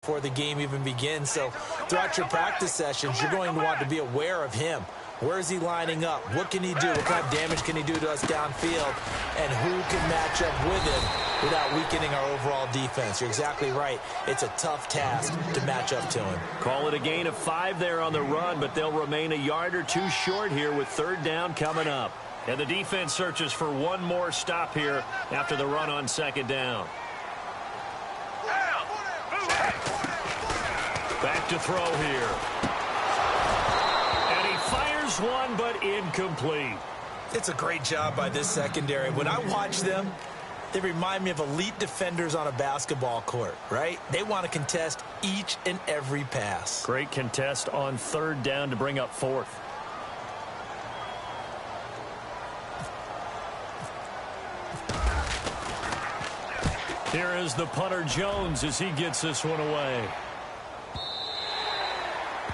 before the game even begins. So throughout your practice sessions, you're going to want to be aware of him. Where is he lining up? What can he do? What kind of damage can he do to us downfield? And who can match up with him without weakening our overall defense? You're exactly right. It's a tough task to match up to him. Call it a gain of 5 there on the run, but they'll remain a yard or two short here with third down coming up. And the defense searches for one more stop here after the run on second down. Back to throw here. And he fires one, but incomplete. It's a great job by this secondary. When I watch them, they remind me of elite defenders on a basketball court, right? They want to contest each and every pass. Great contest on third down to bring up fourth. Here is the punter Jones as he gets this one away.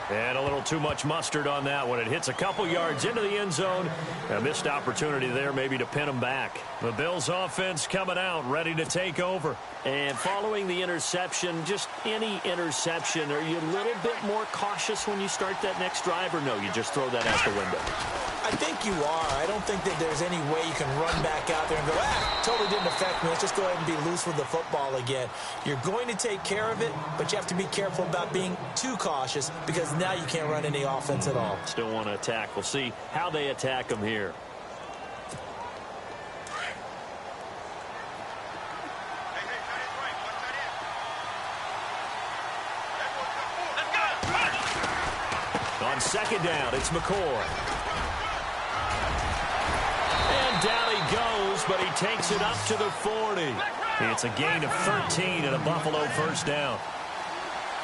And a little too much mustard on that one. It hits a couple yards into the end zone. A missed opportunity there maybe to pin him back. The Bills offense coming out, ready to take over. And following the interception, just any interception, are you a little bit more cautious when you start that next drive, or no, you just throw that out the window? I think you are. I don't think that there's any way you can run back out there and go, totally didn't affect me. Let's just go ahead and be loose with the football again. You're going to take care of it, but you have to be careful about being too cautious because now you can't run any offense at all. Still want to attack. We'll see how they attack them here. On second down, it's McCoy. And down he goes, but he takes it up to the 40. It's a gain of 13 and a Buffalo first down.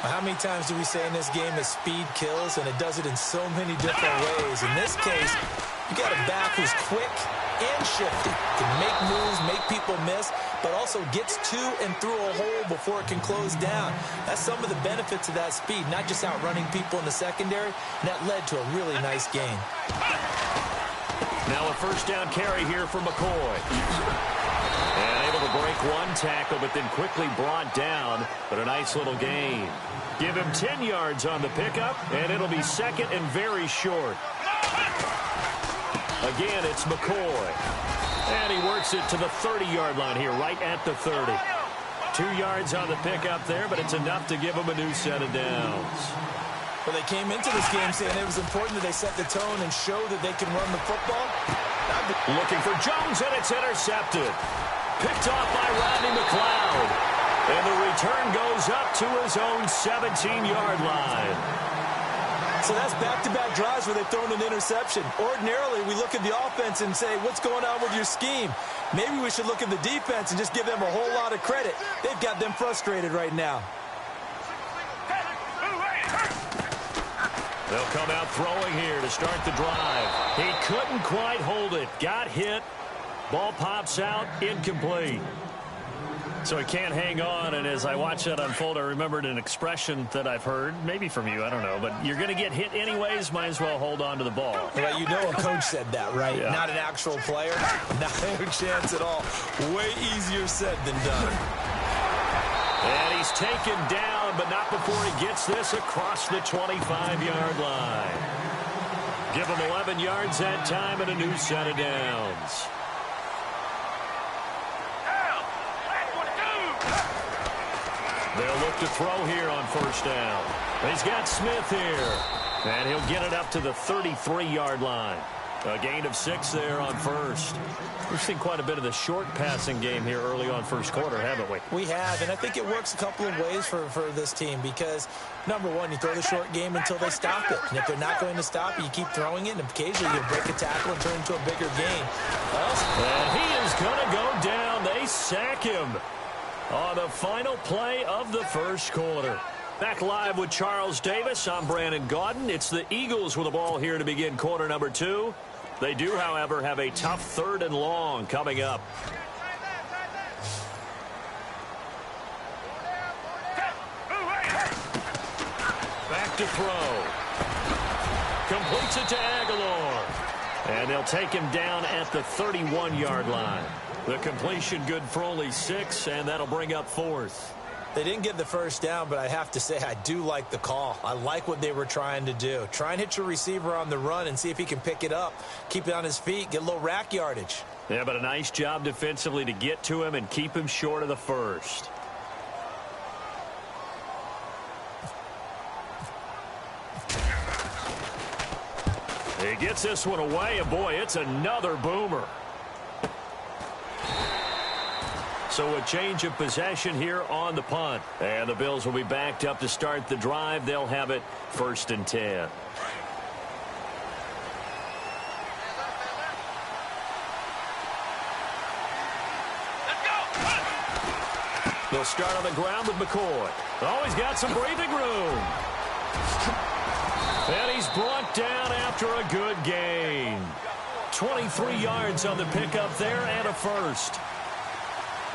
How many times do we say in this game that speed kills, and it does it in so many different ways? In this case, you got a back who's quick and shifty, can make moves, make people miss, but also gets to and through a hole before it can close down. That's some of the benefits of that speed, not just outrunning people in the secondary, and that led to a really nice game. Now a first down carry here for McCoy. And able to break one tackle, but then quickly brought down, but a nice little gain. Give him 10 yards on the pickup, and it'll be second and very short. Again, it's McCoy. And he works it to the 30-yard line here, right at the 30. 2 yards on the pickup there, but it's enough to give him a new set of downs. Well, they came into this game saying it was important that they set the tone and show that they can run the football. Looking for Jones, and it's intercepted. Picked off by Rodney McLeod. And the return goes up to his own 17-yard line. So that's back-to-back drives where they've thrown an interception. Ordinarily, we look at the offense and say, what's going on with your scheme? Maybe we should look at the defense and just give them a whole lot of credit. They've got them frustrated right now. They'll come out throwing here to start the drive. He couldn't quite hold it. Got hit. Ball pops out. Incomplete. So he can't hang on, and as I watch that unfold, I remembered an expression that I've heard, maybe from you, I don't know, but you're going to get hit anyways, might as well hold on to the ball. Well, you know a coach said that, right? Yeah. Not an actual player. Not a chance at all. Way easier said than done. And he's taken down, but not before he gets this across the 25-yard line. Give him 11 yards that time and a new set of downs. They'll look to throw here on first down. He's got Smith here. And he'll get it up to the 33-yard line. A gain of 6 there on first. We've seen quite a bit of the short passing game here early on first quarter, haven't we? We have, and I think it works a couple of ways for this team because, number one, you throw the short game until they stop it. And if they're not going to stop it, you keep throwing it, and occasionally you break a tackle and turn it into a bigger gain. And he is going to go down. They sack him on the final play of the first quarter. Back live with Charles Davis. I'm Brandon Gaudin. It's the Eagles with the ball here to begin quarter number 2. They do, however, have a tough third and long coming up. Back to throw. Completes it to Aguilar. And they'll take him down at the 31-yard line. The completion good for only 6, and that'll bring up fourth. They didn't get the first down, but I have to say I do like the call. I like what they were trying to do. Try and hit your receiver on the run and see if he can pick it up, keep it on his feet, get a little rack yardage. Yeah, but a nice job defensively to get to him and keep him short of the first. He gets this one away, and boy, it's another boomer. So a change of possession here on the punt. And the Bills will be backed up to start the drive. They'll have it 1st and 10. They'll start on the ground with McCoy. Oh, he's got some breathing room. And he's brought down after a good gain. 23 yards on the pickup there and a first.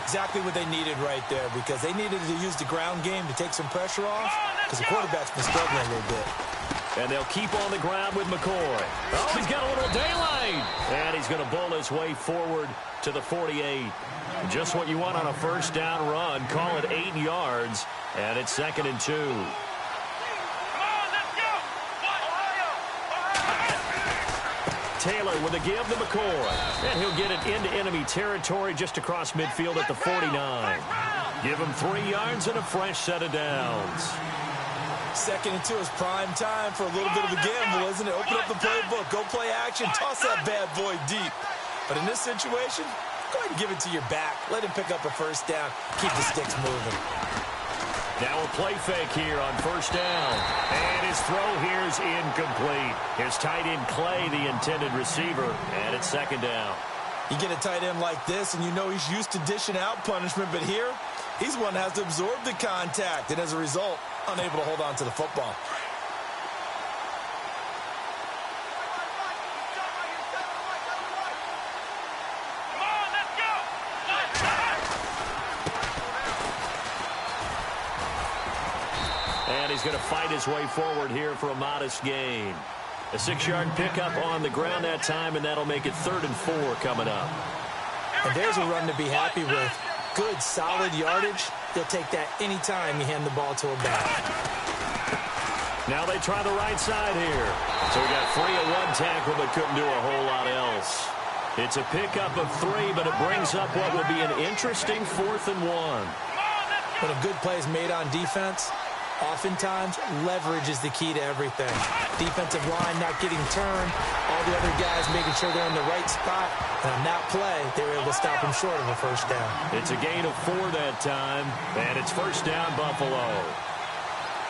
Exactly what they needed right there, because they needed to use the ground game to take some pressure off, because the quarterback's been struggling a little bit. And they'll keep on the ground with McCoy. Oh, he's got a little daylight. And he's going to bull his way forward to the 48. Just what you want on a first down run. Call it 8 yards, and it's 2nd and 2. Taylor with a give to McCoy. And he'll get it into enemy territory just across midfield at the 49. Give him 3 yards and a fresh set of downs. 2nd and 2 is prime time for a little bit of a gamble, isn't it? Open up the playbook, go play action, toss that bad boy deep. But in this situation, go ahead and give it to your back. Let him pick up a first down. Keep the sticks moving. Now a play fake here on first down. And his throw here is incomplete. His tight end Clay, the intended receiver, and it's 2nd down. You get a tight end like this, and you know he's used to dishing out punishment, but here, he's one that has to absorb the contact, and as a result, unable to hold on to the football. And he's going to fight his way forward here for a modest gain. A 6-yard pickup on the ground that time, and that'll make it 3rd and 4 coming up. And there's a run to be happy with. Good, solid yardage. They'll take that anytime you hand the ball to a back. Now they try the right side here. So we got 3 at 1 tackle, but couldn't do a whole lot else. It's a pickup of 3, but it brings up what will be an interesting 4th and 1. When a good play is made on defense, oftentimes leverage is the key to everything. Defensive line not getting turned, all the other guys making sure they're in the right spot, and on that play, they were able to stop him short of a first down. It's a gain of 4 that time, and it's first down Buffalo.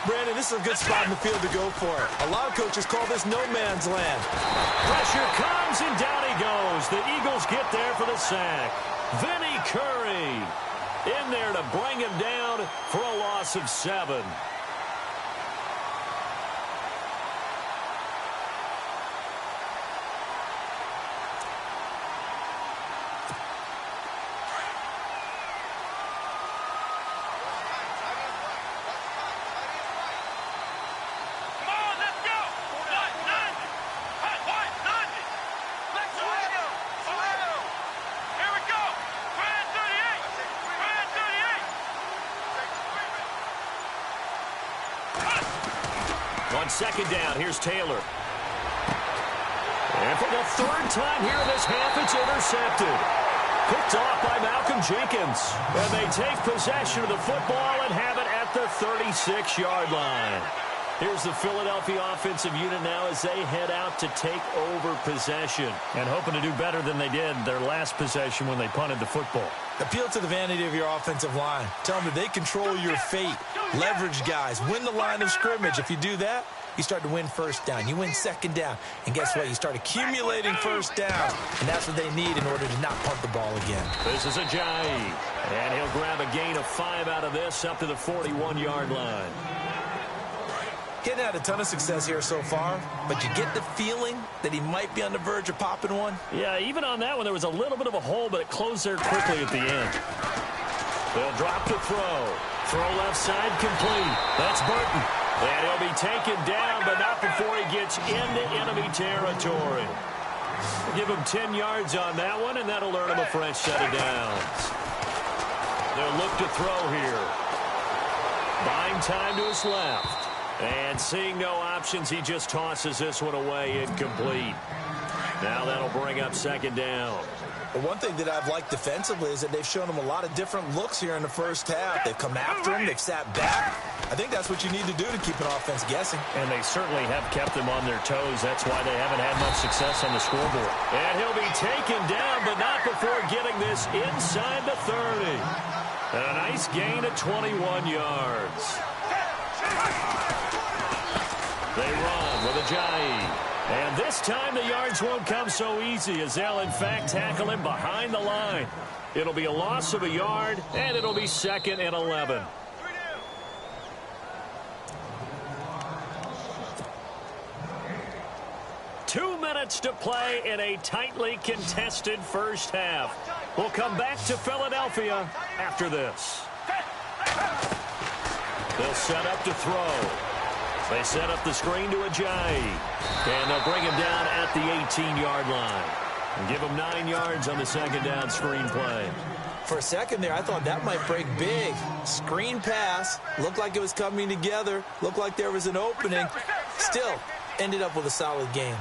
Brandon, this is a good spot in the field to go for it. A lot of coaches call this no man's land. Pressure comes, and down he goes. The Eagles get there for the sack. Vinny Curry in there to bring him down for a loss of 7. On 2nd down, here's Taylor. And for the 3rd time here in this half, it's intercepted. Picked off by Malcolm Jenkins. And they take possession of the football and have it at the 36-yard line. Here's the Philadelphia offensive unit now as they head out to take over possession. And hoping to do better than they did their last possession when they punted the football. Appeal to the vanity of your offensive line. Tell them that they control your fate. Leverage guys. Win the line of scrimmage. If you do that, you start to win first down. You win 2nd down. And guess what? You start accumulating first downs. And that's what they need in order to not punt the ball again. This is Ajayi. And he'll grab a gain of 5 out of this up to the 41-yard line. Getting had a ton of success here so far, but you get the feeling that he might be on the verge of popping one. Yeah, even on that one, there was a little bit of a hole, but it closed there quickly at the end. They'll drop the throw. Throw left side complete. That's Burton. And he'll be taken down, but not before he gets into enemy territory. Give him 10 yards on that one, and that'll earn him a fresh set of downs. They'll look to throw here. Buying time to his left. And seeing no options, he just tosses this one away incomplete. Now that'll bring up second down. Well, one thing that I've liked defensively is that they've shown him a lot of different looks here in the first half. They've come after him. They've sat back. I think that's what you need to do to keep an offense guessing. And they certainly have kept them on their toes. That's why they haven't had much success on the scoreboard. And he'll be taken down, but not before getting this inside the 30. And a nice gain of 21 yards. They run with Ajayi. And this time the yards won't come so easy as they'll, in fact, tackle him behind the line. It'll be a loss of a yard, and it'll be 2nd and 11. Two minutes to play in a tightly contested first half. We'll come back to Philadelphia after this. They'll set up to throw. They set up the screen to Ajayi. And they'll bring him down at the 18-yard line. And give him 9 yards on the second down screen play. For a second there, I thought that might break big. Screen pass. Looked like it was coming together. Looked like there was an opening. Still, ended up with a solid game.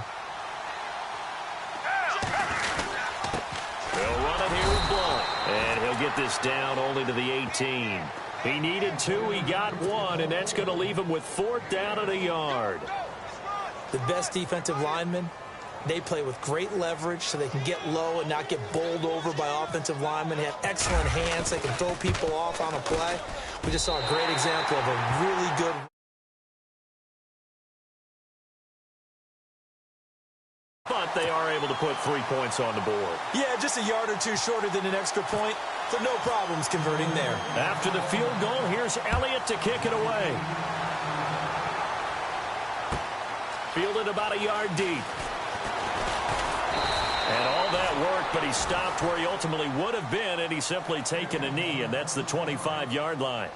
They'll run it here with Blunt. And he'll get this down only to the 18. He needed 2, he got 1, and that's going to leave him with 4th down and a yard. The best defensive linemen, they play with great leverage so they can get low and not get bowled over by offensive linemen. They have excellent hands. They can throw people off on a play. We just saw a great example of a really good but they are able to put 3 points on the board. Yeah, just a yard or two shorter than an extra point, so no problems converting there. After the field goal, here's Elliott to kick it away. Fielded about a yard deep. And all that work, but he stopped where he ultimately would have been, and he's simply taken a knee, and that's the 25-yard line.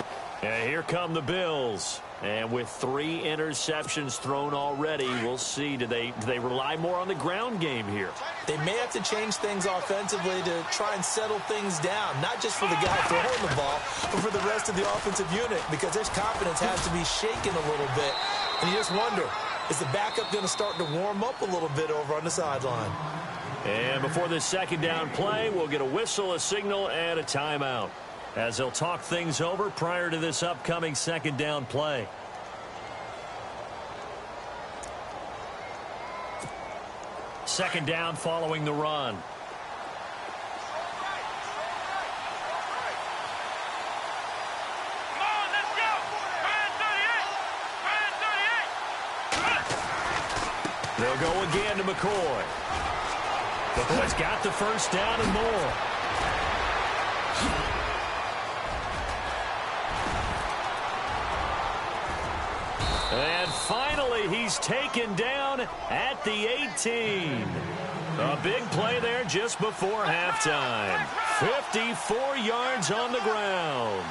And here come the Bills. And with 3 interceptions thrown already, we'll see. Do they rely more on the ground game here? They may have to change things offensively to try and settle things down, not just for the guy throwing the ball, but for the rest of the offensive unit, because their confidence has to be shaken a little bit. And you just wonder, is the backup going to start to warm up a little bit over on the sideline? And before this second down play, we'll get a whistle, a signal, and a timeout, as they'll talk things over prior to this upcoming second down play. Second down following the run. They'll go again to McCoy. McCoy's got the first down and more. And finally, he's taken down at the 18. A big play there just before halftime. 54 yards on the ground.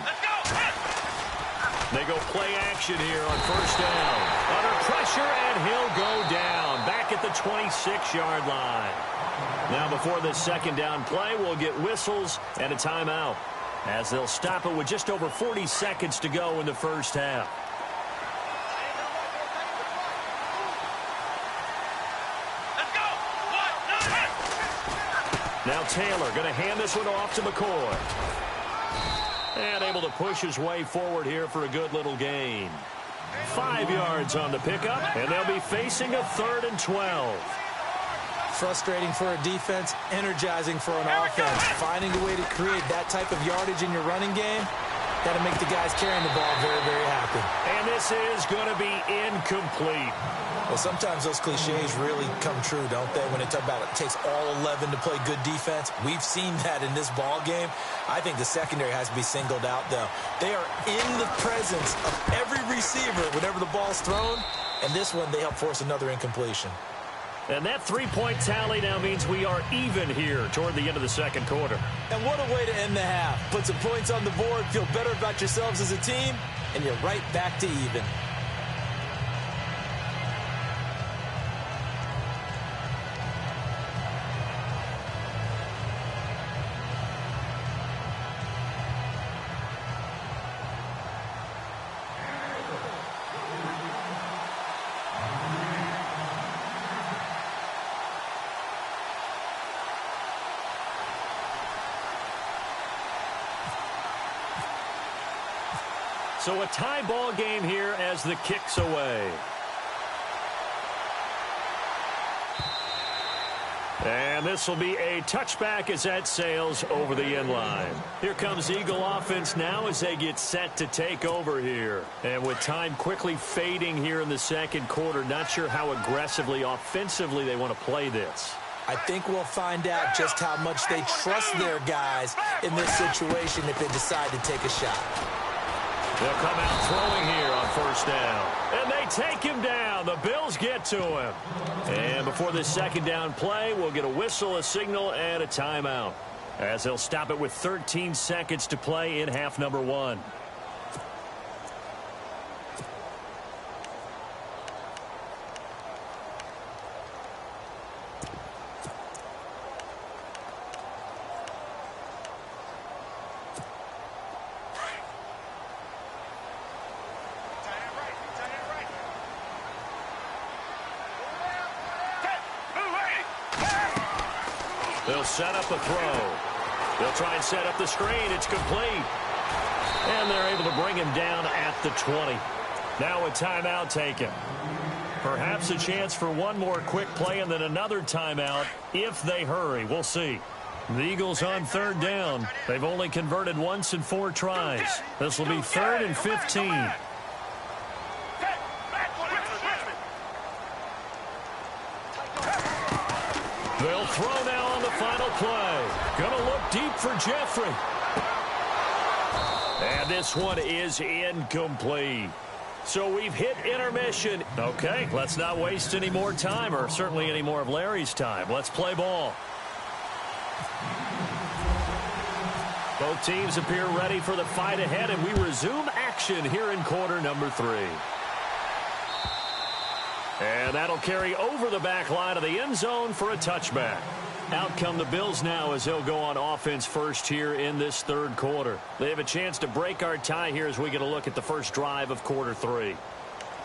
They go play action here on first down. Under pressure, and he'll go down. Back at the 26-yard line. Now before this second down play, we'll get whistles and a timeout, as they'll stop it with just over 40 seconds to go in the first half. Now Taylor going to hand this one off to McCoy. And able to push his way forward here for a good little gain. 5 yards on the pickup, and they'll be facing a 3rd and 12. Frustrating for a defense, energizing for an offense. Finding a way to create that type of yardage in your running game, that'll make the guys carrying the ball very, very happy. And this is going to be incomplete. Well, sometimes those cliches really come true, don't they? When they talk about it takes all 11 to play good defense. We've seen that in this ball game. I think the secondary has to be singled out, though. They are in the presence of every receiver whenever the ball's thrown. And this one, they help force another incompletion. And that 3-point tally now means we are even here toward the end of the second quarter. And what a way to end the half. Put some points on the board, feel better about yourselves as a team, and you're right back to even. So a tie ball game here as the kick's away. And this will be a touchback as that sails over the end line. Here comes Eagle offense now as they get set to take over here. And with time quickly fading here in the second quarter, not sure how aggressively, offensively they want to play this. I think we'll find out just how much they trust their guys in this situation if they decide to take a shot. They'll come out throwing here on first down. And they take him down. The Bills get to him. And before this second down play, we'll get a whistle, a signal, and a timeout, as they'll stop it with 13 seconds to play in half number 1. They'll set up a throw. They'll try and set up the screen. It's complete. And they're able to bring him down at the 20. Now a timeout taken. Perhaps a chance for one more quick play and then another timeout if they hurry. We'll see. The Eagles on third down. They've only converted once in 4 tries. This will be 3rd and 15. They'll throw now on the final play. Gonna look deep for Jeffrey. And this one is incomplete. So we've hit intermission. Okay, let's not waste any more time, or certainly any more of Larry's time. Let's play ball. Both teams appear ready for the fight ahead, and we resume action here in quarter number 3. And that'll carry over the back line of the end zone for a touchback. Out come the Bills now as they'll go on offense first here in this third quarter. They have a chance to break our tie here as we get a look at the first drive of quarter 3.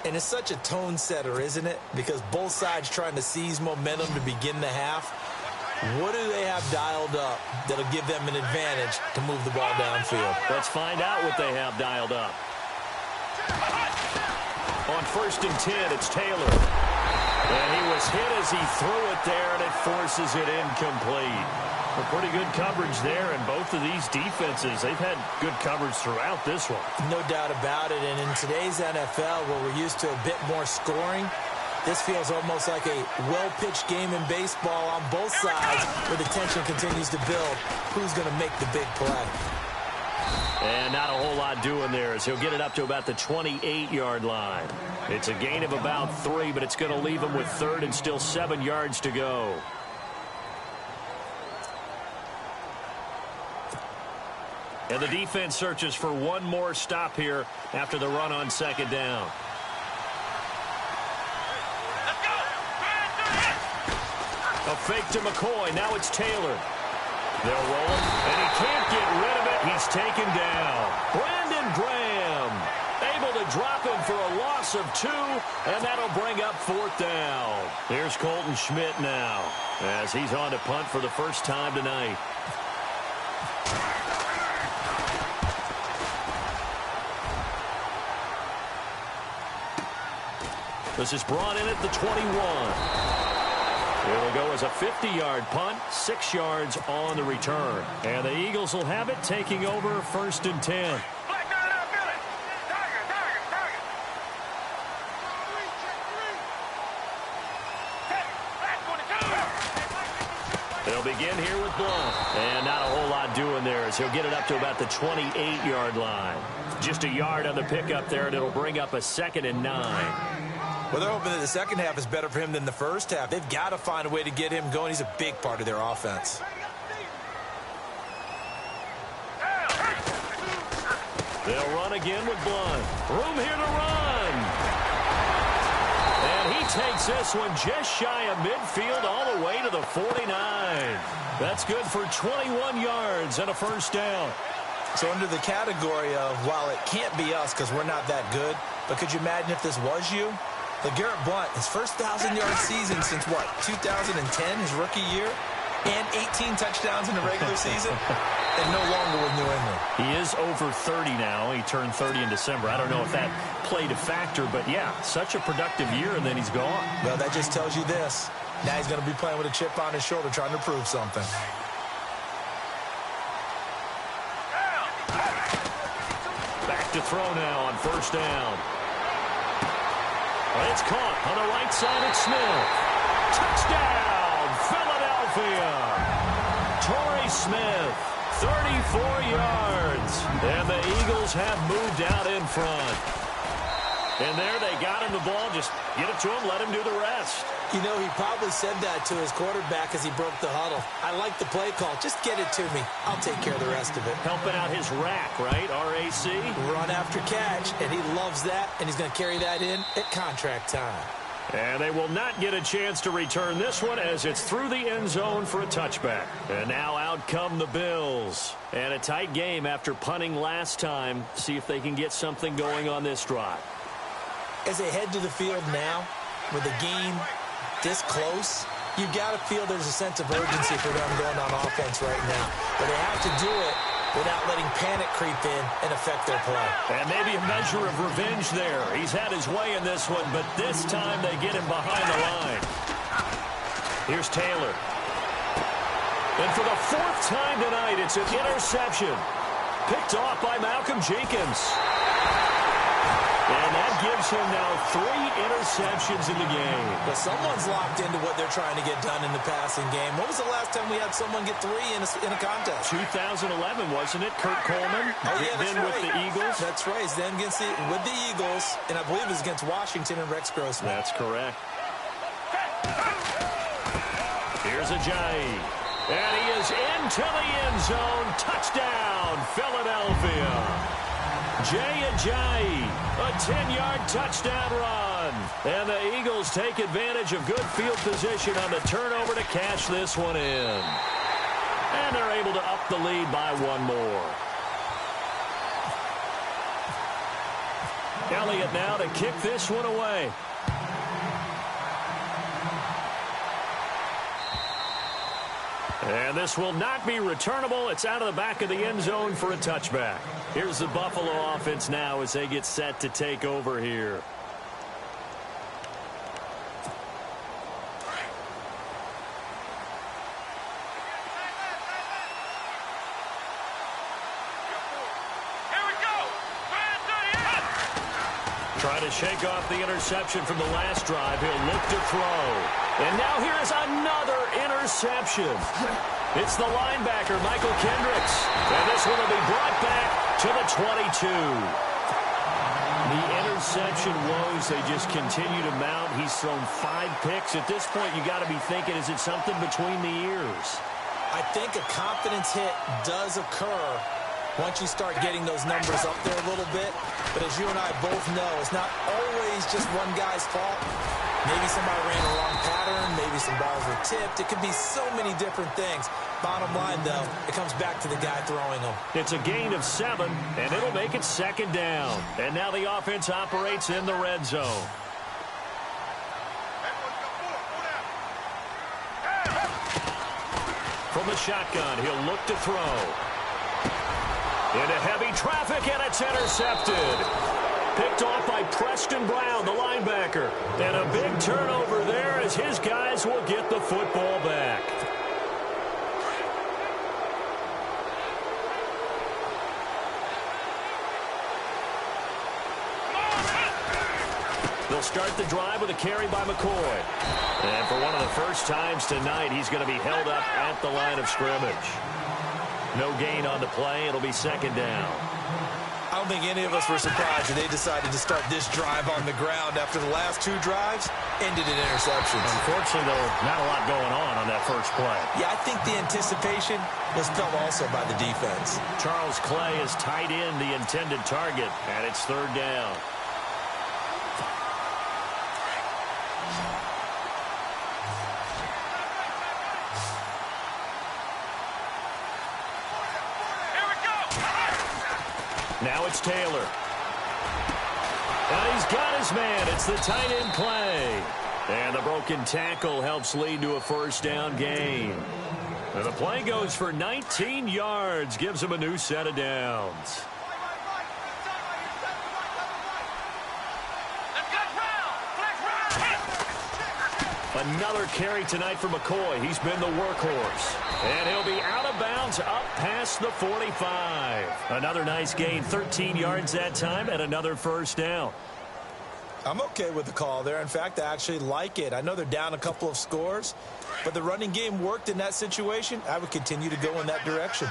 And it's such a tone setter, isn't it? Because both sides trying to seize momentum to begin the half. What do they have dialed up that'll give them an advantage to move the ball downfield? Let's find out what they have dialed up. On 1st and 10, it's Taylor. And he was hit as he threw it there, and it forces it incomplete. Well, pretty good coverage there, and both of these defenses, they've had good coverage throughout this one. No doubt about it, and in today's NFL, where we're used to a bit more scoring, this feels almost like a well-pitched game in baseball on both sides, where the tension continues to build. Who's going to make the big play? And not a whole lot doing there as he'll get it up to about the 28-yard line. It's a gain of about 3, but it's going to leave him with 3rd and still 7 yards to go. And the defense searches for one more stop here after the run on 2nd down. A fake to McCoy. Now it's Taylor. They'll roll him, and he can't get rid of it. He's taken down. Brandon Graham able to drop him for a loss of 2, and that'll bring up 4th down. Here's Colton Schmidt now as he's on to punt for the first time tonight. This is brought in at the 21. It'll go as a 50-yard punt, 6 yards on the return. And the Eagles will have it, taking over 1st and 10. They'll begin here with Blunt. And not a whole lot doing there as he'll get it up to about the 28-yard line. Just a yard on the pickup there, and it'll bring up a 2nd and 9. Well, they're hoping that the second half is better for him than the first half. They've got to find a way to get him going. He's a big part of their offense. They'll run again with Blunt. Room here to run. And he takes this one just shy of midfield all the way to the 49. That's good for 21 yards and a 1st down. So under the category of, while it can't be us because we're not that good, but could you imagine if this was you? LeGarrette Blunt, his first 1,000-yard season since, what, 2010, his rookie year? And 18 touchdowns in the regular season? and no longer with New England. He is over 30 now. He turned 30 in December. I don't know if that played a factor, but yeah, such a productive year, and then he's gone. Well, that just tells you this. Now he's going to be playing with a chip on his shoulder trying to prove something. Back to throw now on first down. Well, it's caught on the right side. It's Smith. Touchdown, Philadelphia. Torrey Smith, 34 yards. And the Eagles have moved out in front. And there they got him the ball. Just get it to him, let him do the rest. You know, he probably said that to his quarterback as he broke the huddle. I like the play call. Just get it to me. I'll take care of the rest of it. Helping out his rack, right? R-A-C? Run after catch, and he loves that, and he's going to carry that in at contract time. And they will not get a chance to return this one as it's through the end zone for a touchback. And now out come the Bills. And a tight game after punting last time. See if they can get something going on this drive. As they head to the field now, with the game this close, you've got to feel there's a sense of urgency for them going on offense right now. But they have to do it without letting panic creep in and affect their play. And maybe a measure of revenge there. He's had his way in this one, but this time they get him behind the line. Here's Taylor. And for the fourth time tonight, it's an interception. Picked off by Malcolm Jenkins. And that gives him now 3 interceptions in the game. But someone's locked into what they're trying to get done in the passing game. When was the last time we had someone get 3 in a contest? 2011, wasn't it? Kurt Coleman. Oh, yeah, that's then right. with the Eagles. That's right. It's then with the Eagles, and I believe it was against Washington and Rex Grossman. That's correct. Here's Ajayi. And he is into the end zone. Touchdown, Philadelphia. Jay Ajayi, a 10-yard touchdown run. And the Eagles take advantage of good field position on the turnover to cash this one in. And they're able to up the lead by 1 more. Elliott now to kick this one away. And this will not be returnable. It's out of the back of the end zone for a touchback. Here's the Buffalo offense now as they get set to take over here. Trying to shake off the interception from the last drive. He'll look to throw. And now here is another interception. It's the linebacker, Michael Kendricks. And this one will be brought back to the 22. The interception woes, they just continue to mount. He's thrown 5 picks. At this point, you got to be thinking, is it something between the ears? I think a confidence hit does occur once you start getting those numbers up there a little bit. But as you and I both know, it's not always just one guy's fault. Maybe somebody ran the wrong pattern. Maybe some balls were tipped. It could be so many different things. Bottom line, though, it comes back to the guy throwing them. It's a gain of 7, and it'll make it 2nd down. And now the offense operates in the red zone. From the shotgun, he'll look to throw. Into heavy traffic, and it's intercepted. Picked off by Preston Brown, the linebacker. And a big turnover there as his guys will get the football back. They'll start the drive with a carry by McCoy. And for one of the first times tonight, he's going to be held up at the line of scrimmage. No gain on the play. It'll be 2nd down. I don't think any of us were surprised that they decided to start this drive on the ground after the last 2 drives ended in interceptions. Unfortunately, though, not a lot going on that first play. Yeah, I think the anticipation was felt also by the defense. Charles Clay is tied in the intended target, and it's 3rd down. Now it's Taylor. And he's got his man. It's the tight end play. And the broken tackle helps lead to a 1st down gain. And the play goes for 19 yards, gives him a new set of downs. Another carry tonight for McCoy. He's been the workhorse. And he'll be out of bounds up past the 45. Another nice gain, 13 yards that time, and another first down. I'm okay with the call there. In fact, I actually like it. I know they're down a couple of scores, but the running game worked in that situation. I would continue to go in that direction.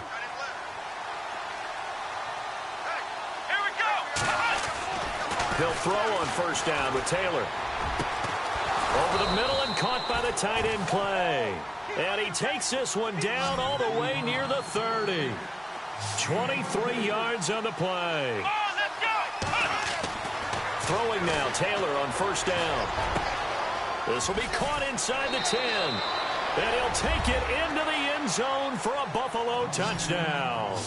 They'll throw on first down with Taylor. Over the middle and caught by the tight end Clay. And he takes this one down all the way near the 30. 23 yards on the play. Throwing now, Taylor on first down. This will be caught inside the 10. And he'll take it into the end zone for a Buffalo touchdown.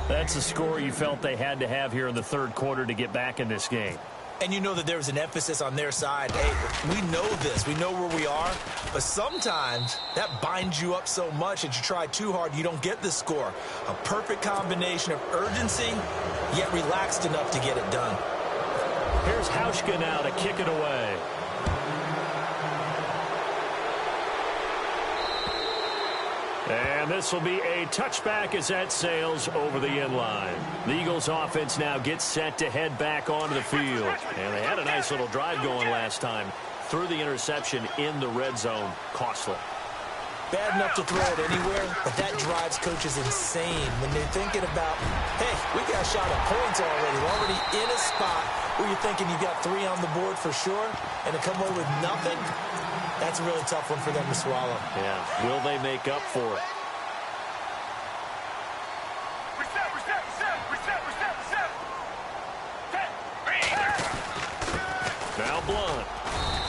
That's the score you felt they had to have here in the third quarter to get back in this game. And you know that there was an emphasis on their side. Hey, we know this. We know where we are. But sometimes that binds you up so much that you try too hard, you don't get the score. A perfect combination of urgency, yet relaxed enough to get it done. Here's Hauschka now to kick it away. And this will be a touchback as that sails over the end line. The Eagles offense now gets set to head back onto the field. And they had a nice little drive going last time. Threw the interception in the red zone. Costly. Bad enough to throw it anywhere, but that drives coaches insane when they're thinking about, hey, we got a shot at points already. We're already in a spot where you're thinking you got 3 on the board for sure, and to come away with nothing, that's a really tough one for them to swallow. Yeah, will they make up for it? Now Blunt.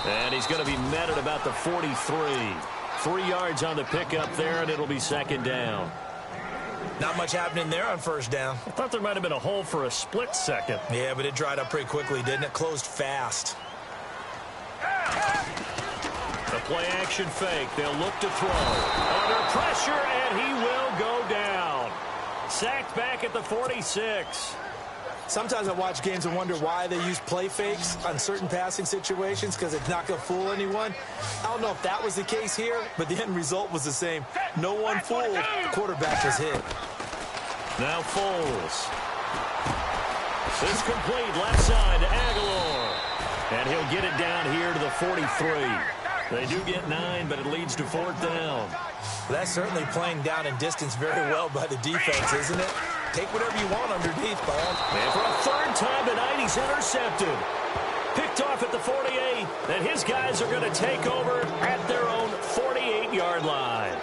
And he's going to be met at about the 43. 3 yards on the pickup there, and it'll be second down. Not much happening there on first down. I thought there might have been a hole for a split second. Yeah, but it dried up pretty quickly, didn't it? Closed fast. The play-action fake. They'll look to throw. Under pressure, and he will go down. Sacked back at the 46. Sometimes I watch games and wonder why they use play fakes on certain passing situations because it's not going to fool anyone. I don't know if that was the case here, but the end result was the same. No one fooled. The quarterback was hit. Now Foles. It's complete left side to Aguilar. And he'll get it down here to the 43. They do get 9, but it leads to fourth down. Well, that's certainly playing down in distance very well by the defense, isn't it? Take whatever you want underneath, Bob. And for a third time tonight, he's intercepted. Picked off at the 48, and his guys are going to take over at their own 48-yard line.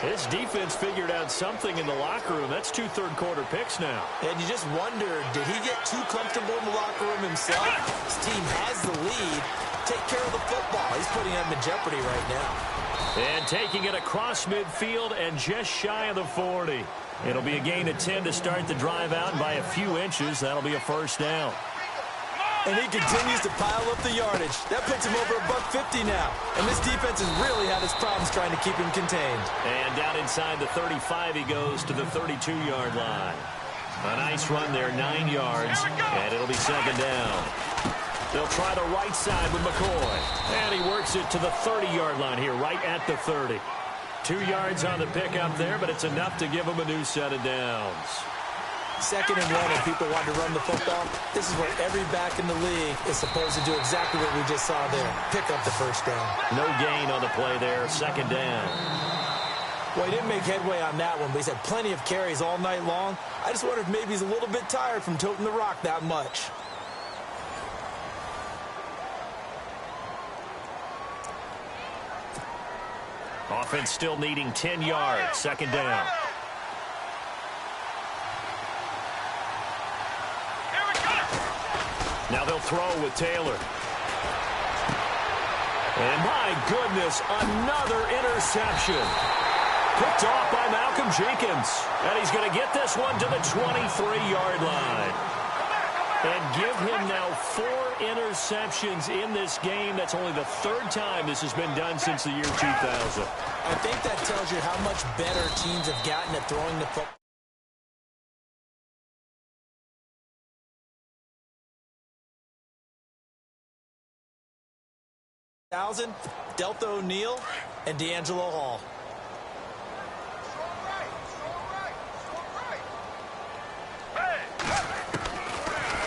His defense figured out something in the locker room. That's 2 third-quarter picks now. And you just wonder, did he get too comfortable in the locker room himself? His team has the lead. Take care of the football. He's putting them in jeopardy right now. And taking it across midfield and just shy of the 40. It'll be a gain of 10 to start the drive out, and by a few inches, that'll be a first down. And he continues to pile up the yardage. That puts him over $150 now. And this defense has really had its problems trying to keep him contained. And down inside the 35, he goes to the 32-yard line. A nice run there, 9 yards, and it'll be second down. They'll try the right side with McCoy. And he works it to the 30-yard line here, right at the 30. 2 yards on the pickup there, but it's enough to give him a new set of downs. Second and 1, and people want to run the football. This is where every back in the league is supposed to do exactly what we just saw there. Pick up the first down. No gain on the play there. Second down. Well, he didn't make headway on that one, but he's had plenty of carries all night long. I just wonder if maybe he's a little bit tired from toting the rock that much. Offense still needing 10 yards. Second down. Now they'll throw with Taylor. And my goodness, another interception. Picked off by Malcolm Jenkins. And he's going to get this one to the 23-yard line. And give him now 4 interceptions interceptions in this game. That's only the third time this has been done since the year 2000. I think that tells you how much better teams have gotten at throwing the football. Delta O'Neal and D'Angelo Hall.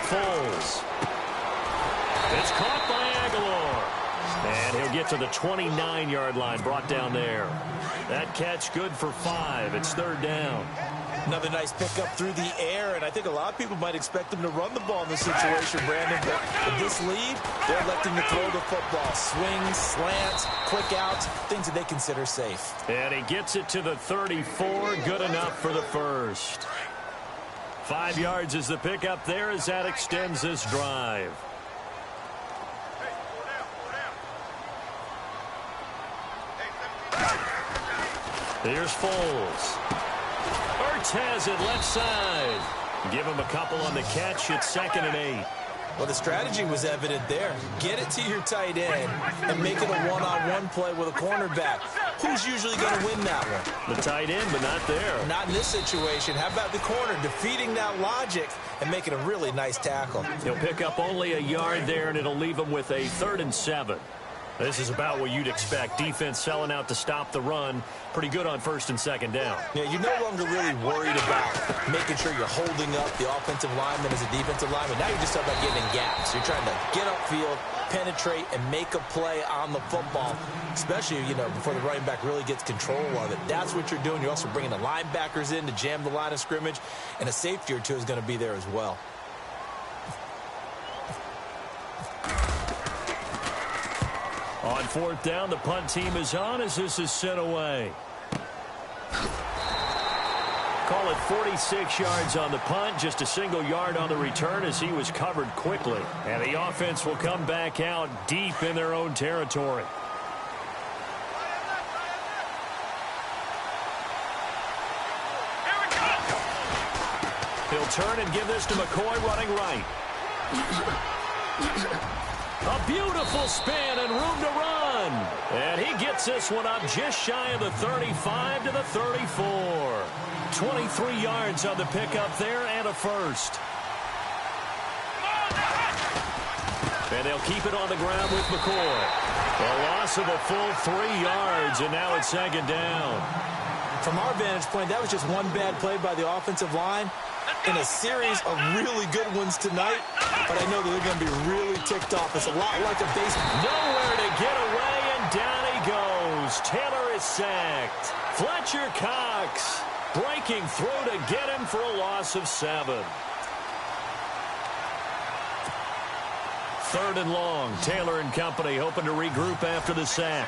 Foles. It's caught by Aguilar. And he'll get to the 29-yard line, brought down there. That catch good for 5. It's third down. Another nice pickup through the air, and I think a lot of people might expect them to run the ball in this situation, Brandon. But with this lead, they're electing to throw the football. Swings, slants, quick outs, things that they consider safe. And he gets it to the 34. Good enough for the first. 5 yards is the pickup there as that extends this drive. Here's Foles. Ertz has it left side. Give him a couple on the catch. It's 2nd and 8. Well, the strategy was evident there. Get it to your tight end and make it a one-on-one play with a cornerback. Who's usually going to win that one? The tight end, but not there. Not in this situation. How about the corner defeating that logic and making a really nice tackle? He'll pick up only a yard there, and it'll leave him with a 3rd and 7. This is about what you'd expect. Defense selling out to stop the run. Pretty good on 1st and 2nd down. Yeah, you're no longer really worried about making sure you're holding up the offensive lineman as a defensive lineman. Now you're just talking about getting in gaps. You're trying to get upfield, penetrate, and make a play on the football, especially, before the running back really gets control of it. That's what you're doing. You're also bringing the linebackers in to jam the line of scrimmage, and a safety or two is going to be there as well. On 4th down, the punt team is on as this is sent away. Call it 46 yards on the punt, just a single yard on the return as he was covered quickly. And the offense will come back out deep in their own territory. He'll turn and give this to McCoy running right. A beautiful spin and room to run. And he gets this one up just shy of the 35 to the 34. 23 yards on the pickup there and a first. And they'll keep it on the ground with McCoy. A loss of a full 3 yards, and now it's 2nd down. From our vantage point, that was just one bad play by the offensive line in a series of really good ones tonight, but I know that they're going to be really ticked off. It's a lot like a baseball. Nowhere to get away, and down he goes. Taylor is sacked. Fletcher Cox breaking through to get him for a loss of 7. 3rd and long. Taylor and company hoping to regroup after the sack.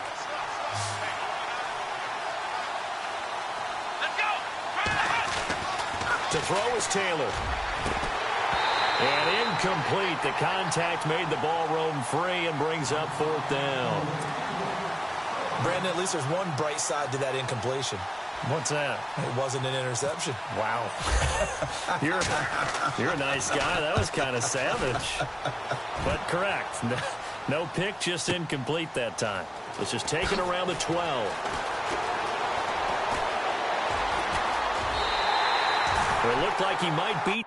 To throw is Taylor. And incomplete. The contact made the ball roam free and brings up 4th down. Brandon, at least there's one bright side to that incompletion. What's that? It wasn't an interception. Wow. You're a nice guy. That was kind of savage. But correct. No pick, just incomplete that time. It's just taken around the 12. It looked like he might beat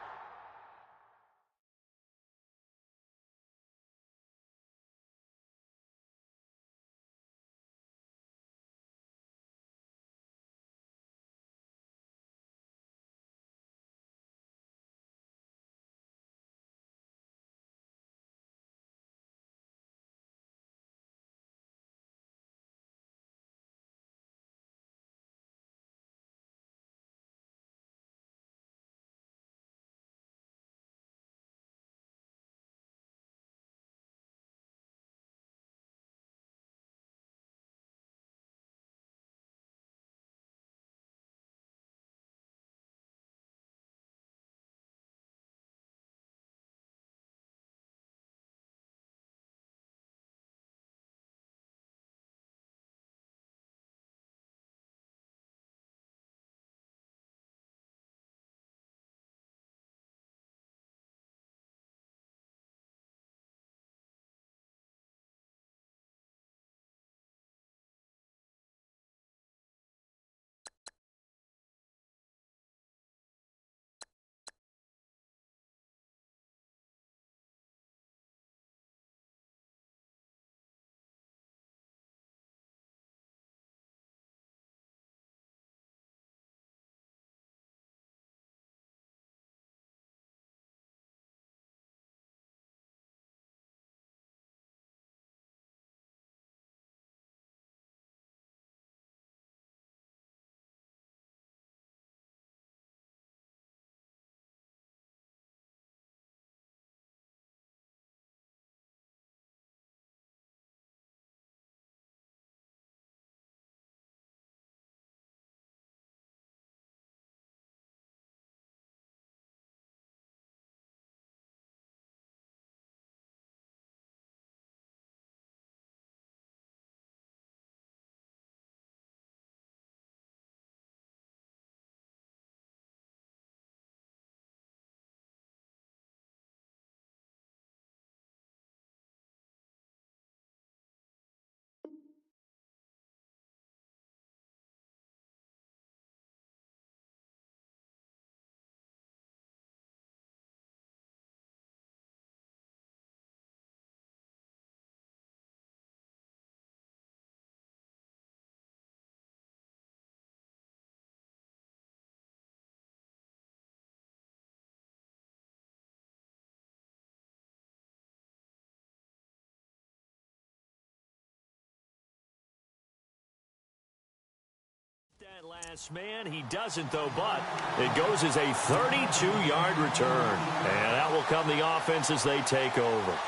Last man, he doesn't though, but it goes as a 32-yard return. And out will come the offense as they take over.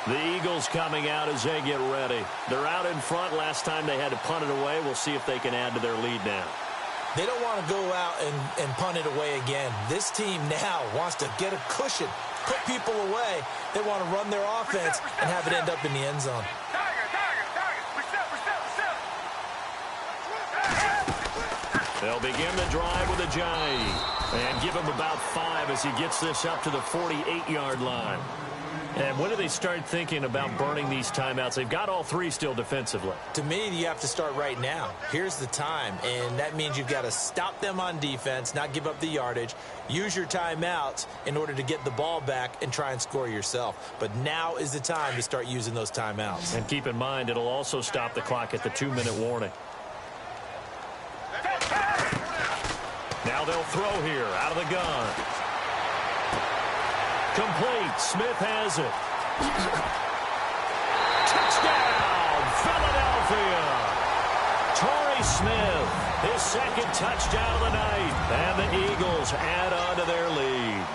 The Eagles coming out as they get ready. They're out in front. Last time they had to punt it away. We'll see if they can add to their lead now. They don't want to go out and punt it away again. This team now wants to get a cushion, put people away. They want to run their offense and have it end up in the end zone. They'll begin the drive with a jive and give him about 5 as he gets this up to the 48-yard line. And when do they start thinking about burning these timeouts? They've got all 3 still defensively. To me, you have to start right now. Here's the time, and that means you've got to stop them on defense, not give up the yardage, use your timeouts in order to get the ball back and try and score yourself. But now is the time to start using those timeouts. And keep in mind, it'll also stop the clock at the 2-minute warning. Now they'll throw here out of the gun. Complete. Smith has it. Touchdown, Philadelphia. Torrey Smith, his second touchdown of the night. And the Eagles add on to their lead.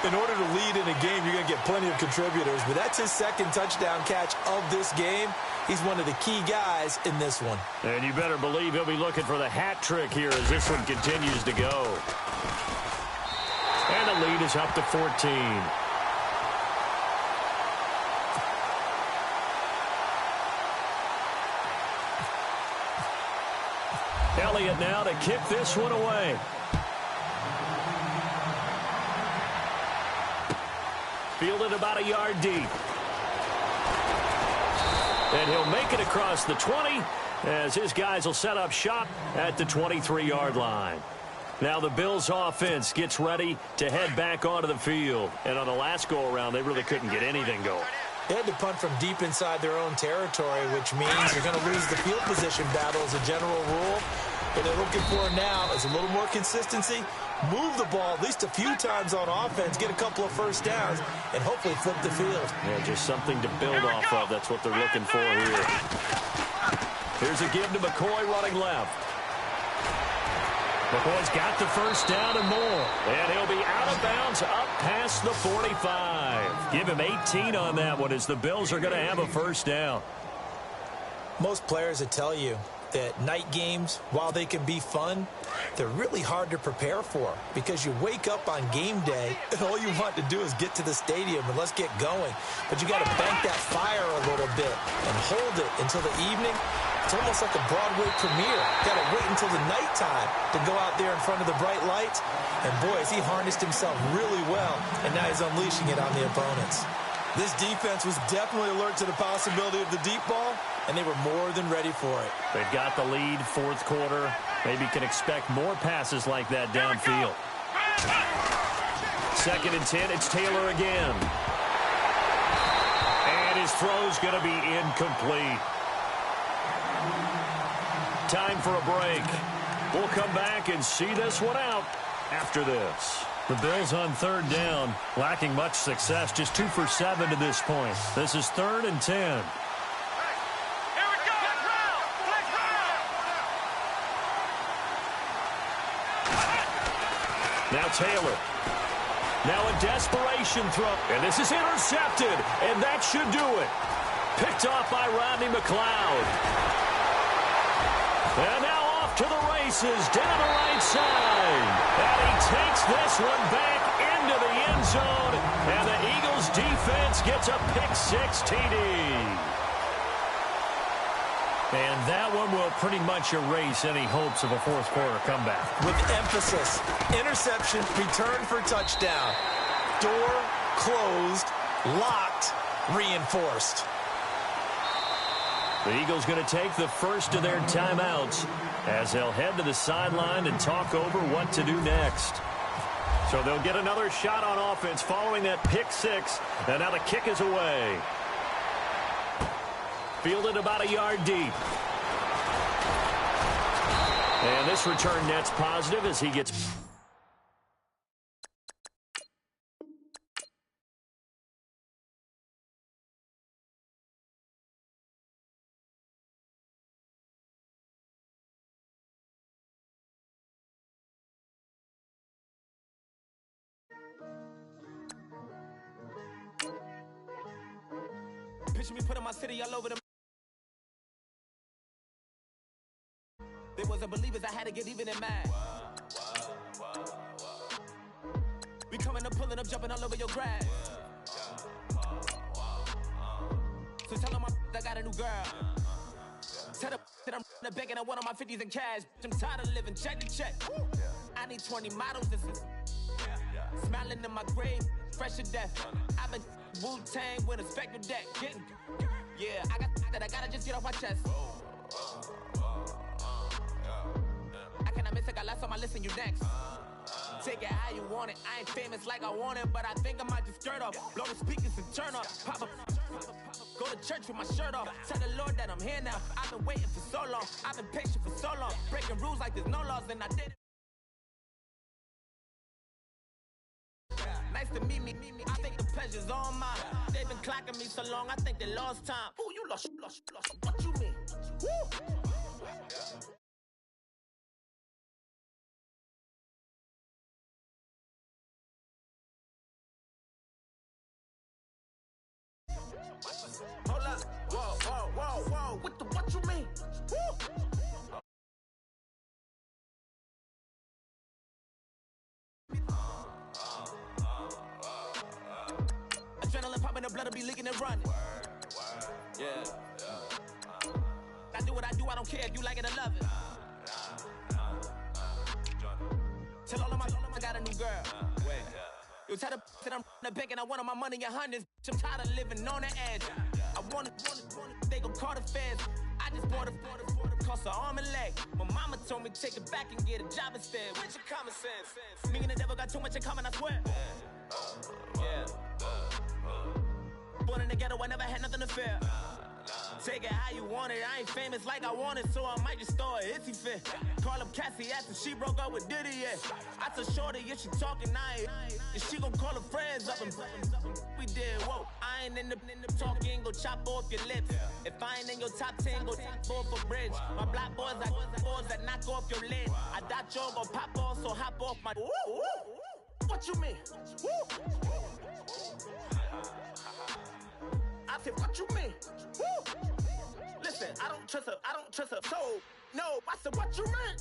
In order to lead in a game, you're going to get plenty of contributors, but that's his second touchdown catch of this game. He's one of the key guys in this one. And you better believe he'll be looking for the hat trick here as this one continues to go. And the lead is up to 14. Elliott now to kick this one away. Fielded about a yard deep. And he'll make it across the 20 as his guys will set up shop at the 23-yard line. Now the Bills offense gets ready to head back onto the field. And on the last go-around, they really couldn't get anything going. They had to punt from deep inside their own territory, which means you're going to lose the field position battle as a general rule. What they're looking for now is a little more consistency, move the ball at least a few times on offense, get a couple of first downs, and hopefully flip the field. Yeah, just something to build off of. That's what they're looking for here. Here's a give to McCoy running left. McCoy's got the first down and more. And he'll be out of bounds up past the 45. Give him 18 on that one as the Bills are going to have a first down. Most players will tell you that night games, while they can be fun, they're really hard to prepare for because you wake up on game day and all you want to do is get to the stadium and let's get going. But you got to bank that fire a little bit and hold it until the evening. It's almost like a Broadway premiere. Got to wait until the nighttime to go out there in front of the bright lights. And boy, has he harnessed himself really well, and now he's unleashing it on the opponents. This defense was definitely alert to the possibility of the deep ball, and they were more than ready for it. They've got the lead, fourth quarter. Maybe can expect more passes like that downfield. 2nd and 10, it's Taylor again. And his throw's going to be incomplete. Time for a break. We'll come back and see this one out after this. The Bills on 3rd down, lacking much success, just 2 for 7 to this point. This is 3rd and 10. Now Taylor. Now a desperation throw. And this is intercepted. And that should do it. Picked off by Rodney McLeod. And now off to the races down the right side. And he takes this one back into the end zone. And the Eagles defense gets a pick-6 TD. And that one will pretty much erase any hopes of a fourth quarter comeback. With emphasis, interception, return for touchdown. Door closed, locked, reinforced. The Eagles going to take the first of their timeouts as they'll head to the sideline and talk over what to do next. So they'll get another shot on offense following that pick-6, and now the kick is away. Fielded about a yard deep. And this return net's positive as he gets Picture me putting my city all over the. They wasn't believers, I had to get even in mad. We coming up, pulling up, jumping all over your grass. So tell them I got a new girl. Tell them that I'm begging on one of my 50s in cash. I'm tired of living check to check. I need 20 models. This is smiling in my grave, fresh to death. I've been Wu-Tang with a spectral deck. Getting, yeah, I gotta just get off my chest. I cannot miss it, got last on my list and you next. Take it how you want it. I ain't famous like I want it, but I think I might just skirt off. Blow the speakers and turn up. Pop up. Go to church with my shirt off. Tell the Lord that I'm here now. I've been waiting for so long. I've been patient for so long. Breaking rules like there's no laws, and I did it. Nice to meet me. I think the pleasure's all mine. They've been clocking me so long, I think they lost time. Ooh, you lost. What you mean? Woo! Hold up, whoa, what you mean? Woo! Adrenaline popping, the blood will be leaking and running. Yeah. I do what I do, I don't care if you like it or love it. Tell all of my I got a new girl. Wait. You tell the that I'm the bank and I want all my money in hundreds. I'm tired of living on the edge. I want it, they gon' call the feds. I just bought a cost an arm and leg. My mama told me take it back and get a job instead. Where's your common sense? Me and the devil got too much in common, I swear. Yeah. Born in the ghetto, I never had nothing to fear. Take it how you want it. I ain't famous like I want it, so I might just throw a hissy fit. Call up Cassie after she broke up with Diddy, yeah. I told Shorty if she talking, and she gon' call her friends up and we did, whoa. I ain't in the talking, go chop off your lips. If I ain't in your top 10, go ball for bridge. My black boys like boys that knock off your lid. I thought y'all gon' pop off, so hop off my. What you mean? I said, what you mean? Woo! Listen, I don't trust her. So, no, I said, what you mean?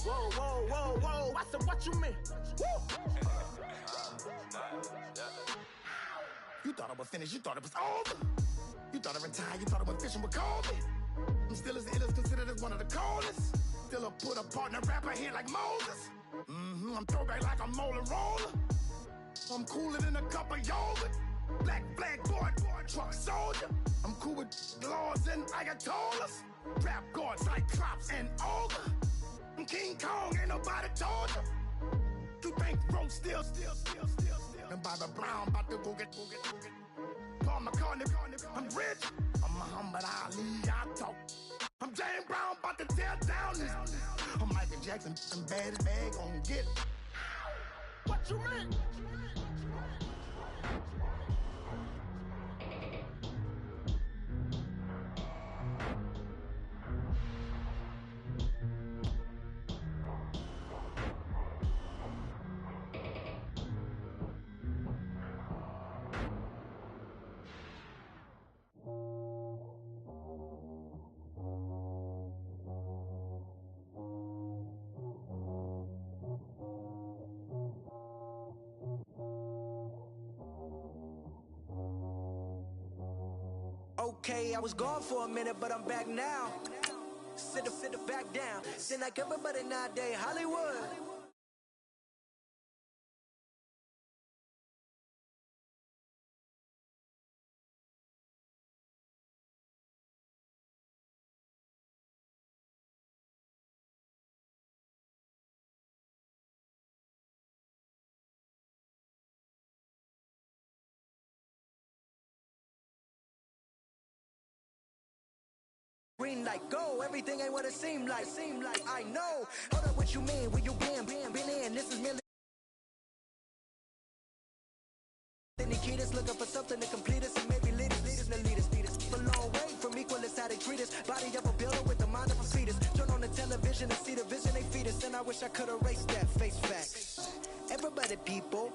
Whoa, I said, what you mean? Woo! You thought I was finished, you thought it was over. You thought I retired, you thought I went fishing with Kobe. I'm still as ill as considered as one of the coldest. Still a put a partner rapper here like Moses. I'm throwback like a molar roller. I'm cooler than a cup of yogurt. Black flag boy, truck soldier. I'm cool with laws and Ayatollahs. Rap god, Cyclops and ogre. I'm King Kong, ain't nobody told you. You think road still. And Bobby Brown about to go get. Paul McCartney, I'm rich. I'm Muhammad Ali, I talk. I'm James Brown, about to tear down this. I'm Michael Jackson, I'm bad as bag, gon' get it. What you mean? Okay, I was gone for a minute, but I'm back now. Sit back down. Then like everybody nowadays, Hollywood. Green light, go, everything ain't what it seem like, I know. Hold up, what you mean, where you been in, this is merely Nikitas looking for something to complete us, and maybe lead us, a long way from equal as how they treat us, body of a builder with the mind of a fetus, turn on the television and see the vision they feed us, and I wish I could erase that face facts. Everybody people,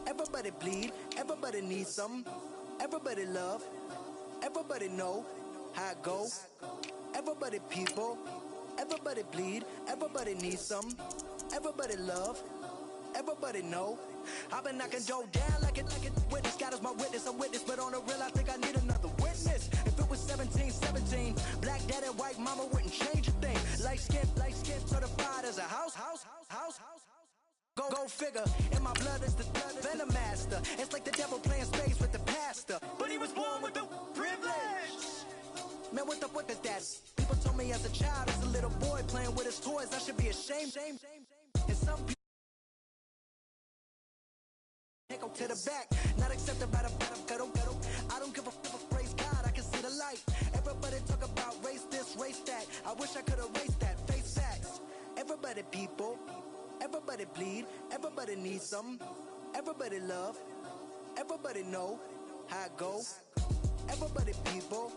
Everybody bleed, everybody needs some. Everybody love, everybody know how it go. Everybody people, everybody bleed, everybody needs some. Everybody love, everybody know. I've been knocking Joe down like it witness. God is my witness, I'm witness, but on the real I think I need another witness. If it was 17, black daddy, white mama wouldn't change a thing. Light skin, certified as a house. Go figure, in my blood is the venom master. It's like the devil playing space with the pastor, but he was born with the privilege. Man, what is that? People told me as a child, as a little boy playing with his toys, I should be ashamed. And some people go to the back, not accepted by the ghetto. I don't give a praise God, I can see the light. Everybody talk about race this, race that. I wish I could erase that, face facts. Everybody people, everybody bleed, everybody needs some. Everybody love, everybody know how it go. Everybody people,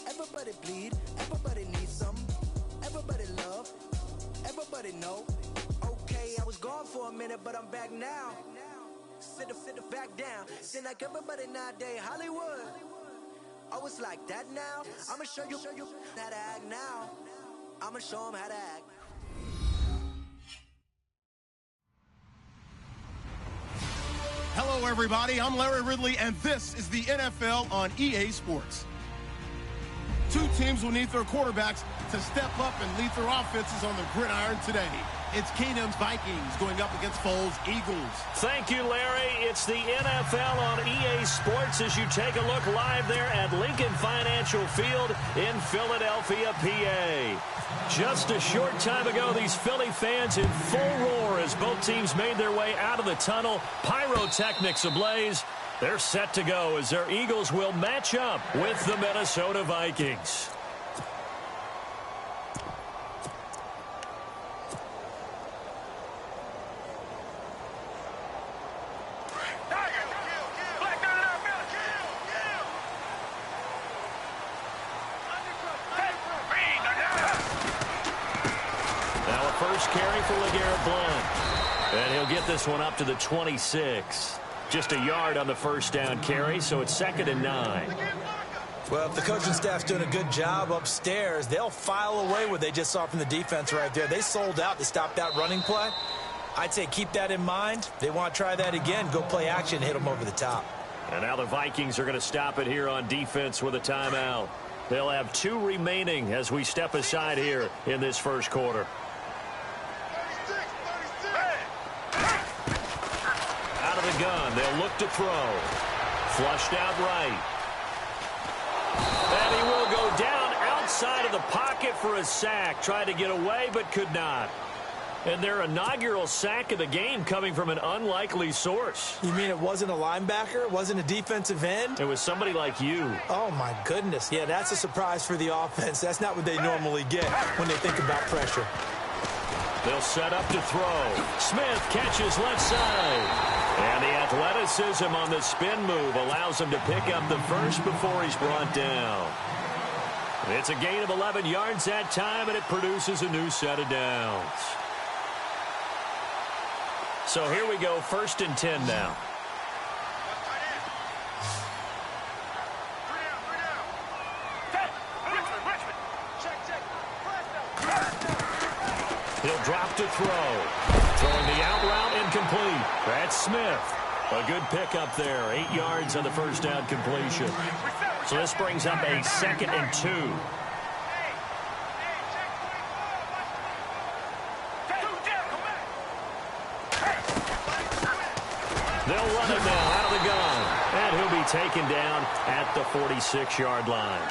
everybody bleed, everybody needs some. Everybody love, everybody know. Okay, I was gone for a minute, but I'm back now. Sit back down. Seem like everybody nowadays Hollywood. Oh, it's like that now. I'ma show you how to act now. I'ma show them how to act. Hello, everybody. I'm Larry Ridley, and this is the NFL on EA Sports. Two teams will need their quarterbacks to step up and lead their offenses on the gridiron today. It's Keenum's Vikings going up against Foles' Eagles. Thank you, Larry. It's the NFL on EA Sports as you take a look live there at Lincoln Financial Field in Philadelphia, PA. Just a short time ago, these Philly fans in full roar as both teams made their way out of the tunnel. Pyrotechnics ablaze. They're set to go as their Eagles will match up with the Minnesota Vikings. Carry for LeGarrette Blount. And he'll get this one up to the 26. Just a yard on the first down carry, so it's 2nd and 9. Well, if the coaching staff's doing a good job upstairs, they'll file away what they just saw from the defense right there. They sold out to stop that running play. I'd say keep that in mind. They want to try that again. Go play action, hit them over the top. And now the Vikings are going to stop it here on defense with a timeout. They'll have 2 remaining as we step aside here in this first quarter. The gun. They'll look to throw. Flushed out right. And he will go down outside of the pocket for a sack. Tried to get away, but could not. And their inaugural sack of the game coming from an unlikely source. You mean it wasn't a linebacker? It wasn't a defensive end? It was somebody like you. Oh, my goodness. Yeah, that's a surprise for the offense. That's not what they normally get when they think about pressure. They'll set up to throw. Smith catches left side. And the athleticism on the spin move allows him to pick up the first before he's brought down. It's a gain of 11 yards that time, and it produces a new set of downs. So here we go, 1st and 10 now. He'll drop to throw. Throwing the out route incomplete. That's Smith. A good pickup there. 8 yards on the first down completion. So this brings up a 2nd and 2. They'll run it now out of the gun. And he'll be taken down at the 46-yard line.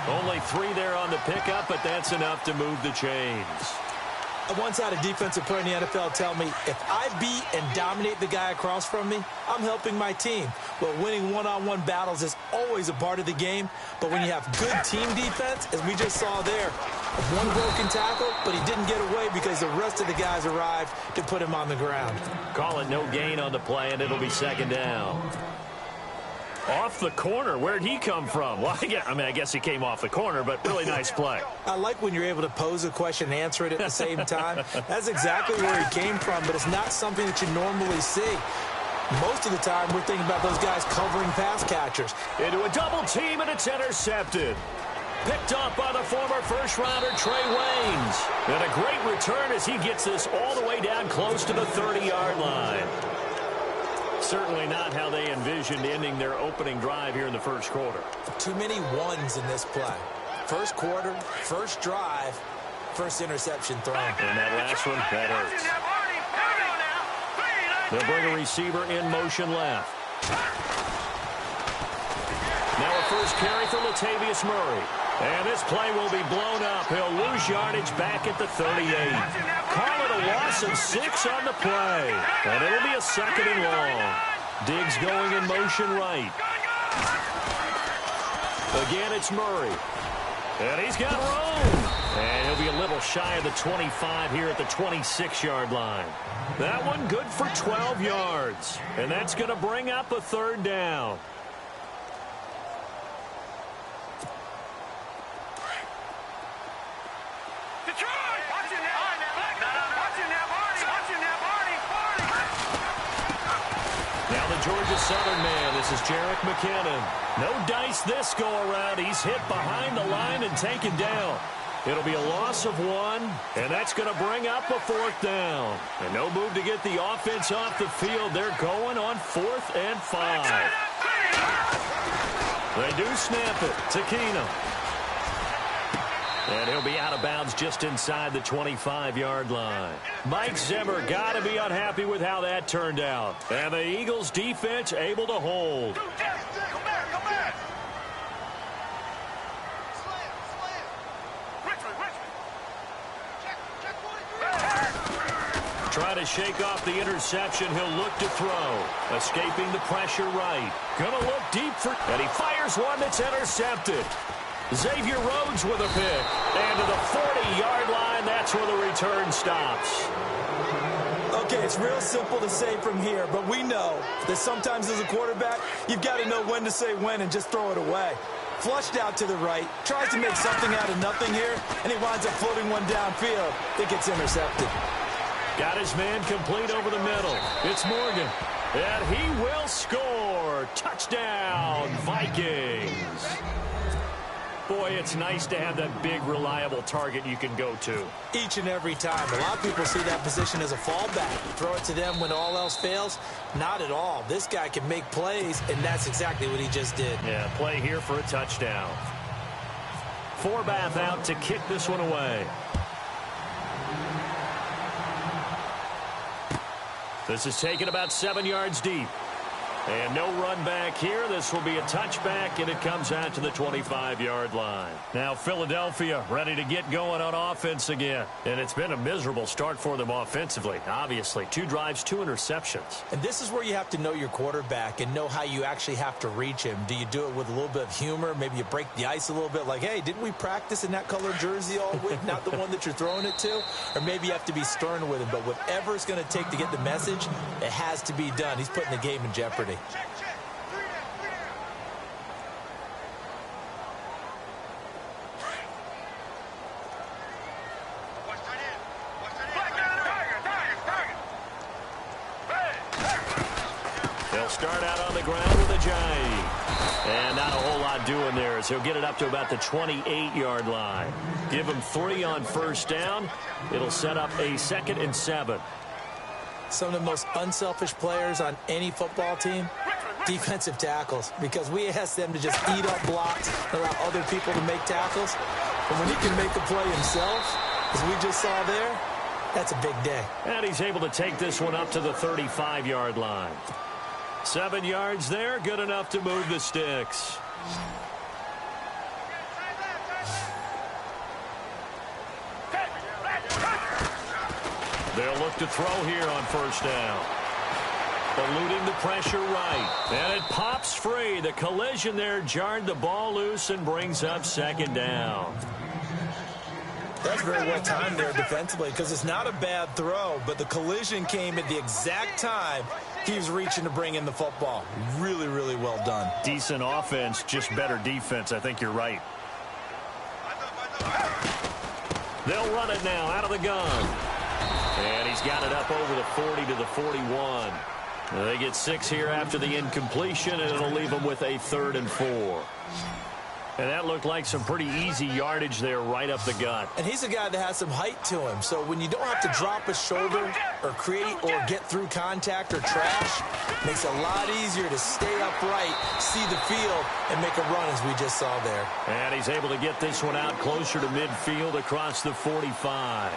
Only 3 there on the pickup, but that's enough to move the chains. I once had a defensive player in the NFL tell me, if I beat and dominate the guy across from me, I'm helping my team. Well, winning one-on-one battles is always a part of the game, but when you have good team defense, as we just saw there, one broken tackle, but he didn't get away because the rest of the guys arrived to put him on the ground. Call it no gain on the play, and it'll be 2nd down. Off the corner. Where'd he come from? Well, I guess he came off the corner, but really nice play. I like when you're able to pose a question and answer it at the same time. That's exactly where he came from, but it's not something that you normally see. Most of the time, we're thinking about those guys covering pass catchers. Into a double team, and it's intercepted. Picked off by the former first-rounder Trey Waynes. And a great return as he gets this all the way down close to the 30-yard line. Certainly not how they envisioned ending their opening drive here in the first quarter. Too many ones in this play. First quarter, first drive, first interception thrown. And that last one, that hurts. They'll bring a receiver in motion left. Now a first carry for Latavius Murray. And this play will be blown up. He'll lose yardage back at the 38. Call it a loss of 6 on the play. And it'll be a 2nd and long. Diggs going in motion right. Again, it's Murray. And he's got room. And he'll be a little shy of the 25 here at the 26-yard line. That one good for 12 yards. And that's going to bring up a 3rd down. Now the Georgia Southern man, this is Jerick McKinnon. No dice this go-around. He's hit behind the line and taken down. It'll be a loss of 1, and that's going to bring up a 4th down. And no move to get the offense off the field. They're going on 4th and 5. They do snap it to Keenum. And he'll be out of bounds just inside the 25-yard line. Mike Zimmer got to be unhappy with how that turned out. And the Eagles defense able to hold. Trying to shake off the interception. He'll look to throw. Escaping the pressure right. Gonna look deep for... And he fires one that's intercepted. Xavier Rhodes with a pick. And to the 40-yard line, that's where the return stops. Okay, it's real simple to say from here, but we know that sometimes as a quarterback, you've got to know when to say when and just throw it away. Flushed out to the right, tries to make something out of nothing here, and he winds up floating one downfield that gets intercepted. Got his man complete over the middle. It's Morgan. And he will score. Touchdown, Vikings. Boy, it's nice to have that big, reliable target you can go to. Each and every time. A lot of people see that position as a fallback. Throw it to them when all else fails. Not at all. This guy can make plays, and that's exactly what he just did. Yeah, play here for a touchdown. Forbath out to kick this one away. This is taken about 7 yards deep. And no run back here. This will be a touchback, and it comes out to the 25-yard line. Now Philadelphia ready to get going on offense again. And it's been a miserable start for them offensively, obviously. 2 drives, 2 interceptions. And this is where you have to know your quarterback and know how you actually have to reach him. Do you do it with a little bit of humor? Maybe you break the ice a little bit like, hey, didn't we practice in that color jersey all week? Not the one that you're throwing it to? Or maybe you have to be stern with him. But whatever it's going to take to get the message, it has to be done. He's putting the game in jeopardy. They'll start out on the ground with a Ajayi. And not a whole lot doing there as he'll get it up to about the 28-yard line. Give him 3 on first down. It'll set up a 2nd and 7. Some of the most unselfish players on any football team, defensive tackles, because we ask them to just eat up blocks and allow other people to make tackles. And when he can make a play himself, as we just saw there, that's a big day. And he's able to take this one up to the 35-yard line. 7 yards there, good enough to move the sticks. They'll look to throw here on first down. Eluding the pressure right. And it pops free. The collision there jarred the ball loose and brings up 2nd down. That's very well timed there defensively because it's not a bad throw, but the collision came at the exact time he was reaching to bring in the football. Really, really well done. Decent offense, just better defense. I think you're right. They'll run it now out of the gun. And he's got it up over the 40 to the 41. They get 6 here after the incompletion, and it'll leave them with a 3rd and 4. And that looked like some pretty easy yardage there right up the gut. And he's a guy that has some height to him. So when you don't have to drop a shoulder or create or get through contact or trash, makes it a lot easier to stay upright, see the field, and make a run as we just saw there. And he's able to get this one out closer to midfield across the 45.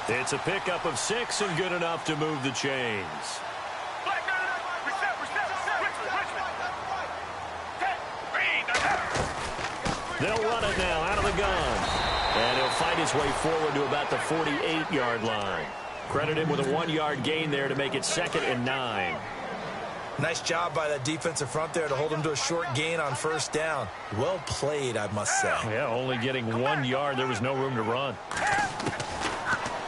It's a pickup of 6 and good enough to move the chains. They'll run it now out of the gun. And he'll fight his way forward to about the 48-yard line. Credit him with a 1-yard gain there to make it 2nd and 9. Nice job by that defensive front there to hold him to a short gain on 1st down. Well played, I must say. Yeah, only getting 1 yard. There was no room to run.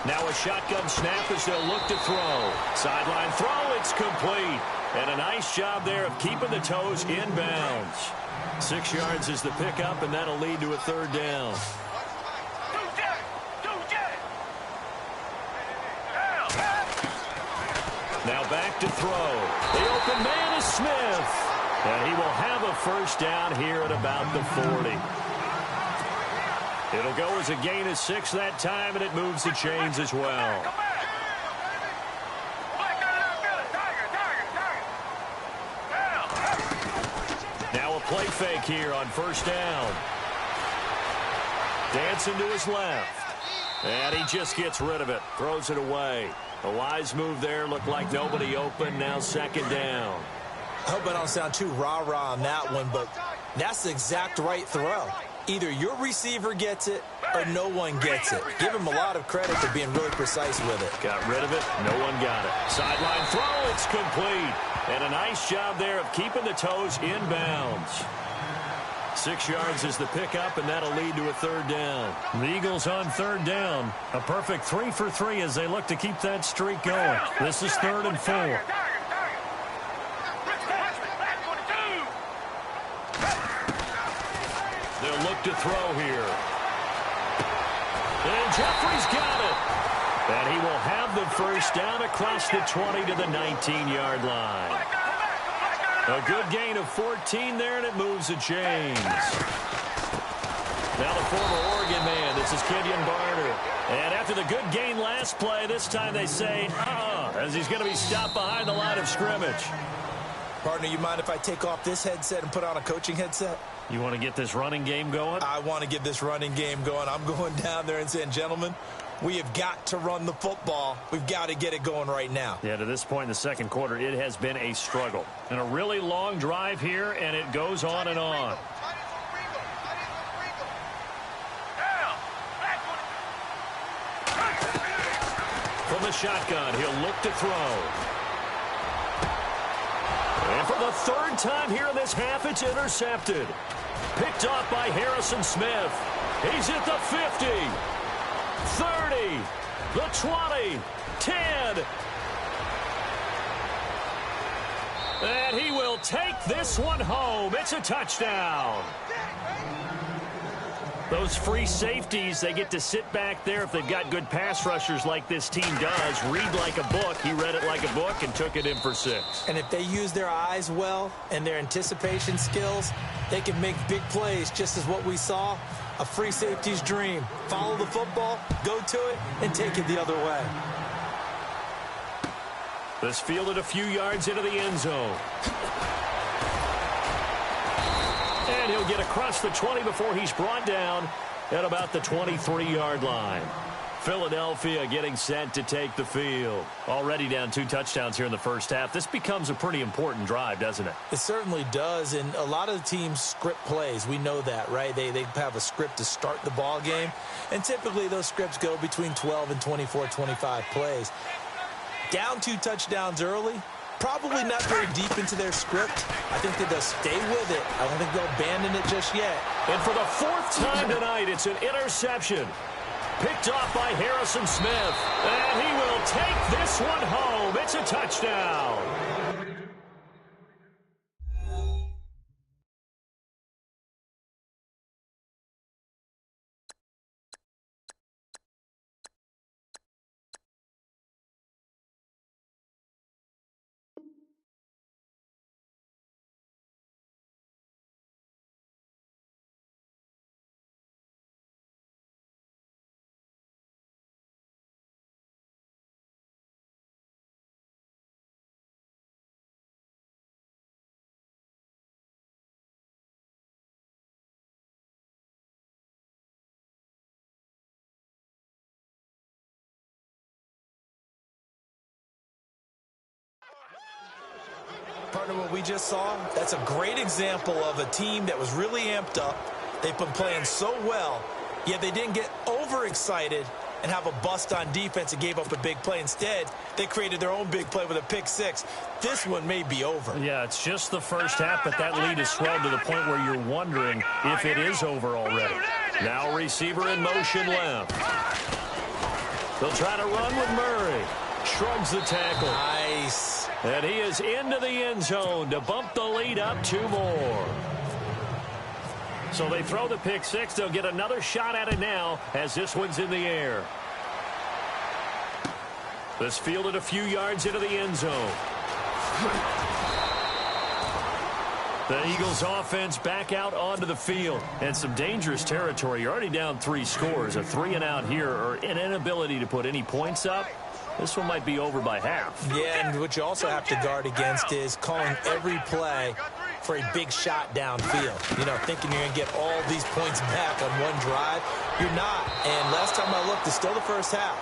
Now a shotgun snap as they'll look to throw. Sideline throw, it's complete. And a nice job there of keeping the toes inbounds. 6 yards is the pickup, and that'll lead to a 3rd down. Now back to throw. The open man is Smith. And he will have a 1st down here at about the 40. It'll go as a gain of 6 that time, and it moves the chains as well. Now a play fake here on 1st down. Dancing to his left. And he just gets rid of it. Throws it away. A wise move there. Looked like nobody open. Now 2nd down. I hope I don't sound too rah-rah on that one, but that's the exact right throw. Either your receiver gets it or no one gets it. Give him a lot of credit for being really precise with it. Got rid of it. No one got it. Sideline throw. It's complete. And a nice job there of keeping the toes inbounds. 6 yards is the pickup, and that'll lead to a 3rd down. The Eagles on 3rd down. A perfect 3 for 3 as they look to keep that streak going. This is 3rd and 4. They'll look to throw here. And Jeffrey's got it. And he will have the 1st down across the 20 to the 19-yard line. A good gain of 14 there, and it moves the chains. Now the former Oregon man, this is Kenyon Barner. And after the good gain last play, this time they say, as he's going to be stopped behind the line of scrimmage. Partner, you mind if I take off this headset and put on a coaching headset? You want to get this running game going? I want to get this running game going. I'm going down there and saying, gentlemen, we have got to run the football. We've got to get it going right now. Yeah, to this point in the 2nd quarter, it has been a struggle. And a really long drive here, and it goes on and on. From the shotgun, he'll look to throw. And for the 3rd time here in this half, it's intercepted. Picked off by Harrison Smith. He's at the 50. 30, the 20, 10. And he will take this one home. It's a touchdown. Those free safeties, they get to sit back there if they've got good pass rushers like this team does. Read like a book. He read it like a book and took it in for 6. And if they use their eyes well and their anticipation skills, they can make big plays, just as what we saw. A free safety's dream. Follow the football, go to it, and take it the other way. This fielded a few yards into the end zone. And he'll get across the 20 before he's brought down at about the 23-yard line. Philadelphia getting set to take the field. Already down 2 touchdowns here in the 1st half. This becomes a pretty important drive, doesn't it? It certainly does, and a lot of the teams script plays. We know that, right? They have a script to start the ball game, and typically those scripts go between 12 and 24, 25 plays. Down 2 touchdowns early, probably not very deep into their script. I think that they'll stay with it. I don't think they'll abandon it just yet. And for the 4th time tonight, it's an interception. Picked off by Harrison Smith. And he will take this one home. It's a touchdown. of what we just saw? That's a great example of a team that was really amped up. They've been playing so well, yet they didn't get overexcited and have a bust on defense and gave up a big play. Instead, they created their own big play with a pick six. This one may be over. Yeah, it's just the first half, but that lead has swelled to the point where you're wondering if it is over already. Now receiver in motion left. They'll try to run with Murray. Shrugs the tackle. Nice. And he is into the end zone to bump the lead up 2 more. So they throw the pick six. They'll get another shot at it now as this one's in the air. This fielded a few yards into the end zone. The Eagles offense back out onto the field. And some dangerous territory. You're already down 3 scores. A 3-and-out here or an inability to put any points up. This one might be over by half. Yeah, and what you also have to guard against is calling every play for a big shot downfield. You know, thinking you're going to get all these points back on one drive. You're not. And last time I looked, it's still the first half.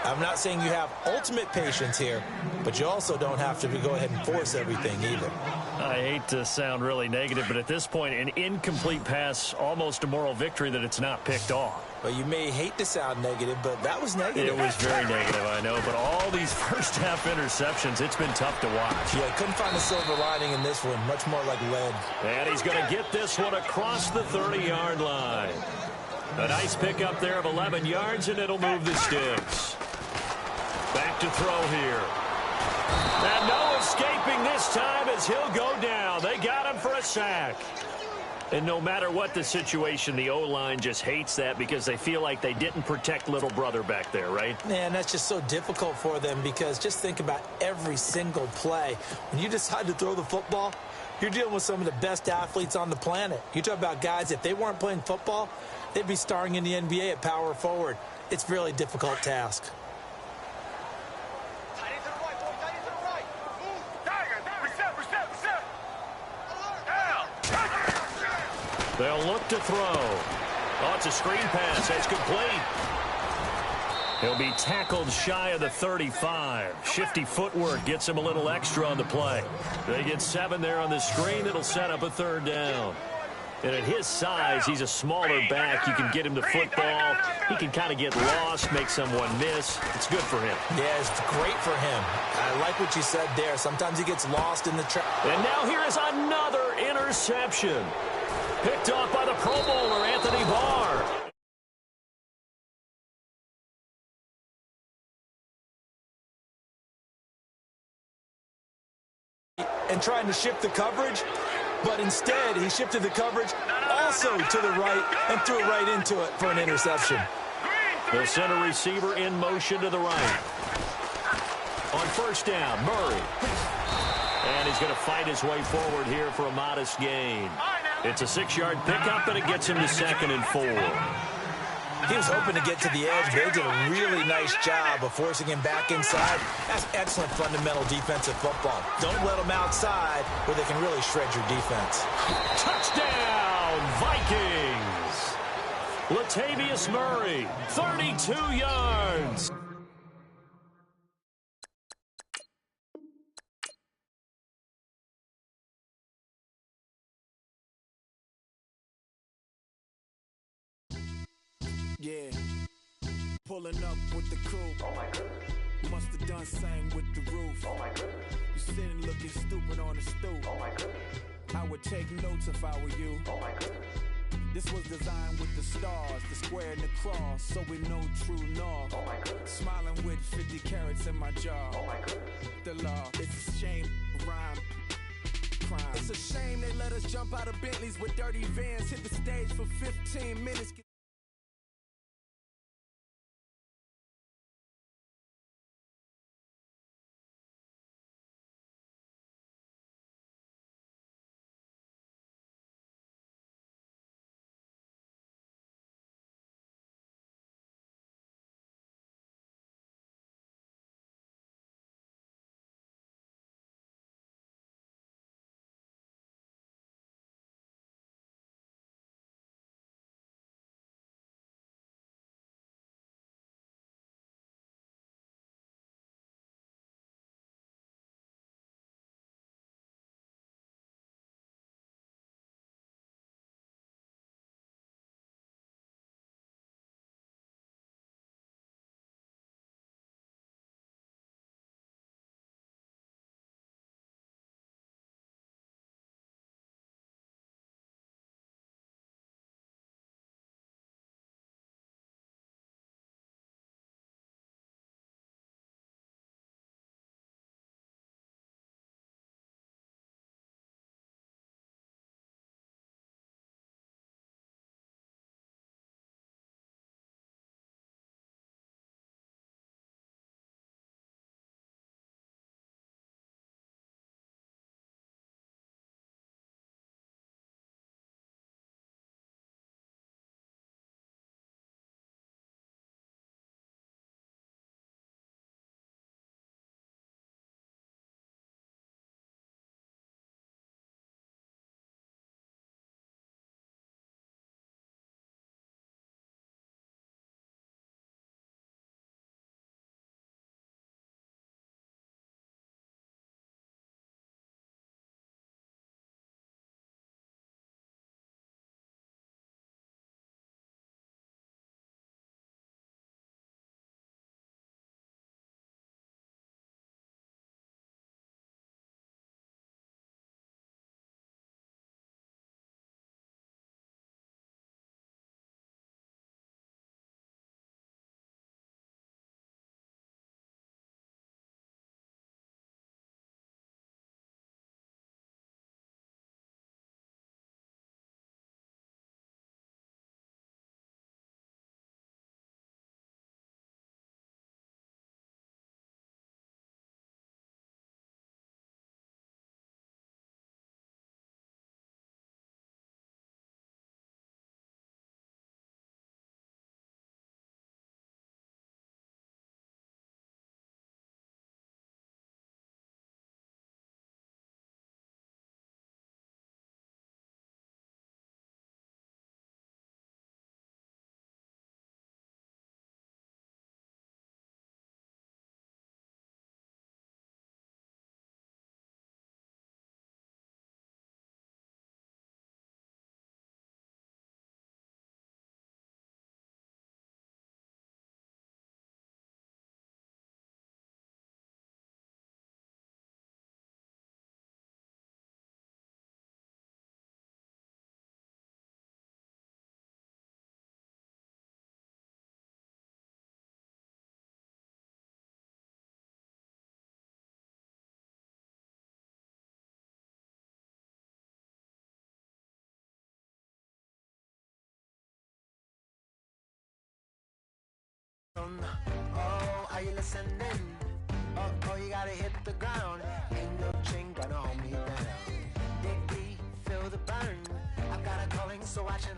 I'm not saying you have ultimate patience here, but you also don't have to go ahead and force everything either. I hate to sound really negative, but at this point, an incomplete pass, almost a moral victory that it's not picked off. Well, you may hate to sound negative, but that was negative. It was very negative, I know, but all these first-half interceptions, it's been tough to watch. Yeah, couldn't find a silver lining in this one. Much more like lead. And he's going to get this one across the 30-yard line. A nice pickup there of 11 yards, and it'll move the sticks. Back to throw here. And no escaping this time as he'll go down. They got him for a sack. And no matter what the situation, the O-line just hates that because they feel like they didn't protect little brother back there, right? Man, that's just so difficult for them because just think about every single play. When you decide to throw the football, you're dealing with some of the best athletes on the planet. You talk about guys, if they weren't playing football, they'd be starring in the NBA at power forward. It's a really difficult task. They'll look to throw. Oh, it's a screen pass. That's complete. He'll be tackled shy of the 35. Shifty footwork gets him a little extra on the play. They get 7 there on the screen. It'll set up a 3rd down. And at his size, he's a smaller back. You can get him the football. He can kind of get lost, make someone miss. It's good for him. Yeah, it's great for him. I like what you said there. Sometimes he gets lost in the trap. And now here is another interception. Picked off by the Pro Bowler, Anthony Barr. And trying to shift the coverage, but instead he shifted the coverage also to the right and threw it right into it for an interception. They'll send a receiver in motion to the right. On 1st down, Murray. And he's going to fight his way forward here for a modest gain. It's a 6-yard pickup, and it gets him to 2nd and 4. He was hoping to get to the edge, but they did a really nice job of forcing him back inside. That's excellent fundamental defensive football. Don't let them outside where they can really shred your defense. Touchdown, Vikings! Latavius Murray, 32 yards. Yeah, pulling up with the coupe. Oh my goodness. Must have done same with the roof. Oh my goodness. You sitting looking stupid on the stoop. Oh my goodness. I would take notes if I were you. Oh my goodness. This was designed with the stars, the square and the cross, so we know true north. Oh my goodness. Smiling with 50 carats in my jaw. Oh my goodness. The law, it's a shame, rhyme. Crime. It's a shame they let us jump out of Bentleys with dirty vans, hit the stage for 15 minutes. down. Oh, are you listening? Oh, you gotta hit the ground. Ain't no chain gonna hold me down. Dig deep, feel the burn. I've got a calling, so I should.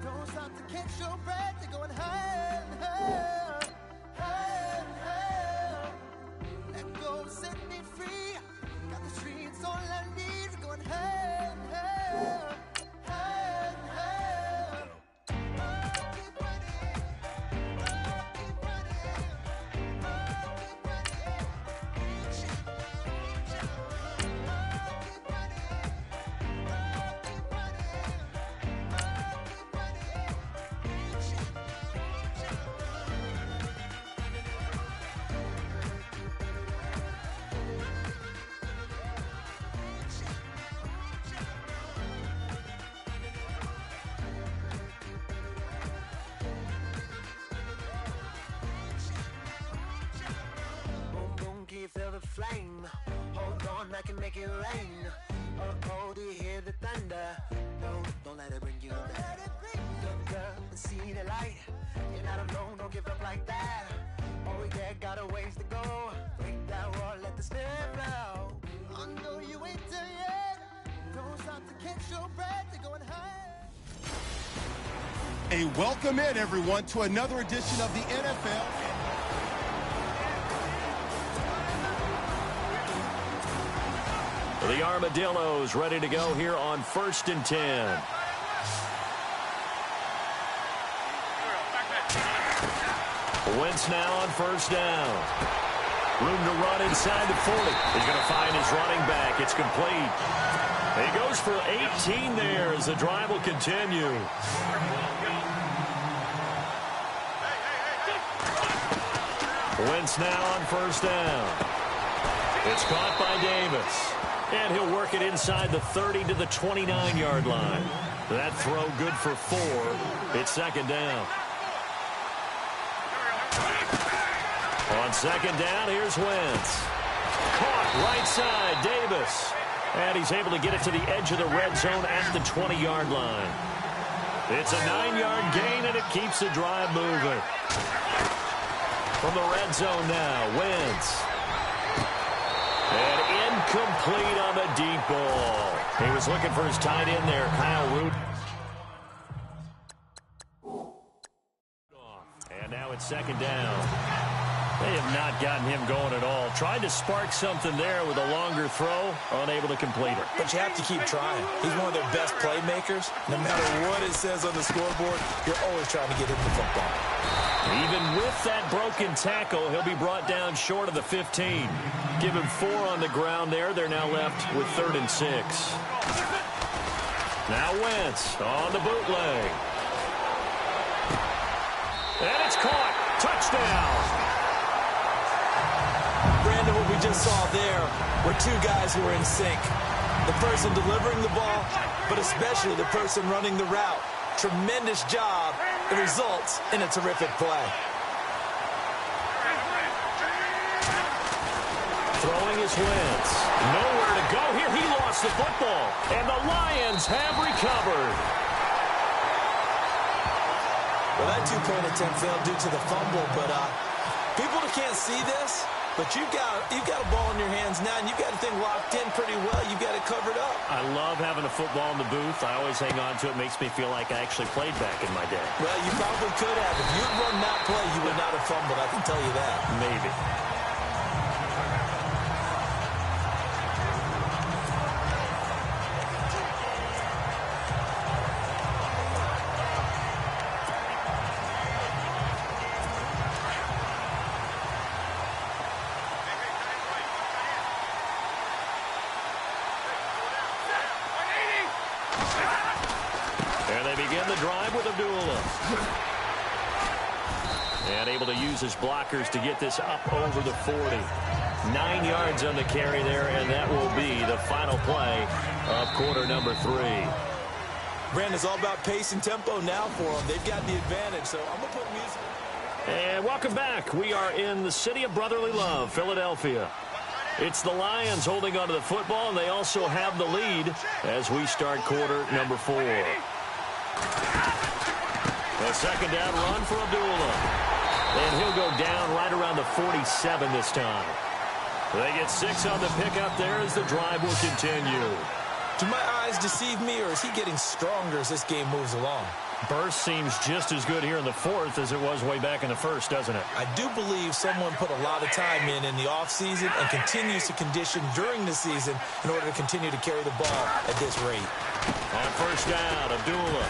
Don't stop to catch your breath. They're going higher and higher, higher and higher. Let go, set me free. Got the streets, all I need. We're going higher and higher, higher and higher. Keep running, keep running, keep running. Reach out, reach out. Keep running, keep running. Boom, boom, can you feel the flame? Hold on, I can make it rain. Oh, do you hear the thunder? No, don't let it bring you down. Look up and see the light. You're not alone, don't give up like that. Oh, yeah, got a ways to go. Break that wall, let the spirit flow. I know you ain't done yet. Don't stop to catch your breath. They're going high. A welcome in, everyone, to another edition of the NFL. The Armadillos ready to go here on 1st and 10. Wentz now on 1st down. Room to run inside the 40. He's going to find his running back. It's complete. He goes for 18 there as the drive will continue. Wentz now on 1st down. It's caught by Davis. And he'll work it inside the 30 to the 29-yard line. That throw good for 4. It's 2nd down. On 2nd down, here's Wentz. Caught right side, Davis. And he's able to get it to the edge of the red zone at the 20-yard line. It's a 9-yard gain, and it keeps the drive moving. From the red zone now, Wentz. And incomplete on the deep ball. He was looking for his tight end there, Kyle Root. And now it's 2nd down. They have not gotten him going at all. Tried to spark something there with a longer throw, unable to complete it. But you have to keep trying. He's one of their best playmakers. No matter what it says on the scoreboard, you're always trying to get him the football. Even with that broken tackle, he'll be brought down short of the 15. Give him 4 on the ground there. They're now left with 3rd and 6. Now Wentz on the bootleg. And it's caught. Touchdown. Brandon, what we just saw there were 2 guys who were in sync. The person delivering the ball, but especially the person running the route. Tremendous job. It results in a terrific play. Throwing his Wentz. Nowhere to go here. He lost the football. And the Lions have recovered. Well, that 2-point attempt failed due to the fumble, but people that can't see this, but you've got a ball in your hands now, and you've got the thing locked in pretty well. You've got it covered up. I love having a football in the booth. I always hang on to it. Makes me feel like I actually played back in my day. Well, you probably could have. If you'd run that play, you would not have fumbled. I can tell you that. Maybe. And they begin the drive with Abdullah. And able to use his blockers to get this up over the 40. 9 yards on the carry there, and that will be the final play of quarter number 3. Brandon's all about pace and tempo now for them. They've got the advantage, so I'm going to put music. And welcome back. We are in the city of brotherly love, Philadelphia. It's the Lions holding onto the football, and they also have the lead as we start quarter number 4. A second down run for Abdullah. And he'll go down right around the 47 this time. They get 6 on the pickup there as the drive will continue. Do my eyes deceive me, or is he getting stronger as this game moves along? Burst seems just as good here in the 4th as it was way back in the 1st, doesn't it? I do believe someone put a lot of time in the offseason and continues to condition during the season in order to continue to carry the ball at this rate. On first down, Abdullah.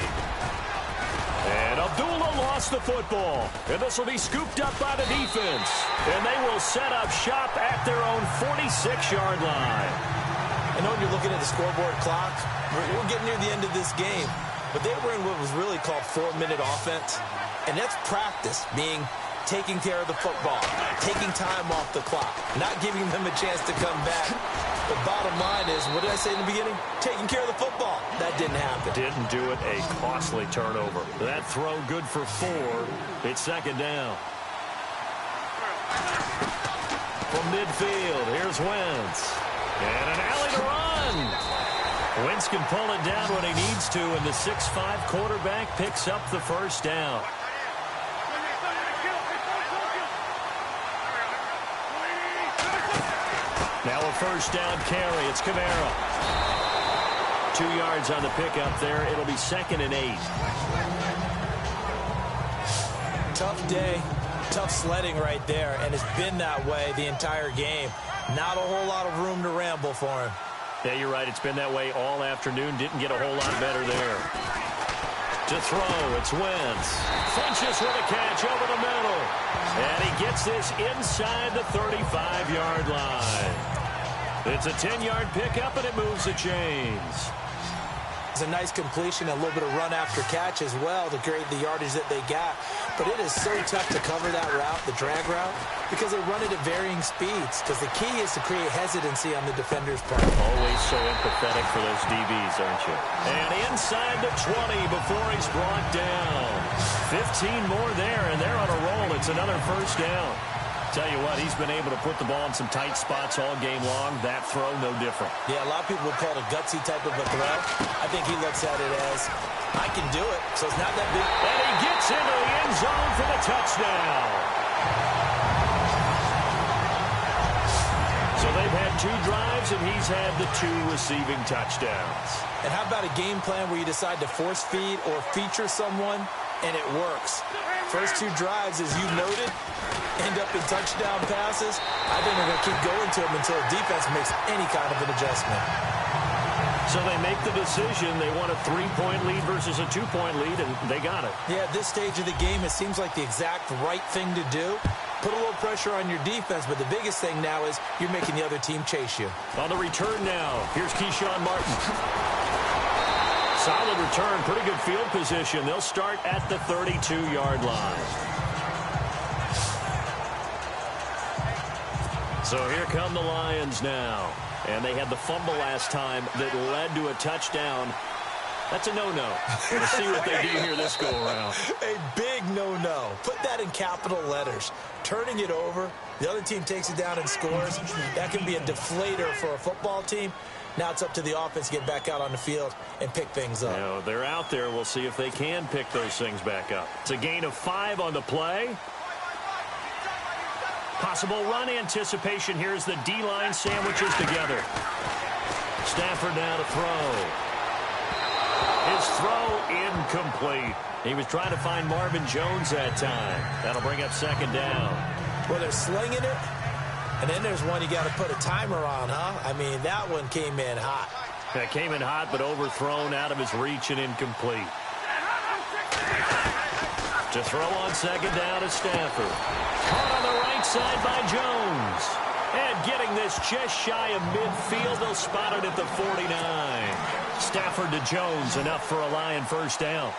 And Abdullah lost the football. And this will be scooped up by the defense. And they will set up shop at their own 46-yard line. I know when you're looking at the scoreboard clock, we're getting near the end of this game. But they were in what was really called 4-minute offense. And that's practice, being taking care of the football, taking time off the clock, not giving them a chance to come back. The bottom line is, what did I say in the beginning? Taking care of the football. That didn't happen. Didn't do it. A costly turnover. That throw good for 4. It's second down. From midfield, here's Wentz. And an alley to run. Wentz can pull it down when he needs to, and the 6'5" quarterback picks up the first down. Now a first down carry. It's Kamara. 2 yards on the pickup there. It'll be 2nd and 8. Tough day, tough sledding right there, and it's been that way the entire game. Not a whole lot of room to ramble for him. Yeah, you're right. It's been that way all afternoon. Didn't get a whole lot better there. To throw, it's Wentz. Funches with a catch over the middle. And he gets this inside the 35-yard line. It's a 10-yard pickup, and it moves the chains. It's a nice completion, a little bit of run after catch as well to create the yardage that they got. But it is so tough to cover that route, the drag route, because they run it at varying speeds. Because the key is to create hesitancy on the defender's part. Always so empathetic for those DBs, aren't you? And inside the 20 before he's brought down. 15 more there, and they're on a roll. It's another first down. Tell you what, he's been able to put the ball in some tight spots all game long. That throw, no different. Yeah, a lot of people would call it a gutsy type of a throw. I think he looks at it as, I can do it, so it's not that big. And he gets into the end zone for the touchdown. So they've had 2 drives, and he's had the 2 receiving touchdowns. And how about a game plan where you decide to force feed or feature someone, and it works? First 2 drives, as you noted, end up in touchdown passes. I think they're going to keep going to them until the defense makes any kind of an adjustment. So they make the decision. They want a 3-point lead versus a 2-point lead, and they got it. Yeah, at this stage of the game, it seems like the exact right thing to do. Put a little pressure on your defense, but the biggest thing now is you're making the other team chase you. On the return now, here's Keyshawn Martin. Solid return, pretty good field position. They'll start at the 32-yard line. So here come the Lions now. And they had the fumble last time that led to a touchdown. That's a no-no. We'll see what they do here this go-around. A big no-no. Put that in capital letters. Turning it over, the other team takes it down and scores. That can be a deflator for a football team. Now it's up to the offense to get back out on the field and pick things up. You know, they're out there. We'll see if they can pick those things back up. It's a gain of 5 on the play. Possible run anticipation. Here's the D-line sandwiches together. Stafford now to throw. His throw incomplete. He was trying to find Marvin Jones that time. That'll bring up second down. Well, they're slinging it. And then there's one you got to put a timer on, huh? I mean, that one came in hot. That came in hot, but overthrown out of his reach and incomplete. To throw on second down is Stafford. Caught on the right side by Jones. And getting this just shy of midfield, they'll spot it at the 49. Stafford to Jones, enough for a Lion first down.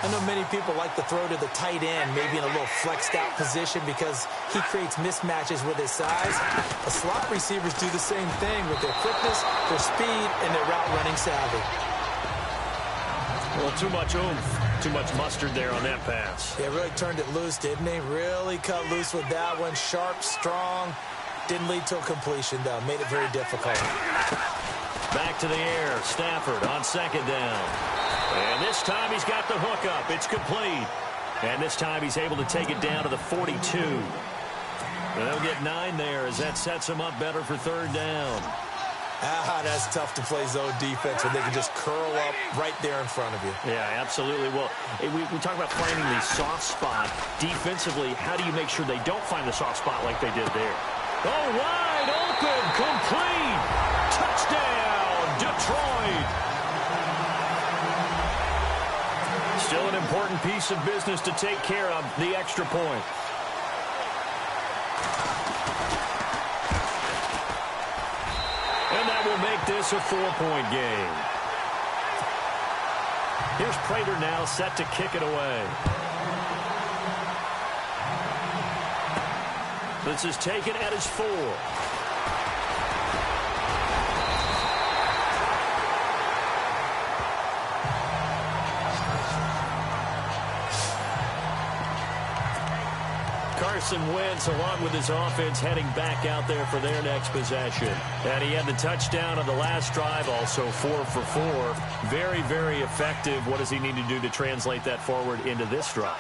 I know many people like to throw to the tight end, maybe in a little flexed out position because he creates mismatches with his size. The slot receivers do the same thing with their quickness, their speed, and their route running savvy. Well, too much oomph, too much mustard there on that pass. They really turned it loose, didn't they? Really cut loose with that one. Sharp, strong, Didn't lead to a completion, though. Made it very difficult. Back to the air. Stafford on second down. And this time he's got the hook up. It's complete. And this time he's able to take it down to the 42. And they'll get 9 there as that sets him up better for third down. That's tough to play zone defense when they can just curl up right there in front of you. Yeah, absolutely. Well, we talk about finding the soft spot. Defensively, how do you make sure they don't find the soft spot like they did there? Oh, wide open, complete. Touchdown, Detroit. Still an important piece of business to take care of, the extra point. And that will make this a 4-point game. Here's Prater now set to kick it away. This is taken at his 4. Carson Wentz, along with his offense, heading back out there for their next possession. And he had the touchdown on the last drive, also 4 for 4. Very, very effective. What does he need to do to translate that forward into this drive?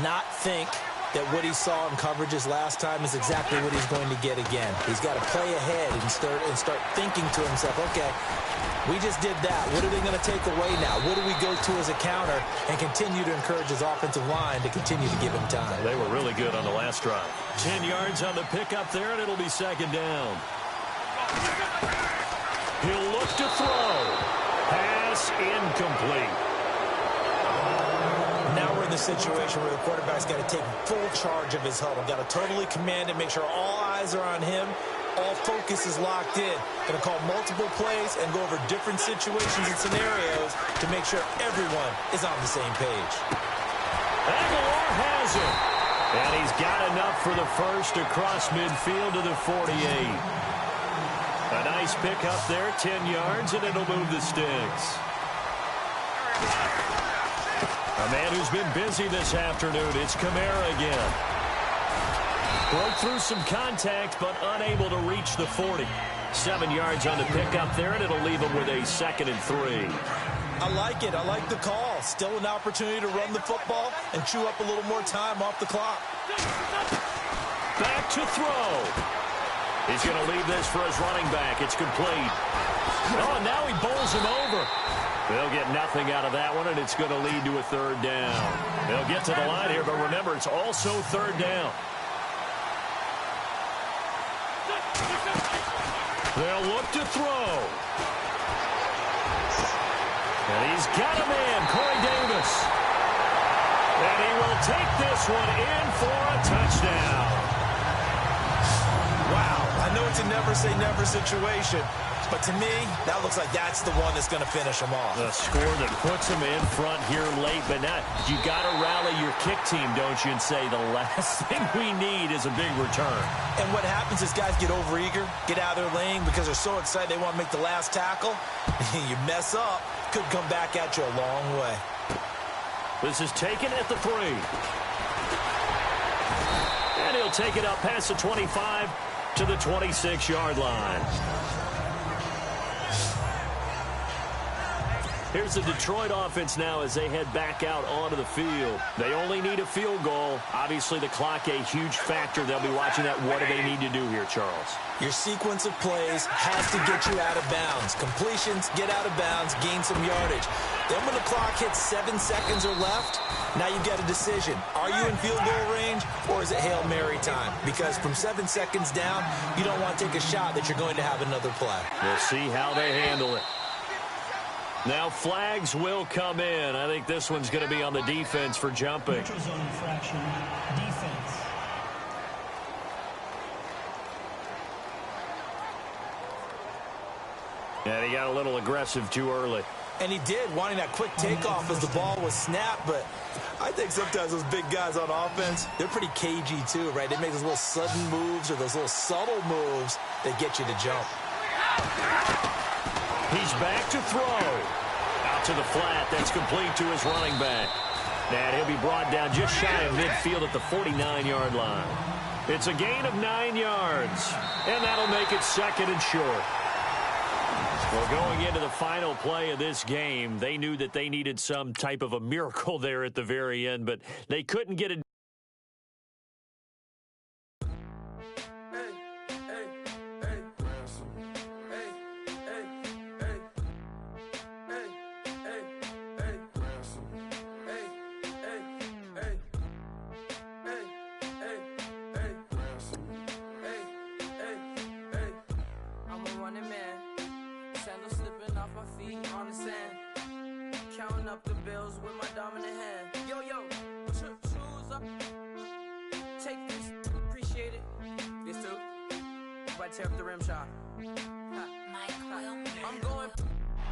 Not think that what he saw in coverages last time is exactly what he's going to get again. He's got to play ahead and start thinking to himself, okay, we just did that. What are they going to take away now? What do we go to as a counter? And continue to encourage his offensive line to continue to give him time. They were really good on the last drive. 10 yards on the pickup there, and it'll be second down. He'll look to throw. Pass incomplete. Now we're in the situation where the quarterback's got to take full charge of his huddle. Got to totally command it, make sure all eyes are on him. All focus is locked in. Going to call multiple plays and go over different situations and scenarios to make sure everyone is on the same page. Aguilar has it. And he's got enough for the first across midfield to the 48. A nice pickup there, 10 yards, and it'll move the sticks. A man who's been busy this afternoon, it's Kamara again. Broke through some contact, but unable to reach the 40. 7 yards on the pickup there, and it'll leave him with a 2nd and 3. I like it. I like the call. Still an opportunity to run the football and chew up a little more time off the clock. Back to throw. He's going to leave this for his running back. It's complete. Oh, now he bowls him over. They'll get nothing out of that one, and it's going to lead to a third down. They'll get to the line here, but remember, it's also third down. They'll look to throw. And he's got a man, Corey Davis. And he will take this one in for a touchdown. Wow, I know it's a never-say-never situation, but to me, that looks like that's the one that's going to finish him off. The score that puts him in front here late, but now you got to rally your kick team, don't you, and say the last thing we need is a big return. And what happens is guys get overeager, get out of their lane because they're so excited they want to make the last tackle. You mess up, could come back at you a long way. This is taken at the 3. And he'll take it up past the 25 to the 26-yard line. Here's the Detroit offense now as they head back out onto the field. They only need a field goal. Obviously, the clock a huge factor. They'll be watching that. What do they need to do here, Charles? Your sequence of plays has to get you out of bounds. Completions, get out of bounds, gain some yardage. Then when the clock hits 7 seconds or left, now you've got a decision. Are you in field goal range or is it Hail Mary time? Because from 7 seconds down, you don't want to take a shot that you're going to have another play. We'll see how they handle it. Now flags will come in. I think this one's going to be on the defense for jumping. Neutral zone infraction, defense. And he got a little aggressive too early. And he did, wanting that quick takeoff as the ball was snapped. But I think sometimes those big guys on offense, they're pretty cagey too, right? They make those little sudden moves or those little subtle moves that get you to jump. He's back to throw. Out to the flat. That's complete to his running back. And he'll be brought down just shy of midfield at the 49-yard line. It's a gain of 9 yards, and that'll make it 2nd and short. Well, going into the final play of this game, they knew that they needed some type of a miracle there at the very end, but they couldn't get it. Counting up the bills with my dominant hand. Yo, choose up. Take this, appreciate it. This too. If I tear up the rim shot. I'm going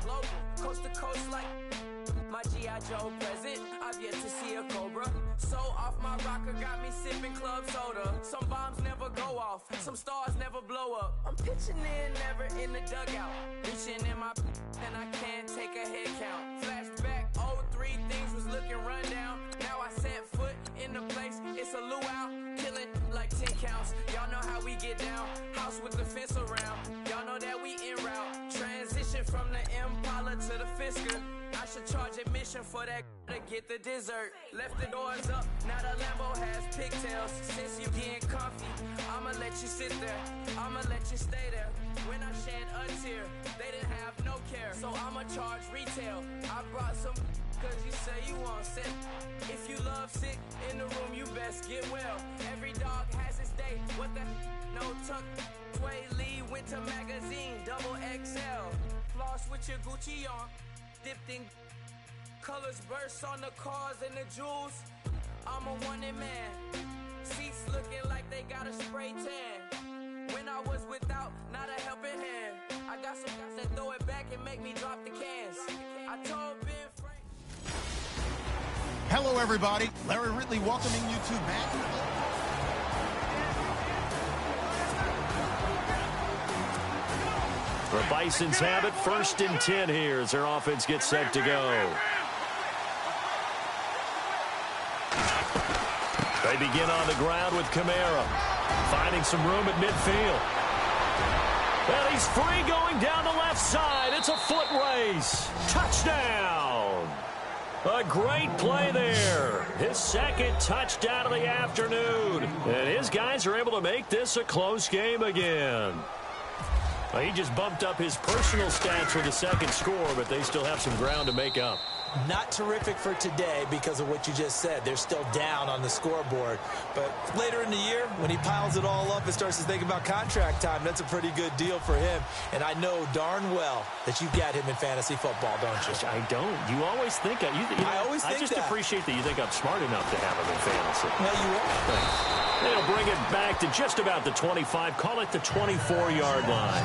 global, coast to coast like my G.I. Joe present. I've yet to see a Cobra. So off my rocker got me sipping club soda. Some bombs never go off, some stars never blow up. I'm pitching in, never in the dugout. Reaching in my and I can't take a head count. Flashback, 03, things was looking rundown. Now I set foot in the place, it's a luau. Killing like 10 counts, y'all know how we get down. House with the fence around, y'all know that we en route. Transition from the Impala to the Fisker. I should charge admission for that to get the dessert. Left the doors up, now the Lambo has pigtails. Since you getting comfy, I'ma let you sit there, I'ma let you stay there. When I shed a tear, they didn't have no care, so I'ma charge retail. I brought some cause you say you want sick. If you love sick in the room, you best get well. Every dog has its day, what the no tuck. Sway Lee, winter magazine, double XL. Floss with your Gucci on, dipped in colors, bursts on the cars and the jewels. I'm a wanted man, seats looking like they got a spray tan. When I was without, not a helping hand. I got some guys that throw it back and make me drop the cans. I told Ben Frank. Hello, everybody. Larry Ridley welcoming you to back. The Bisons have it 1st and 10 here as their offense gets set to go. They begin on the ground with Kamara, finding some room at midfield. Well, he's free going down the left side. It's a foot race. Touchdown. A great play there. His 2nd touchdown of the afternoon. And his guys are able to make this a close game again. Well, he just bumped up his personal stats with the 2nd score, but they still have some ground to make up. Not terrific for today because of what you just said. They're still down on the scoreboard. But later in the year, when he piles it all up and starts to think about contract time, that's a pretty good deal for him. And I know darn well that you've got him in fantasy football, don't you? I don't. You always think I just appreciate that you think I'm smart enough to have him in fantasy. Well, you are. Thanks. They'll bring it back to just about the 25. Call it the 24-yard line.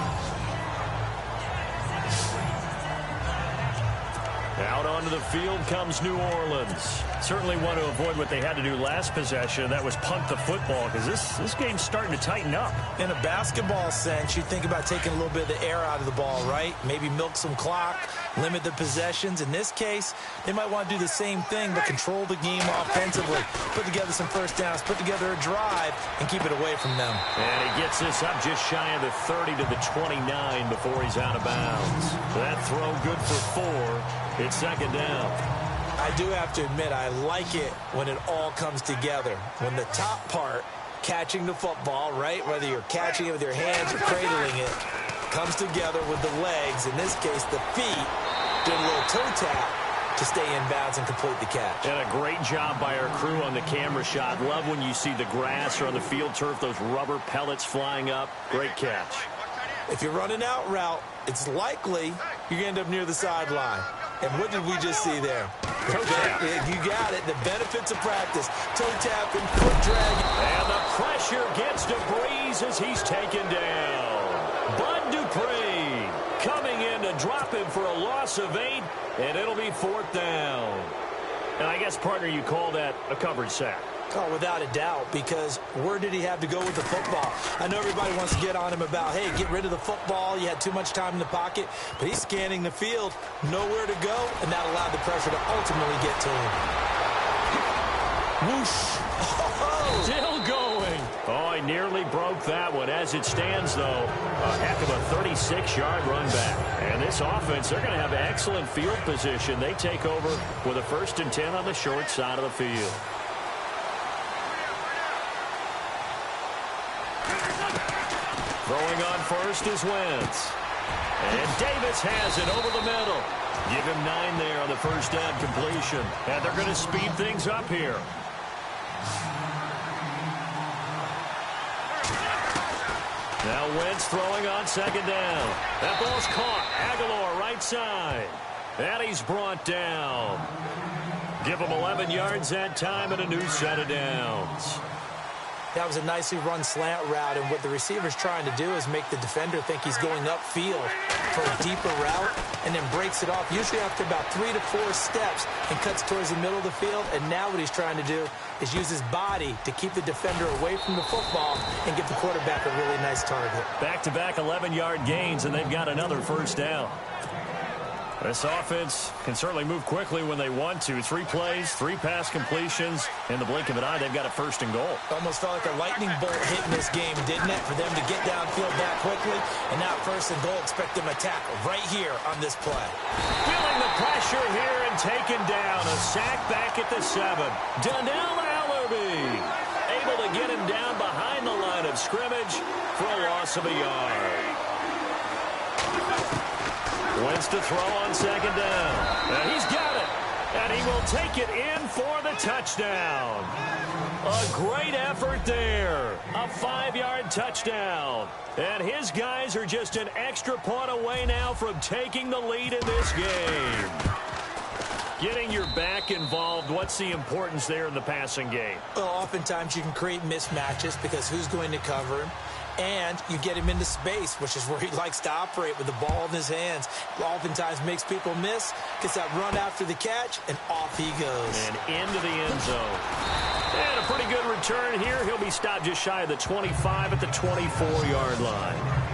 Out onto the field comes New Orleans. Certainly want to avoid what they had to do last possession. That was punt the football because this game's starting to tighten up. In a basketball sense, you think about taking a little bit of the air out of the ball, right? Maybe milk some clock, limit the possessions. In this case, they might want to do the same thing but control the game offensively. Put together some first downs, put together a drive, and keep it away from them. And he gets this up just shy of the 30 to the 29 before he's out of bounds. That throw good for 4. It's 2nd down. I do have to admit, I like it when it all comes together. When the top part, catching the football, right, whether you're catching it with your hands or cradling it, comes together with the legs, in this case the feet, doing a little toe tap to stay in bounds and complete the catch. And a great job by our crew on the camera shot. Love when you see the grass or on the field turf, those rubber pellets flying up. Great catch. If you're running out route, it's likely you're going to end up near the sideline. And what did we just see there? Toe tap. You got it. The benefits of practice. Toe tap and foot drag. And the pressure gets to Breeze as he's taken down. Bud Dupree coming in to drop him for a loss of 8, and it'll be 4th down. And I guess, partner, you call that a covered sack. Oh, without a doubt, because where did he have to go with the football? I know everybody wants to get on him about, hey, get rid of the football. You had too much time in the pocket. But he's scanning the field, nowhere to go, and that allowed the pressure to ultimately get to him. Whoosh. Oh. Still going. Oh, he nearly broke that one. As it stands, though, a heck of a 36-yard run back. And this offense, they're going to have excellent field position. They take over with a 1st and 10 on the short side of the field. Throwing on first is Wentz. And Davis has it over the middle. Give him 9 there on the first down completion. And they're going to speed things up here. Now Wentz throwing on 2nd down. That ball's caught. Aguilar right side. And he's brought down. Give him 11 yards that time and a new set of downs. That was a nicely run slant route, and what the receiver's trying to do is make the defender think he's going upfield for a deeper route and then breaks it off, usually after about 3 to 4 steps, and cuts towards the middle of the field. And now what he's trying to do is use his body to keep the defender away from the football and give the quarterback a really nice target. Back-to-back 11-yard gains, and they've got another first down. This offense can certainly move quickly when they want to. 3 plays, 3 pass completions. In the blink of an eye, they've got a 1st and goal. Almost felt like a lightning bolt hit in this game, didn't it? For them to get downfield that quickly. And now 1st and goal, expect them to tackle right here on this play. Feeling the pressure here and taken down. A sack back at the 7. Donnell Allerby able to get him down behind the line of scrimmage for a loss of a yard. Wentz to throw on 2nd down. And he's got it. And he will take it in for the touchdown. A great effort there. A 5-yard touchdown. And his guys are just an extra point away now from taking the lead in this game. Getting your back involved, what's the importance there in the passing game? Well, oftentimes you can create mismatches because who's going to cover him? And you get him into space, which is where he likes to operate with the ball in his hands. Oftentimes makes people miss, gets that run after the catch, and off he goes. And into the end zone. And a pretty good return here. He'll be stopped just shy of the 25 at the 24-yard line.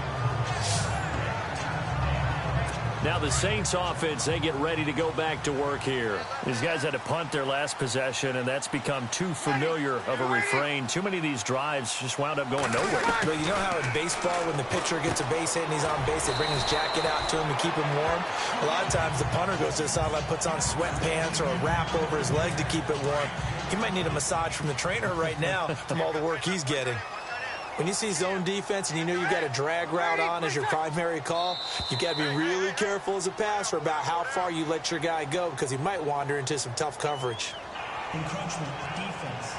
Now the Saints offense, they get ready to go back to work here. These guys had to punt their last possession, and that's become too familiar of a refrain. Too many of these drives just wound up going nowhere. But you know how in baseball, when the pitcher gets a base hit and he's on base, they bring his jacket out to him to keep him warm? A lot of times the punter goes to the sideline, puts on sweatpants or a wrap over his leg to keep it warm. He might need a massage from the trainer right now from all the work he's getting. When you see zone defense and you know you've got a drag route on as your primary call, you've got to be really careful as a passer about how far you let your guy go because he might wander into some tough coverage. Encroachment defense.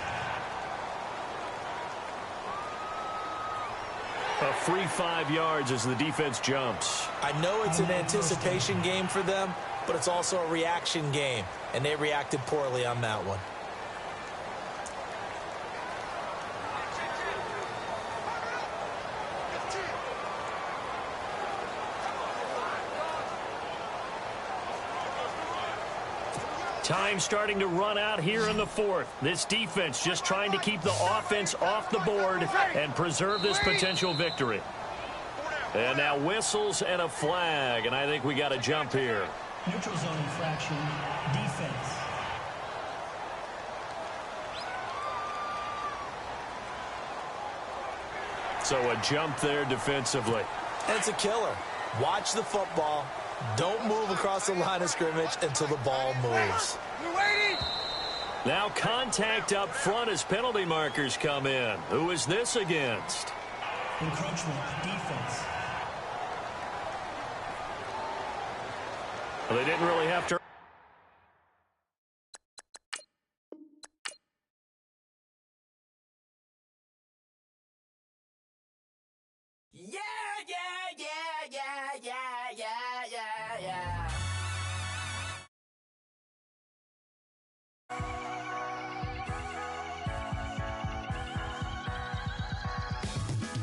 A free 5 yards as the defense jumps. I know it's an anticipation game for them, but it's also a reaction game, and they reacted poorly on that one. Time starting to run out here in the 4th. This defense just trying to keep the offense off the board and preserve this potential victory. And now whistles and a flag, and I think we got to jump here. Neutral zone infraction, defense. So a jump there defensively. And it's a killer. Watch the football. Don't move across the line of scrimmage until the ball moves. Now contact up front as penalty markers come in. Who is this against? Encroachment defense. Well, they didn't really have to.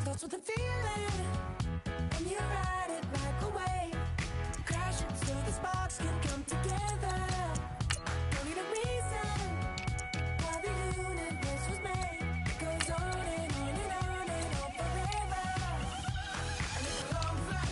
That's what the feeling, and you ride it like a wave, crashing so the sparks can come together. Don't need a reason why the universe was made. It goes on and on and on and on forever. And it's a long flight.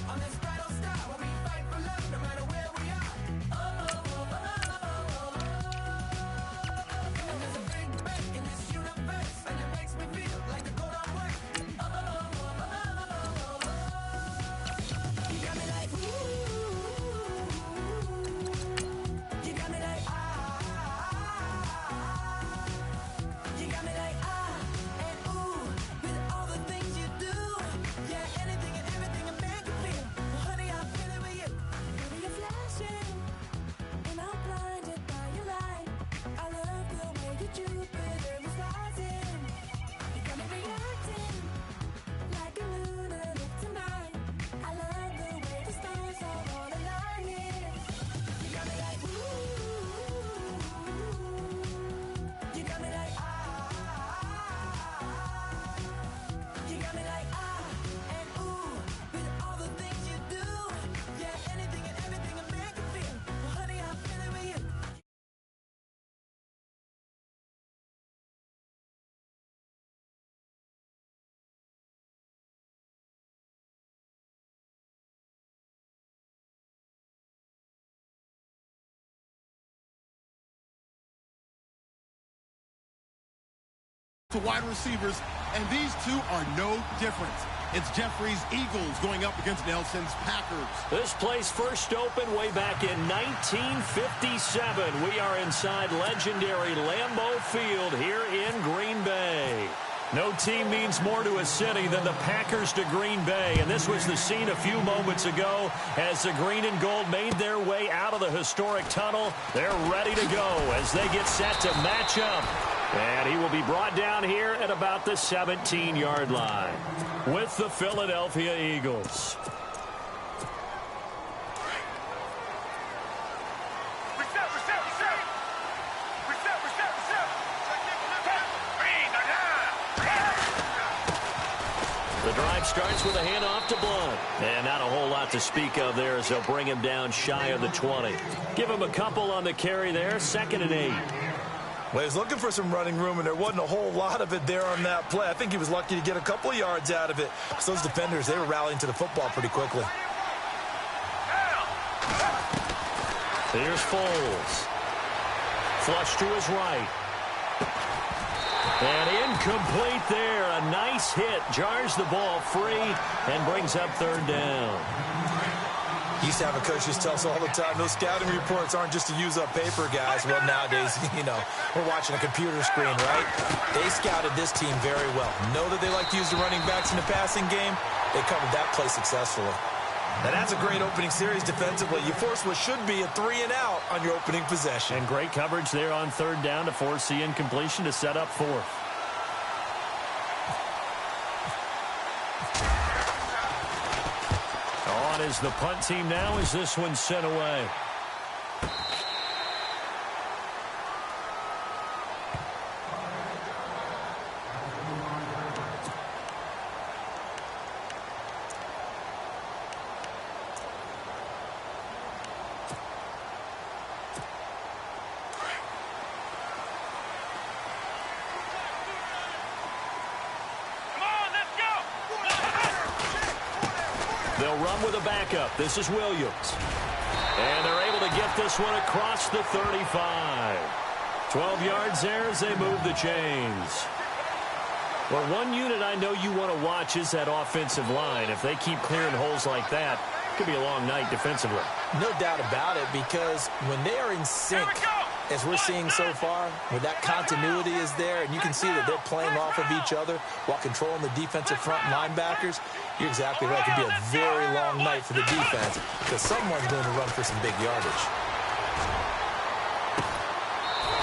to wide receivers, and these two are no different. It's Jeffrey's Eagles going up against Nelson's Packers. This place first opened way back in 1957. We are inside legendary Lambeau Field here in Green Bay. No team means more to a city than the Packers to Green Bay, and this was the scene a few moments ago as the green and gold made their way out of the historic tunnel. They're ready to go as they get set to match up. And he will be brought down here at about the 17-yard line with the Philadelphia Eagles. The drive starts with a handoff to Blunt. And not a whole lot to speak of there as they'll bring him down shy of the 20. Give him a couple on the carry there, 2nd and 8. Well, he was looking for some running room, and there wasn't a whole lot of it there on that play. I think he was lucky to get a couple of yards out of it because those defenders, they were rallying to the football pretty quickly. Here's Foles. Flush to his right. And incomplete there. A nice hit. Jars the ball free and brings up 3rd down. Used to have a coach just tell us all the time, those scouting reports aren't just to use up paper, guys. Well, nowadays, you know, we're watching a computer screen, right? They scouted this team very well. Know that they like to use the running backs in the passing game. They covered that play successfully. And that's a great opening series defensively. You force what should be a 3-and-out on your opening possession. And great coverage there on 3rd down to force the incompletion to set up 4th. On is the punt team now as this one's sent away. They'll run with a backup. This is Williams. And they're able to get this one across the 35. 12 yards there as they move the chains. Well, one unit I know you want to watch is that offensive line. If they keep clearing holes like that, it could be a long night defensively. No doubt about it, because when they are in sync, as we're seeing so far, where that continuity is there, and you can see that they're playing off of each other while controlling the defensive front linebackers, you're exactly right. It could be a very long night for the defense because someone's going to run for some big yardage.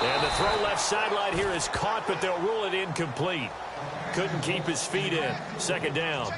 And the throw left sideline here is caught, but they'll rule it incomplete. Couldn't keep his feet in. 2nd down.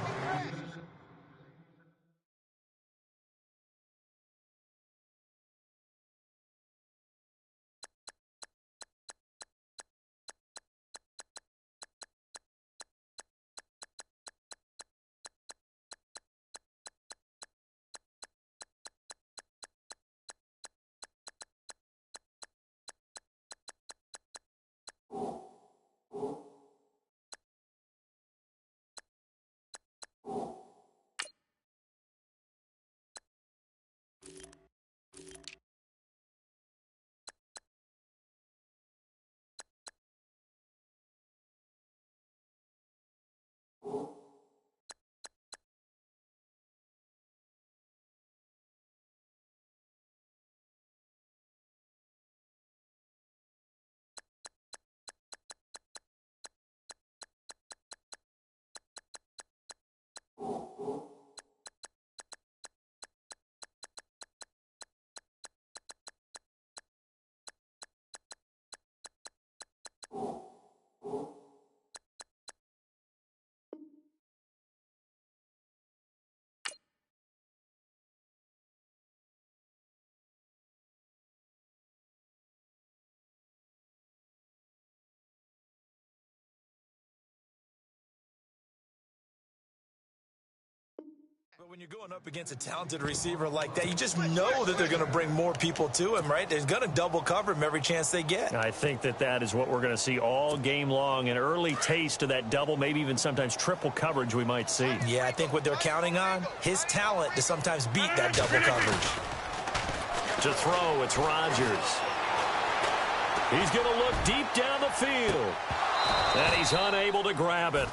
But when you're going up against a talented receiver like that, you just know that they're going to bring more people to him, right? They're going to double cover him every chance they get. I think that is what we're going to see all game long, an early taste of that double, maybe even sometimes triple coverage we might see. Yeah, I think what they're counting on, his talent to sometimes beat that double coverage. To throw, it's Rodgers. He's going to look deep down the field. And he's unable to grab it.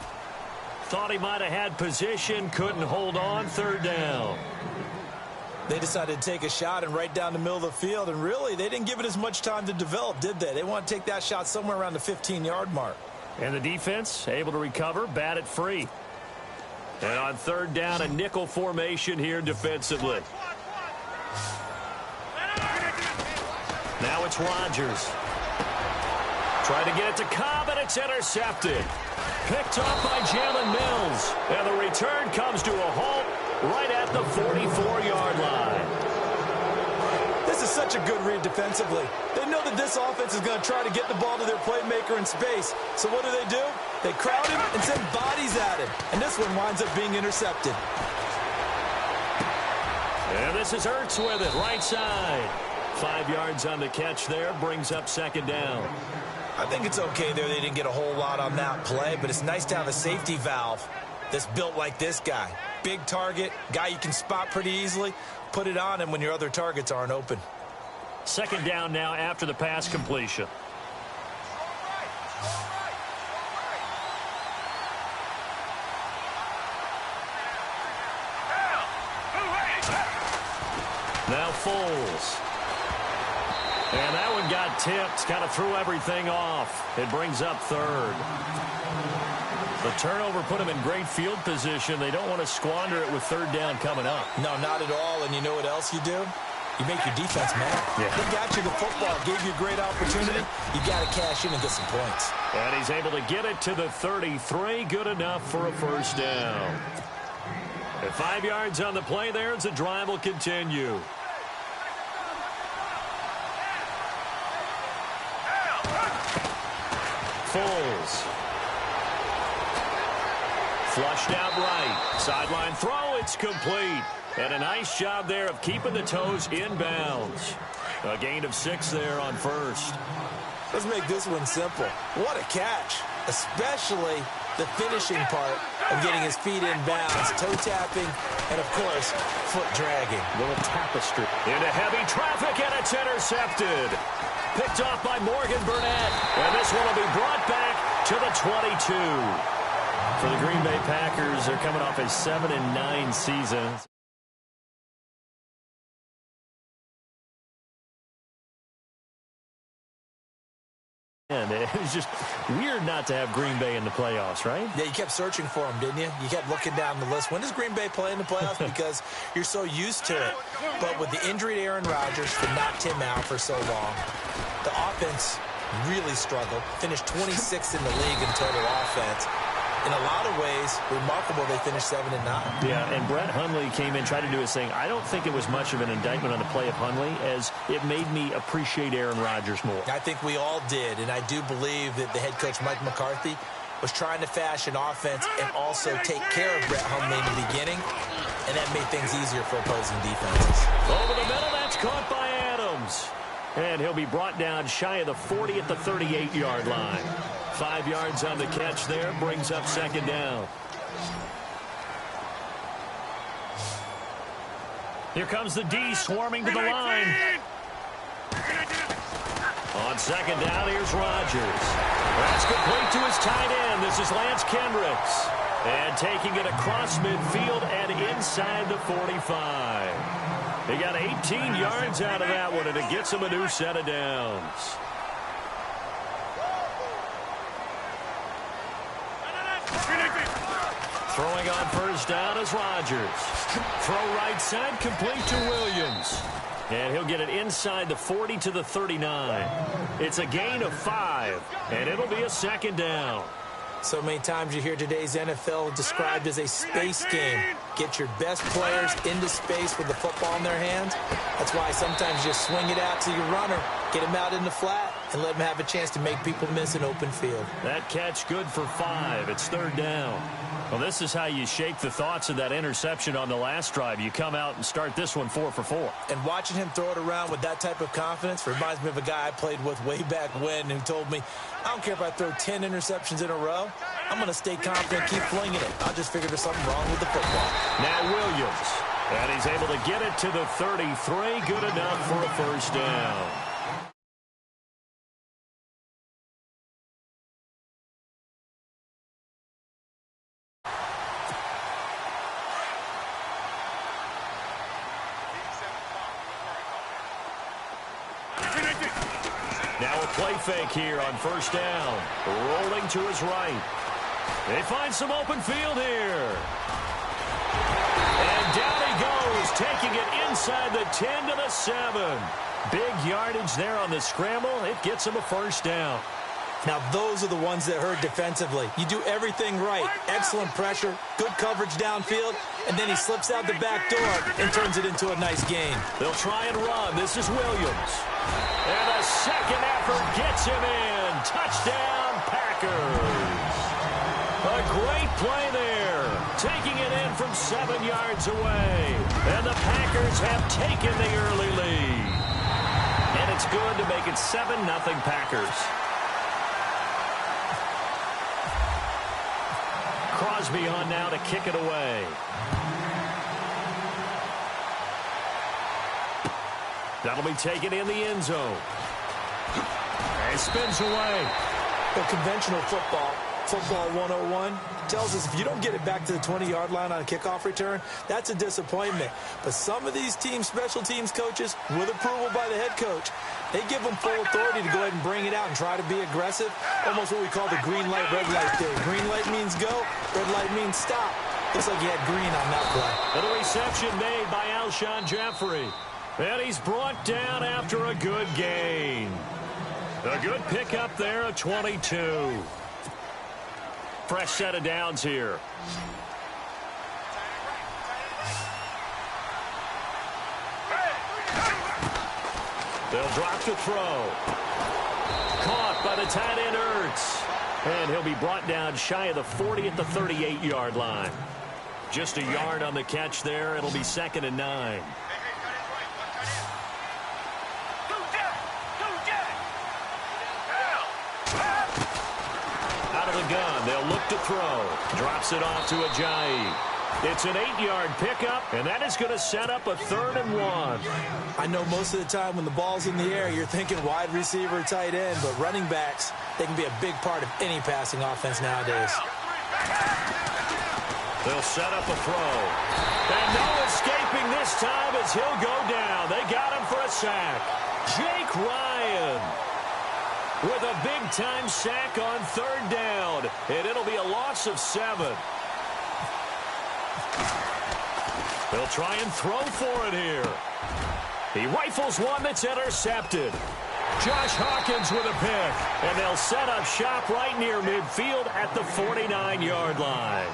Thought he might have had position, couldn't hold on, third down. They decided to take a shot and right down the middle of the field, and really, they didn't give it as much time to develop, did they? They want to take that shot somewhere around the 15-yard mark. And the defense able to recover, bat it free. And on third down, a nickel formation here defensively. Now it's Rodgers. Trying to get it to Cobb, and it's intercepted. Picked off by Jalen Mills. And the return comes to a halt right at the 44-yard line. This is such a good read defensively. They know that this offense is going to try to get the ball to their playmaker in space. So what do? They crowd him and send bodies at him. And this one winds up being intercepted. And this is Ertz with it, right side. 5 yards on the catch there, brings up second down. I think it's okay there. They didn't get a whole lot on that play, but it's nice to have a safety valve that's built like this guy. Big target, guy you can spot pretty easily. Put it on him when your other targets aren't open. Second down now after the pass completion. Now Foles. And that one got tipped, kind of threw everything off. It brings up third. The turnover put them in great field position. They don't want to squander it with third down coming up. No, not at all. And you know what else you do? You make your defense mad. Yeah. They got you the football, gave you a great opportunity. You got to cash in and get some points. And he's able to get it to the 33. Good enough for a first down. And 5 yards on the play there as the drive will continue. Foles. Flushed out right. Sideline throw. It's complete. And a nice job there of keeping the toes inbounds. A gain of 6 there on first. Let's make this one simple. What a catch. Especially the finishing part of getting his feet in bounds, toe tapping, and of course, foot dragging. Little tapestry. Into heavy traffic, and it's intercepted. Picked off by Morgan Burnett. And this one will be brought back to the 22. For the Green Bay Packers, they're coming off a 7-9 season. And it was just weird not to have Green Bay in the playoffs, right? Yeah, you kept searching for them, didn't you? You kept looking down the list. When does Green Bay play in the playoffs? Because you're so used to it. But with the injury to Aaron Rodgers that knocked him out for so long, the offense really struggled. Finished 26th in the league in total offense. In a lot of ways, remarkable they finished 7-9. Yeah, and Brett Hundley came in, tried to do his thing. I don't think it was much of an indictment on the play of Hundley, as it made me appreciate Aaron Rodgers more. I think we all did, and I do believe that the head coach, Mike McCarthy, was trying to fashion offense and also take care of Brett Hundley in the beginning, and that made things easier for opposing defenses. Over the middle, that's caught by Adams. And he'll be brought down shy of the 40 at the 38-yard line. 5 yards on the catch there, brings up second down. Here comes the D swarming to the line. On second down, here's Rodgers. That's complete to his tight end. This is Lance Kendricks. And taking it across midfield and inside the 45. He got 18 yards out of that one, and it gets him a new set of downs. Throwing on first down is Rodgers. Throw right side, complete to Williams. And he'll get it inside the 40 to the 39. It's a gain of 5, and it'll be a second down. So many times you hear today's NFL described as a space game. Get your best players into space with the football in their hands. That's why sometimes you just swing it out to your runner, get him out in the flat, and let him have a chance to make people miss an open field. That catch good for 5. It's third down. Well, this is how you shake the thoughts of that interception on the last drive. You come out and start this one 4 for 4. And watching him throw it around with that type of confidence reminds me of a guy I played with way back when who told me, I don't care if I throw 10 interceptions in a row. I'm going to stay confident, keep flinging it. I'll just figure there's something wrong with the football. Now Williams. And he's able to get it to the 33. Good enough for a first down. Now a play fake here on first down. Rolling to his right. They find some open field here. And down he goes, taking it inside the 10 to the 7. Big yardage there on the scramble. It gets him a first down. Now, those are the ones that hurt defensively. You do everything right. Excellent pressure, good coverage downfield, and then he slips out the back door and turns it into a nice gain. They'll try and run. This is Williams. And a second effort gets him in. Touchdown, Packers. A great play there. Taking it in from 7 yards away. And the Packers have taken the early lead. And it's good to make it 7-0 Packers. Crosby on now to kick it away. That'll be taken in the end zone. And spins away. The conventional football 101, tells us if you don't get it back to the 20-yard line on a kickoff return, that's a disappointment. But some of these teams, special teams coaches, with approval by the head coach, they give them full authority to go ahead and bring it out and try to be aggressive. Almost what we call the green light, red light theory. Green light means go, red light means stop. Looks like he had green on that play. And a reception made by Alshon Jeffrey. And he's brought down after a good gain. A good pickup there of 22. Fresh set of downs here. They'll drop to throw. Caught by the tight end Ertz. And he'll be brought down shy of the 40 at the 38-yard line. Just a yard on the catch there. It'll be 2nd and 9. Out of the gun, they'll look to throw. Drops it off to Ajayi. It's an 8-yard pickup, and that is going to set up a 3rd and 1. I know most of the time when the ball's in the air, you're thinking wide receiver, tight end, but running backs, they can be a big part of any passing offense nowadays. They'll set up a throw. And no escaping this time as he'll go down. They got him for a sack. Jake Ryan with a big-time sack on 3rd down. And it'll be a loss of 7. They'll try and throw for it here. He rifles one that's intercepted. Josh Hawkins with a pick. And they'll set up shop right near midfield at the 49-yard line.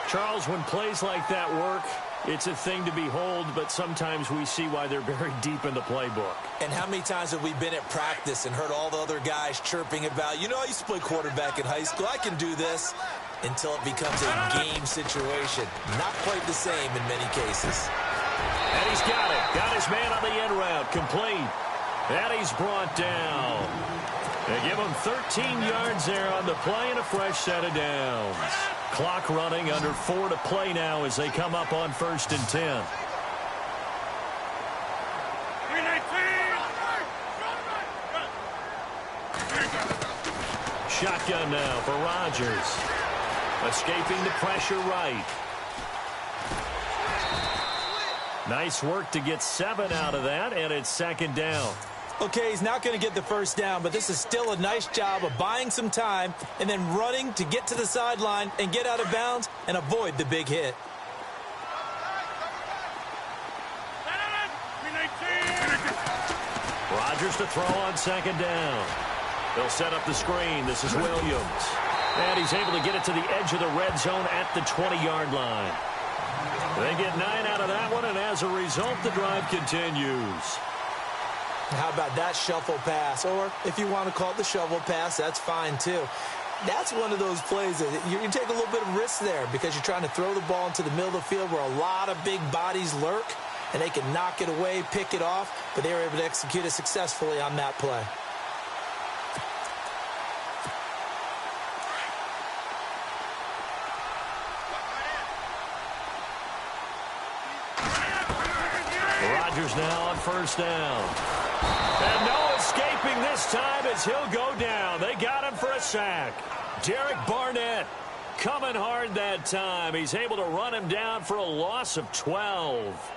Charles, when plays like that work, it's a thing to behold, but sometimes we see why they're buried deep in the playbook. And how many times have we been at practice and heard all the other guys chirping about, you know, I used to play quarterback in high school, I can do this, until it becomes a game situation. Not quite the same in many cases. And he's got it. Got his man on the end route. Complete. And he's brought down. They give him 13 yards there on the play and a fresh set of downs. Clock running, under 4 to play now as they come up on 1st and 10. Shotgun now for Rodgers. Escaping the pressure right. Nice work to get 7 out of that, and it's 2nd down. Okay, he's not going to get the first down, but this is still a nice job of buying some time and then running to get to the sideline and get out of bounds and avoid the big hit. Rodgers to throw on 2nd down. They'll set up the screen. This is Williams. And he's able to get it to the edge of the red zone at the 20-yard line. They get 9 out of that one, and as a result, the drive continues. How about that shuffle pass? Or if you want to call it the shovel pass, that's fine too. That's one of those plays that you take a little bit of risk there because you're trying to throw the ball into the middle of the field where a lot of big bodies lurk, and they can knock it away, pick it off, but they were able to execute it successfully on that play. Rodgers now on 1st down. And no escaping this time as he'll go down. They got him for a sack. Derek Barnett coming hard that time. He's able to run him down for a loss of 12.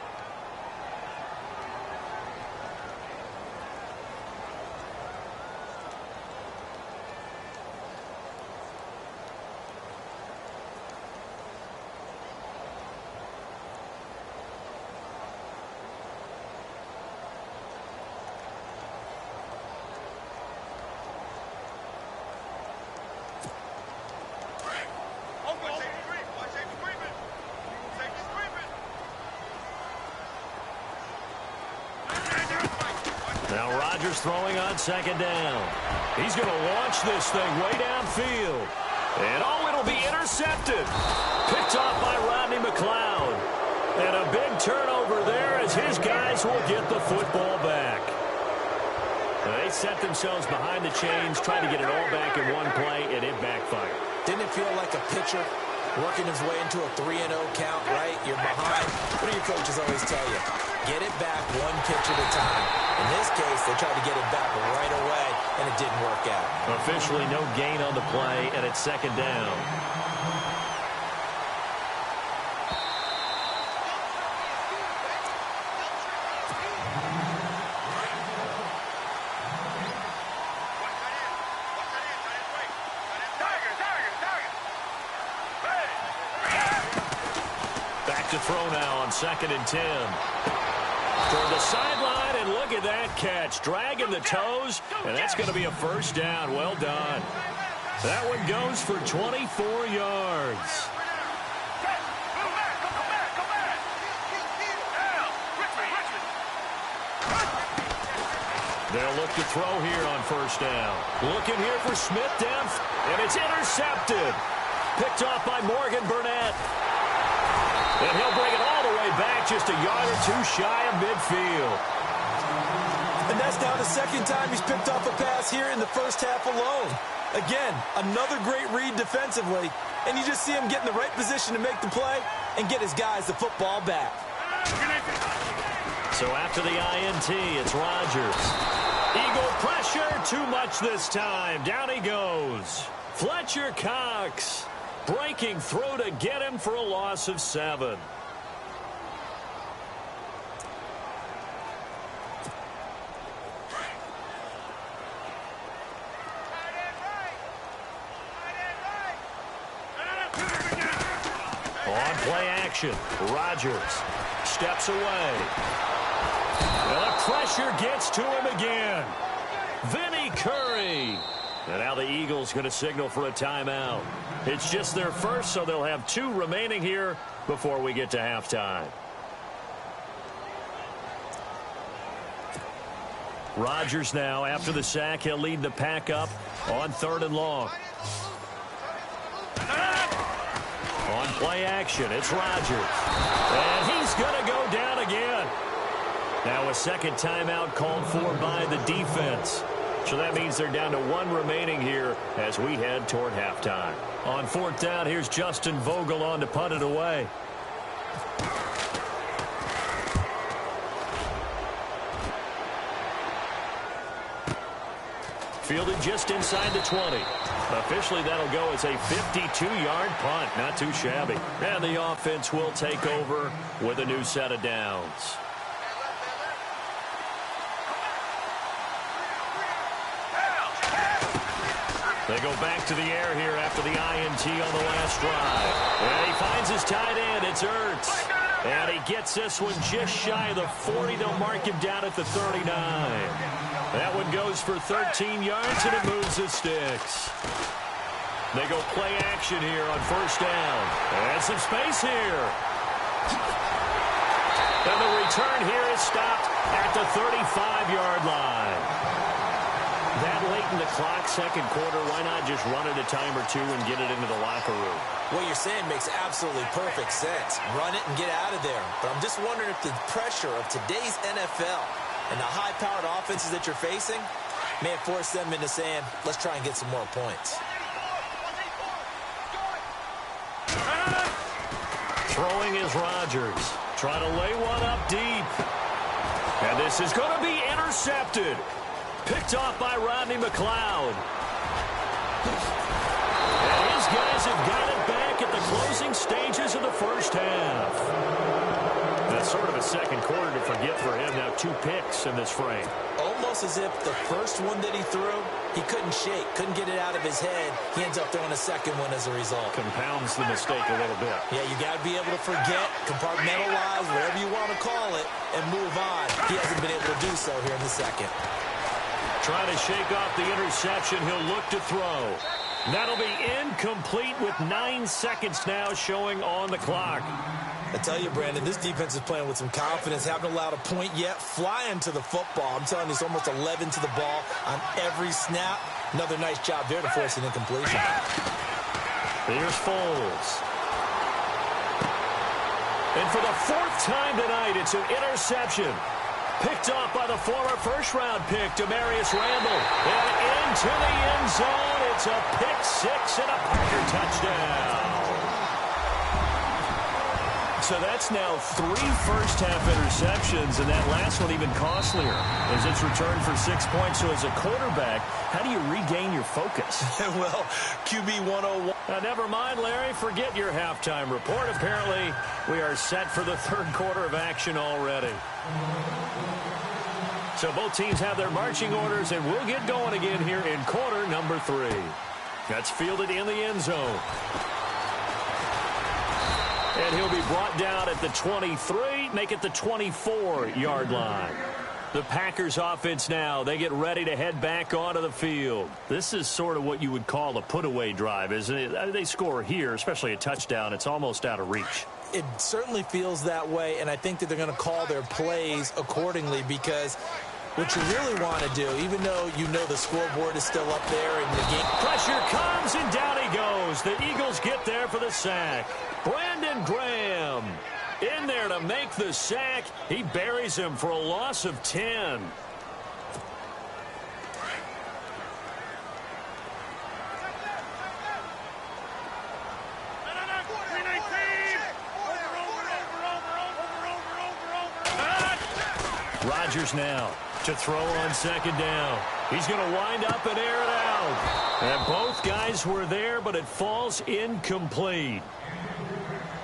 Now Rodgers throwing on second down. He's going to launch this thing way downfield. And it'll be intercepted. Picked off by Rodney McLeod. And a big turnover there as his guys will get the football back. They set themselves behind the chains, trying to get it all back in one play, and it backfired. Didn't it feel like a pitcher working his way into a 3-0 count, right? You're behind. What do your coaches always tell you? Get it back one pitch at a time. In this case, they tried to get it back right away, and it didn't work out. Officially no gain on the play, and it's second down. Back to throw now on 2nd and 10. Toward the sideline, and look at that catch. Dragging the toes, and that's going to be a first down. Well done. That one goes for 24 yards. They'll look to throw here on first down. Looking here for Smith down, and it's intercepted. Picked off by Morgan Burnett. And he'll bring it all the way back, just a yard or two shy of midfield. And that's now the second time he's picked off a pass here in the first half alone. Again, another great read defensively, and you just see him get in the right position to make the play and get his guys the football back. So after the INT, it's Rodgers. Eagle pressure, too much this time. Down he goes. Fletcher Cox breaking through to get him for a loss of 7. On play action, Rodgers steps away. And the pressure gets to him again. Vinny Curry. And now the Eagles going to signal for a timeout. It's just their first, so they'll have 2 remaining here before we get to halftime. Rodgers now, after the sack, he'll lead the pack up on 3rd and long. On play action, it's Rodgers. And he's going to go down again. Now a second timeout called for by the defense. So that means they're down to 1 remaining here as we head toward halftime. On 4th down, here's Justin Vogel on to punt it away. Fielded just inside the 20. Officially, that'll go as a 52-yard punt. Not too shabby. And the offense will take over with a new set of downs. They go back to the air here after the INT on the last drive. And he finds his tight end. It's Ertz. And he gets this one just shy of the 40. They'll mark him down at the 39. That one goes for 13 yards, and it moves the sticks. They go play action here on first down. And some space here. And the return here is stopped at the 35-yard line. That late in the clock, second quarter, why not just run it a time or 2 and get it into the locker room? What you're saying makes absolutely perfect sense. Run it and get out of there. But I'm just wondering if the pressure of today's NFL and the high-powered offenses that you're facing may have forced them into saying, let's try and get some more points. Throwing is Rodgers. Trying to lay one up deep. And this is going to be intercepted. Picked off by Rodney McLeod. And his guys have got it back at the closing stages of the first half. That's sort of a second quarter to forget for him. Now 2 picks in this frame. Almost as if the first one that he threw, he couldn't shake, couldn't get it out of his head. He ends up throwing a second one as a result. Compounds the mistake a little bit. Yeah, you got to be able to forget, compartmentalize, whatever you want to call it, and move on. He hasn't been able to do so here in the second. Trying to shake off the interception. He'll look to throw. That'll be incomplete with 9 seconds now showing on the clock. I tell you, Brandon, this defense is playing with some confidence. Haven't allowed a point yet. Flying to the football. I'm telling you, it's almost 11 to the ball on every snap. Another nice job there to force an incompletion. Here's Foles. And for the fourth time tonight, it's an interception. Picked off by the former first-round pick, Demarius Randall. And into the end zone. It's a pick six and a Packer touchdown. So that's now 3 first-half interceptions, and that last one even costlier as it's returned for 6 points. So as a quarterback, how do you regain your focus? Well, QB 101. Never mind, Larry. Forget your halftime report. Apparently, we are set for the third quarter of action already. So both teams have their marching orders, and we'll get going again here in quarter number 3. That's fielded in the end zone. And he'll be brought down at the 23, make it the 24-yard line. The Packers offense now, they get ready to head back onto the field. This is sort of what you would call a put-away drive, isn't it? They score here, especially a touchdown. It's almost out of reach. It certainly feels that way, and I think that they're going to call their plays accordingly because what you really want to do, even though you know the scoreboard is still up there and the game... Pressure comes, and down he goes. The Eagles get there for the sack. Brandon Graham in there to make the sack. He buries him for a loss of 10. Rodgers now to throw on second down. He's going to wind up and air it out. And both guys were there, but it falls incomplete.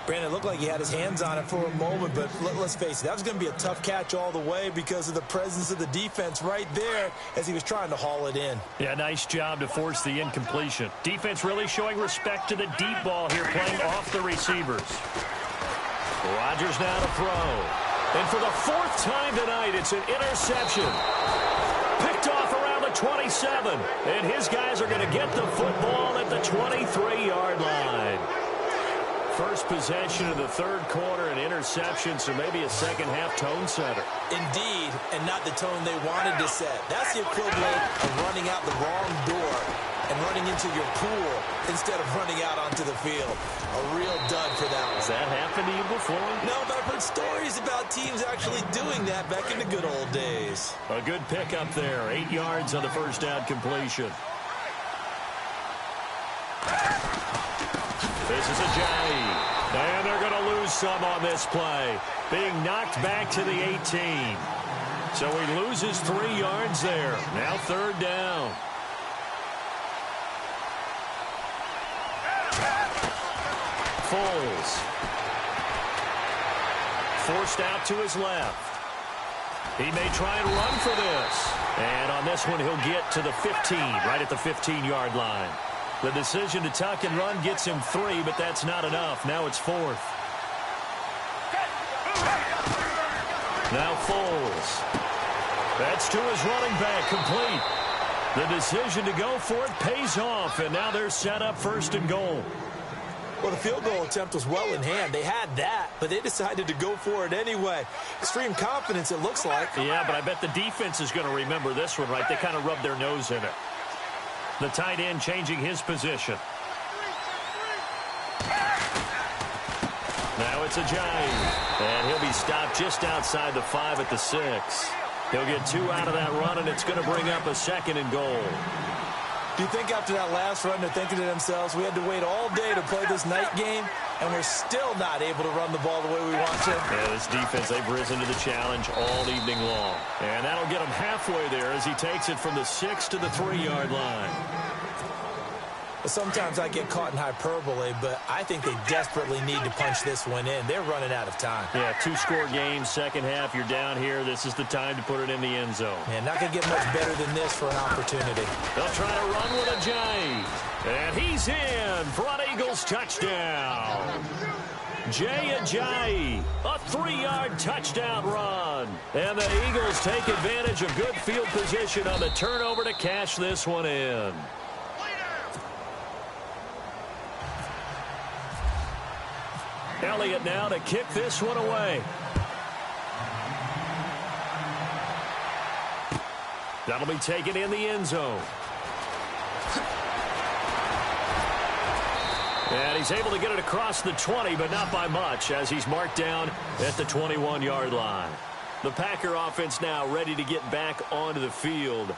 Brandon, it looked like he had his hands on it for a moment, but let's face it, that was going to be a tough catch all the way because of the presence of the defense right there as he was trying to haul it in. Yeah, nice job to force the incompletion. Defense really showing respect to the deep ball here, playing off the receivers. Rodgers now to throw. And for the fourth time tonight, it's an interception. Picked off around the 27. And his guys are going to get the football at the 23-yard line. First possession of the third quarter, an interception, so maybe a second-half tone setter. Indeed, and not the tone they wanted to set. That's the equivalent of running out the wrong door and running into your pool instead of running out onto the field. A real dud for that one. Has that happened to you before? No, but I've heard stories about teams actually doing that back in the good old days. A good pickup there. 8 yards on the first down completion. This is Ajayi. And they're going to lose some on this play. Being knocked back to the 18. So he loses 3 yards there. Now third down. Foles. Forced out to his left. He may try and run for this. And on this one, he'll get to the 15, right at the 15-yard line. The decision to tuck and run gets him 3, but that's not enough. Now it's 4th. Now Foles. That's to his running back, complete. The decision to go for it pays off, and now they're set up 1st and goal. Well, the field goal attempt was well in hand. They had that, but they decided to go for it anyway. Extreme confidence, it looks like. Yeah, but I bet the defense is going to remember this one, right? They kind of rubbed their nose in it. The tight end changing his position. Now it's Ajayi. And he'll be stopped just outside the 5 at the 6. He'll get 2 out of that run, and it's going to bring up a 2nd and goal. Do you think after that last run they're thinking to themselves, we had to wait all day to play this night game, and we're still not able to run the ball the way we want to? Yeah, this defense, they've risen to the challenge all evening long. And that'll get him halfway there as he takes it from the 6 to the 3-yard line. Sometimes I get caught in hyperbole, but I think they desperately need to punch this one in. They're running out of time. Yeah, 2-score game, second half, you're down here. This is the time to put it in the end zone. Man, not going to get much better than this for an opportunity. They'll try to run with Ajayi. And he's in for an Eagles touchdown. Jay Ajayi, a 3-yard touchdown run. And the Eagles take advantage of good field position on the turnover to cash this one in. Elliott now to kick this one away. That'll be taken in the end zone. And he's able to get it across the 20, but not by much, as he's marked down at the 21-yard line. The Packer offense now ready to get back onto the field.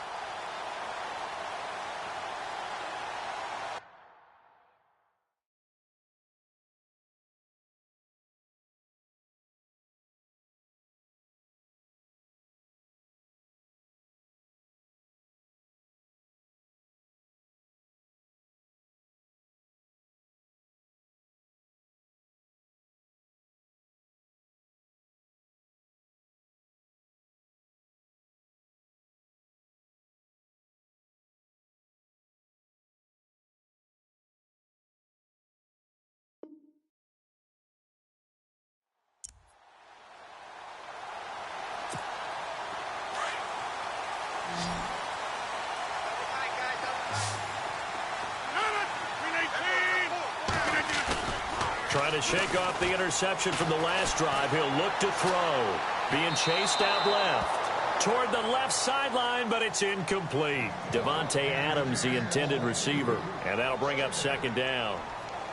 Trying to shake off the interception from the last drive. He'll look to throw. Being chased out left. Toward the left sideline, but it's incomplete. Devontae Adams, the intended receiver. And that'll bring up second down.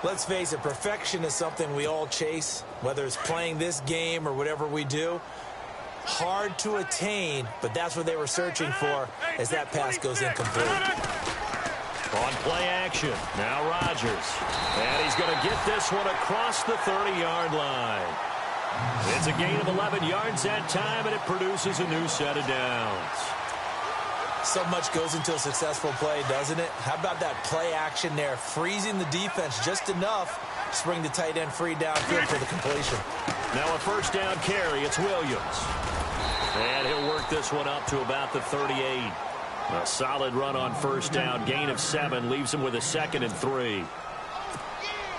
Let's face it, perfection is something we all chase, whether it's playing this game or whatever we do. Hard to attain, but that's what they were searching for as that pass goes incomplete. On play action, now Rodgers. And he's going to get this one across the 30-yard line. It's a gain of 11 yards that time, and it produces a new set of downs. So much goes into a successful play, doesn't it? How about that play action there, freezing the defense just enough to bring the tight end free downfield for the completion. Now a first down carry, it's Williams. And he'll work this one up to about the 38. A solid run on first down, gain of 7, leaves him with a 2nd and 3.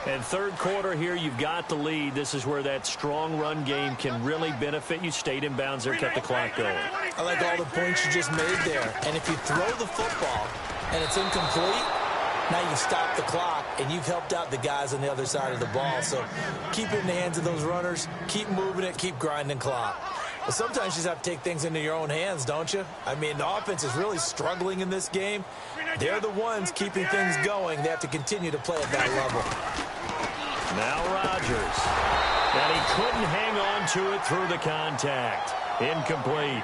And third quarter here, you've got the lead. This is where that strong run game can really benefit you. Stayed in bounds there, kept the clock going. I like all the points you just made there. And if you throw the football and it's incomplete, now you stop the clock and you've helped out the guys on the other side of the ball. So keep it in the hands of those runners, keep moving it, keep grinding clock. But sometimes you just have to take things into your own hands, don't you? I mean, the offense is really struggling in this game. They're the ones keeping things going. They have to continue to play at that level. Now Rodgers. And he couldn't hang on to it through the contact. Incomplete.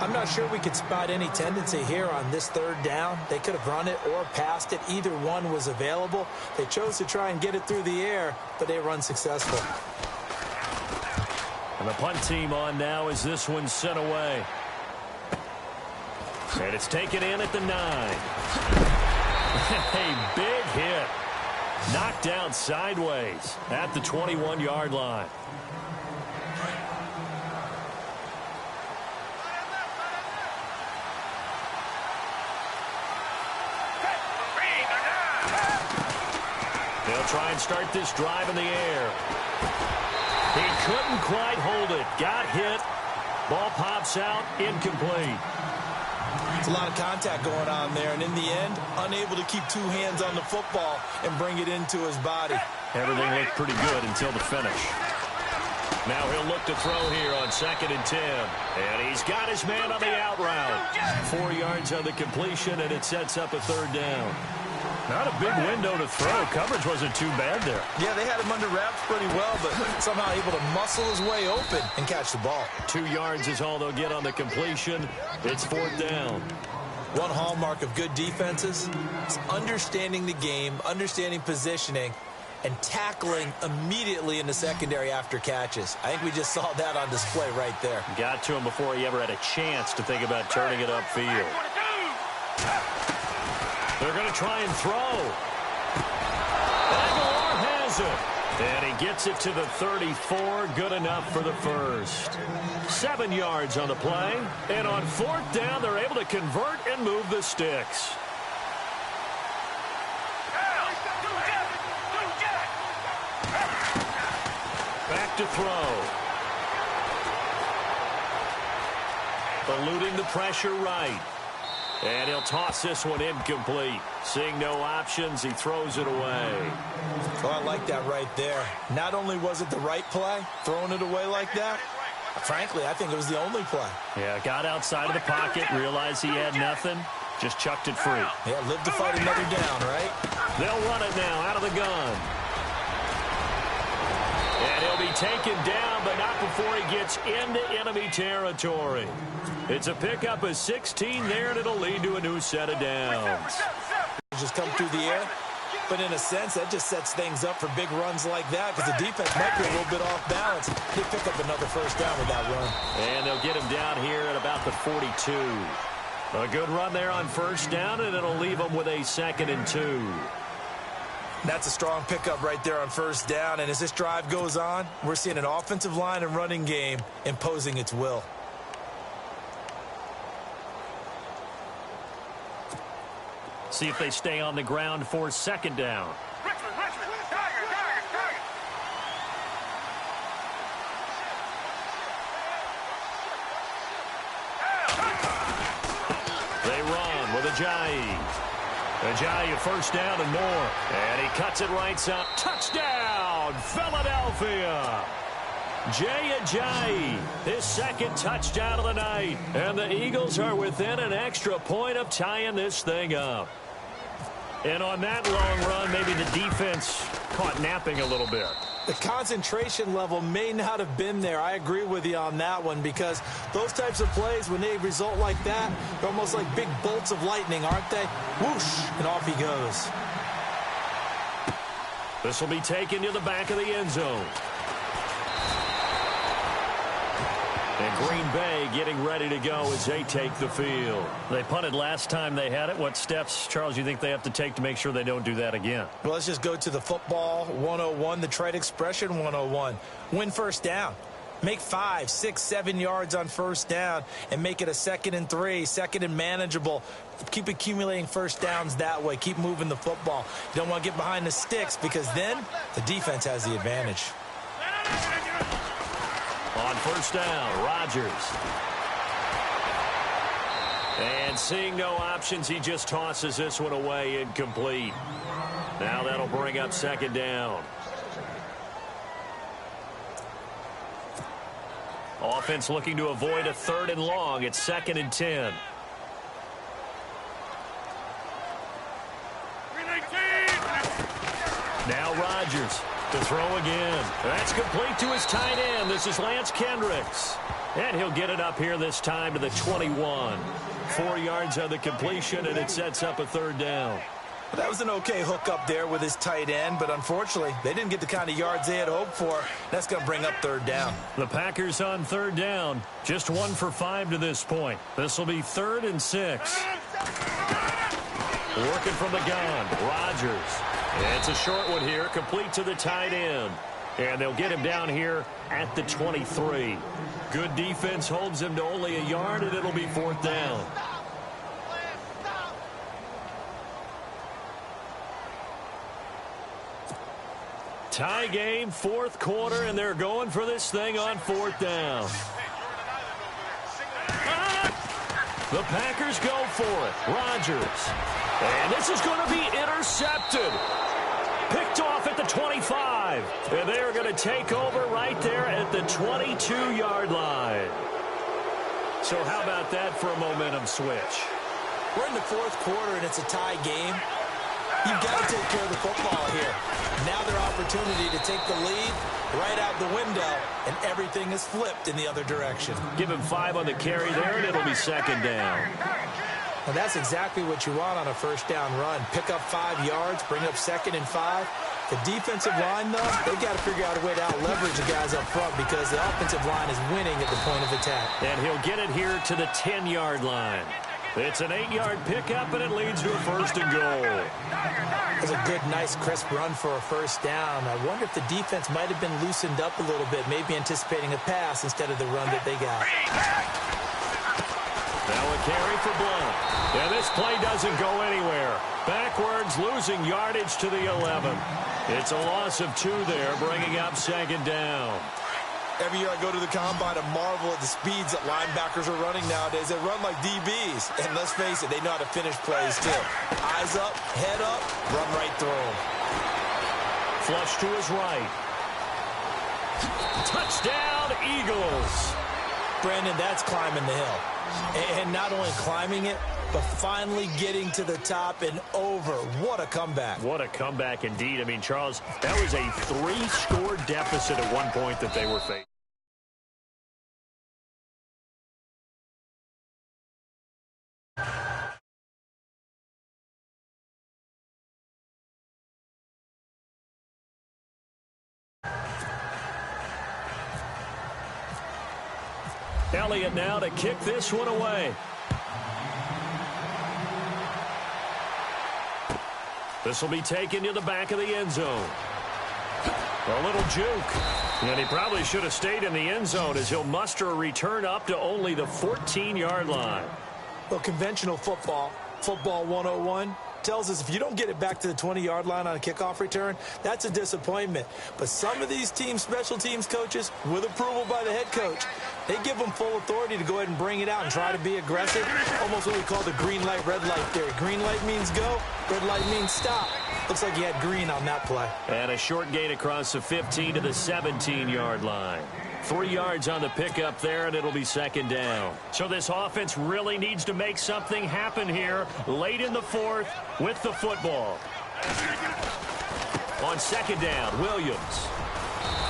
I'm not sure we could spot any tendency here on this third down. They could have run it or passed it. Either one was available. They chose to try and get it through the air, but they run successful. And the punt team on now as this one's sent away. And it's taken in at the 9. A big hit. Knocked down sideways at the 21-yard line. They'll try and start this drive in the air. He couldn't quite hold it. Got hit. Ball pops out. Incomplete. It's a lot of contact going on there, and in the end, unable to keep 2 hands on the football and bring it into his body. Everything looked pretty good until the finish. Now he'll look to throw here on 2nd and 10. And he's got his man on the out route. 4 yards on the completion, and it sets up a third down. Not a big window to throw. Coverage wasn't too bad there. Yeah, they had him under wraps pretty well, but somehow able to muscle his way open and catch the ball. 2 yards is all they'll get on the completion. It's 4th down. One hallmark of good defenses is understanding the game, understanding positioning, and tackling immediately in the secondary after catches. I think we just saw that on display right there. Got to him before he ever had a chance to think about turning it upfield. They're going to try and throw. Aguilar has it. And he gets it to the 34. Good enough for the first. 7 yards on the play. And on 4th down, they're able to convert and move the sticks. Back to throw. Eluding the pressure right. And he'll toss this one incomplete. Seeing no options, he throws it away. Oh, I like that right there. Not only was it the right play, throwing it away like that, frankly, I think it was the only play. Yeah, got outside of the pocket, realized he had nothing, just chucked it free. Yeah, live to fight another down, right? They'll run it now out of the gun. And he'll be taken down, but not before he gets into enemy territory. It's a pickup of 16 there, and it'll lead to a new set of downs. Just come through the air, but in a sense, that just sets things up for big runs like that because the defense might be a little bit off balance. They pick up another first down with that run. And they'll get him down here at about the 42. A good run there on first down, and it'll leave them with a 2nd and 2. That's a strong pickup right there on first down, and as this drive goes on, we're seeing an offensive line and running game imposing its will. See if they stay on the ground for 2nd down. They run with Ajayi. Ajayi, first down and more. And he cuts it right side. Touchdown, Philadelphia. Jay Ajayi, his 2nd touchdown of the night. And the Eagles are within an extra point of tying this thing up. And on that long run, maybe the defense caught napping a little bit. The concentration level may not have been there. I agree with you on that one because those types of plays, when they result like that, they're almost like big bolts of lightning, aren't they? Whoosh, and off he goes. This will be taken to the back of the end zone. And Green Bay getting ready to go as they take the field. They punted last time they had it. What steps, Charles, you think they have to take to make sure they don't do that again? Well, let's just go to the football 101, the trade expression 101. Win first down. Make 5, 6, 7 yards on first down and make it a 2nd and 3, 2nd and manageable. Keep accumulating first downs that way. Keep moving the football. You don't want to get behind the sticks because then the defense has the advantage. On first down, Rodgers. And seeing no options, he just tosses this one away incomplete. Now that'll bring up 2nd down. Offense looking to avoid a 3rd and long. It's 2nd and 10. Now Rodgers. To throw again. That's complete to his tight end. This is Lance Kendricks. And he'll get it up here this time to the 21. 4 yards on the completion, and it sets up a 3rd down. Well, that was an okay hook up there with his tight end, but unfortunately, they didn't get the kind of yards they had hoped for. That's going to bring up 3rd down. The Packers on 3rd down. Just 1 for 5 to this point. This will be 3rd and 6. Working from the gun, Rodgers. It's a short one here, complete to the tight end. And they'll get him down here at the 23. Good defense holds him to only a yard, and it'll be 4th down. Tie game, 4th quarter, and they're going for this thing on 4th down. The Packers go for it. Rodgers. And this is going to be intercepted. Picked off at the 25. And they are going to take over right there at the 22-yard line. So how about that for a momentum switch? We're in the 4th quarter, and it's a tie game. You've got to take care of the football here. Now their opportunity to take the lead right out the window, and everything is flipped in the other direction. Give him 5 on the carry there, and it'll be 2nd down. And that's exactly what you want on a first down run. Pick up 5 yards, bring up 2nd and 5. The defensive line, though, they've got to figure out a way to out-leverage the guys up front because the offensive line is winning at the point of attack. And he'll get it here to the 10-yard line. It's an 8-yard pickup, and it leads to a 1st and goal. That's a good, nice, crisp run for a first down. I wonder if the defense might have been loosened up a little bit, maybe anticipating a pass instead of the run that they got. Now a carry for Blount. And this play doesn't go anywhere. Backwards, losing yardage to the 11. It's a loss of 2 there, bringing up 2nd down. Every year I go to the combine and marvel at the speeds that linebackers are running nowadays. They run like DBs. And let's face it, they know how to finish plays too. Eyes up, head up, run right through them. Flush to his right. Touchdown, Eagles. Brandon, that's climbing the hill. And not only climbing it, but finally getting to the top and over. What a comeback. What a comeback indeed. I mean, Charles, that was a 3-score deficit at one point that they were facing. Elliott now to kick this one away. This will be taken to the back of the end zone. A little juke. And he probably should have stayed in the end zone as he'll muster a return up to only the 14-yard line. Well, conventional football 101, tells us if you don't get it back to the 20-yard line on a kickoff return, that's a disappointment. But some of these teams, special teams coaches, with approval by the head coach, they give them full authority to go ahead and bring it out and try to be aggressive. Almost what we call the green light, red light theory. Green light means go, red light means stop. Looks like he had green on that play. And a short gain across the 15 to the 17-yard line. 3 yards on the pickup there, and it'll be second down. So this offense really needs to make something happen here late in the fourth with the football. On second down, Williams.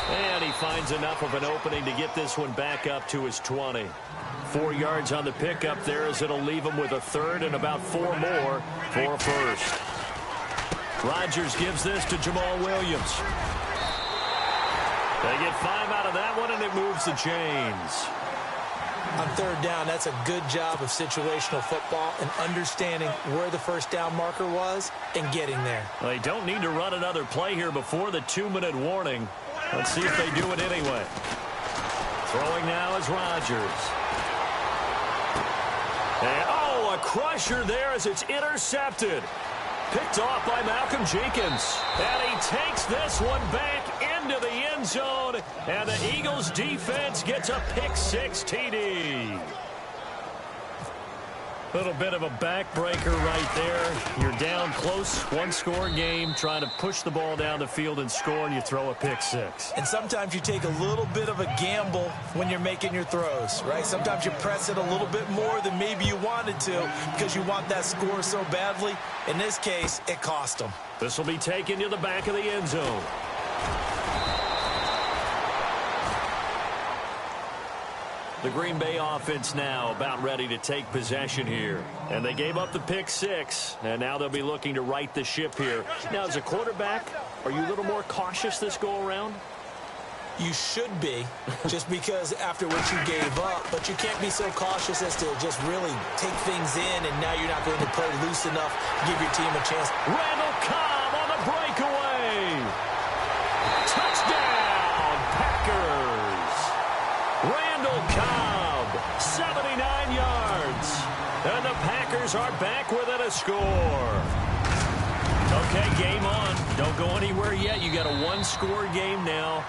And he finds enough of an opening to get this one back up to his 20. 4 yards on the pickup there as it'll leave him with a third and about 4 more for a first. Rodgers gives this to Jamal Williams. They get 5 out of that one, and it moves the chains. On third down, that's a good job of situational football and understanding where the first down marker was and getting there. They don't need to run another play here before the 2-minute warning. Let's see if they do it anyway. Throwing now is Rodgers. And, a crusher there as it's intercepted. Picked off by Malcolm Jenkins. And he takes this one back into the end zone. And the Eagles defense gets a pick-6 TD. Little bit of a backbreaker right there. You're down close, 1-score game, trying to push the ball down the field and score, and you throw a pick-6. And sometimes you take a little bit of a gamble when you're making your throws, right? Sometimes you press it a little bit more than maybe you wanted to because you want that score so badly. In this case, it cost them. This will be taken to the back of the end zone. The Green Bay offense now about ready to take possession here. And they gave up the pick-6, and now they'll be looking to right the ship here. Now, as a quarterback, are you a little more cautious this go-around? You should be, just because after what you gave up. But you can't be so cautious as to just really take things in, and now you're not going to play loose enough to give your team a chance. Randall Cobb on the breakaway. Touchdown, Packers. Randall Cobb, 79 yards. And the Packers are back within a score. Okay, game on. Don't go anywhere yet. You got a 1-score game now.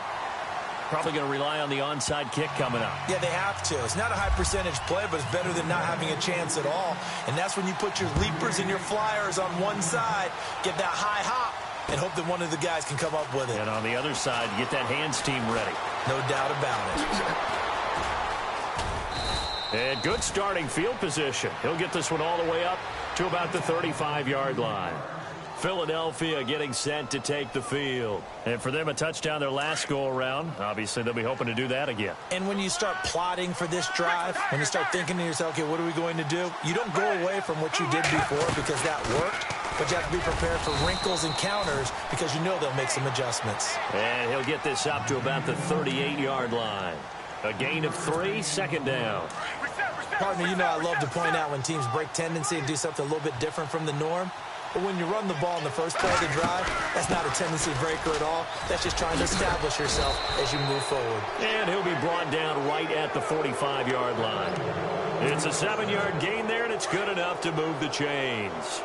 Probably going to rely on the onside kick coming up. Yeah, they have to. It's not a high percentage play, but it's better than not having a chance at all. And that's when you put your leapers and your flyers on one side, get that high hop, and hope that one of the guys can come up with it. And on the other side, get that hands team ready. No doubt about it. And good starting field position. He'll get this one all the way up to about the 35-yard line. Philadelphia getting set to take the field. And for them, a touchdown their last go-around. Obviously, they'll be hoping to do that again. And when you start plotting for this drive, when you start thinking to yourself, okay, what are we going to do? You don't go away from what you did before because that worked. But you have to be prepared for wrinkles and counters because you know they'll make some adjustments. And he'll get this up to about the 38-yard line. A gain of 3, second down. Partner, you know I love to point out when teams break tendency and do something a little bit different from the norm. But when you run the ball in the first play of the drive, that's not a tendency breaker at all. That's just trying to establish yourself as you move forward. And he'll be brought down right at the 45-yard line. It's a 7-yard gain there, and it's good enough to move the chains.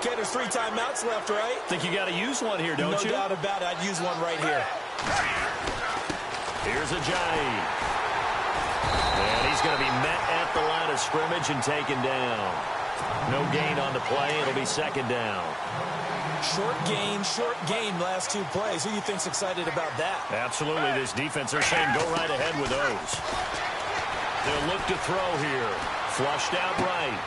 Okay, there's 3 timeouts left, right? Think you got to use one here, don't you? No doubt about it. I'd use one right here. Here's Ajayi. And he's going to be met at the line of scrimmage and taken down. No gain on the play. It'll be second down. Short gain last two plays. Who do you think's excited about that? Absolutely. This defense, they're saying go right ahead with those. They'll look to throw here. Flushed out right.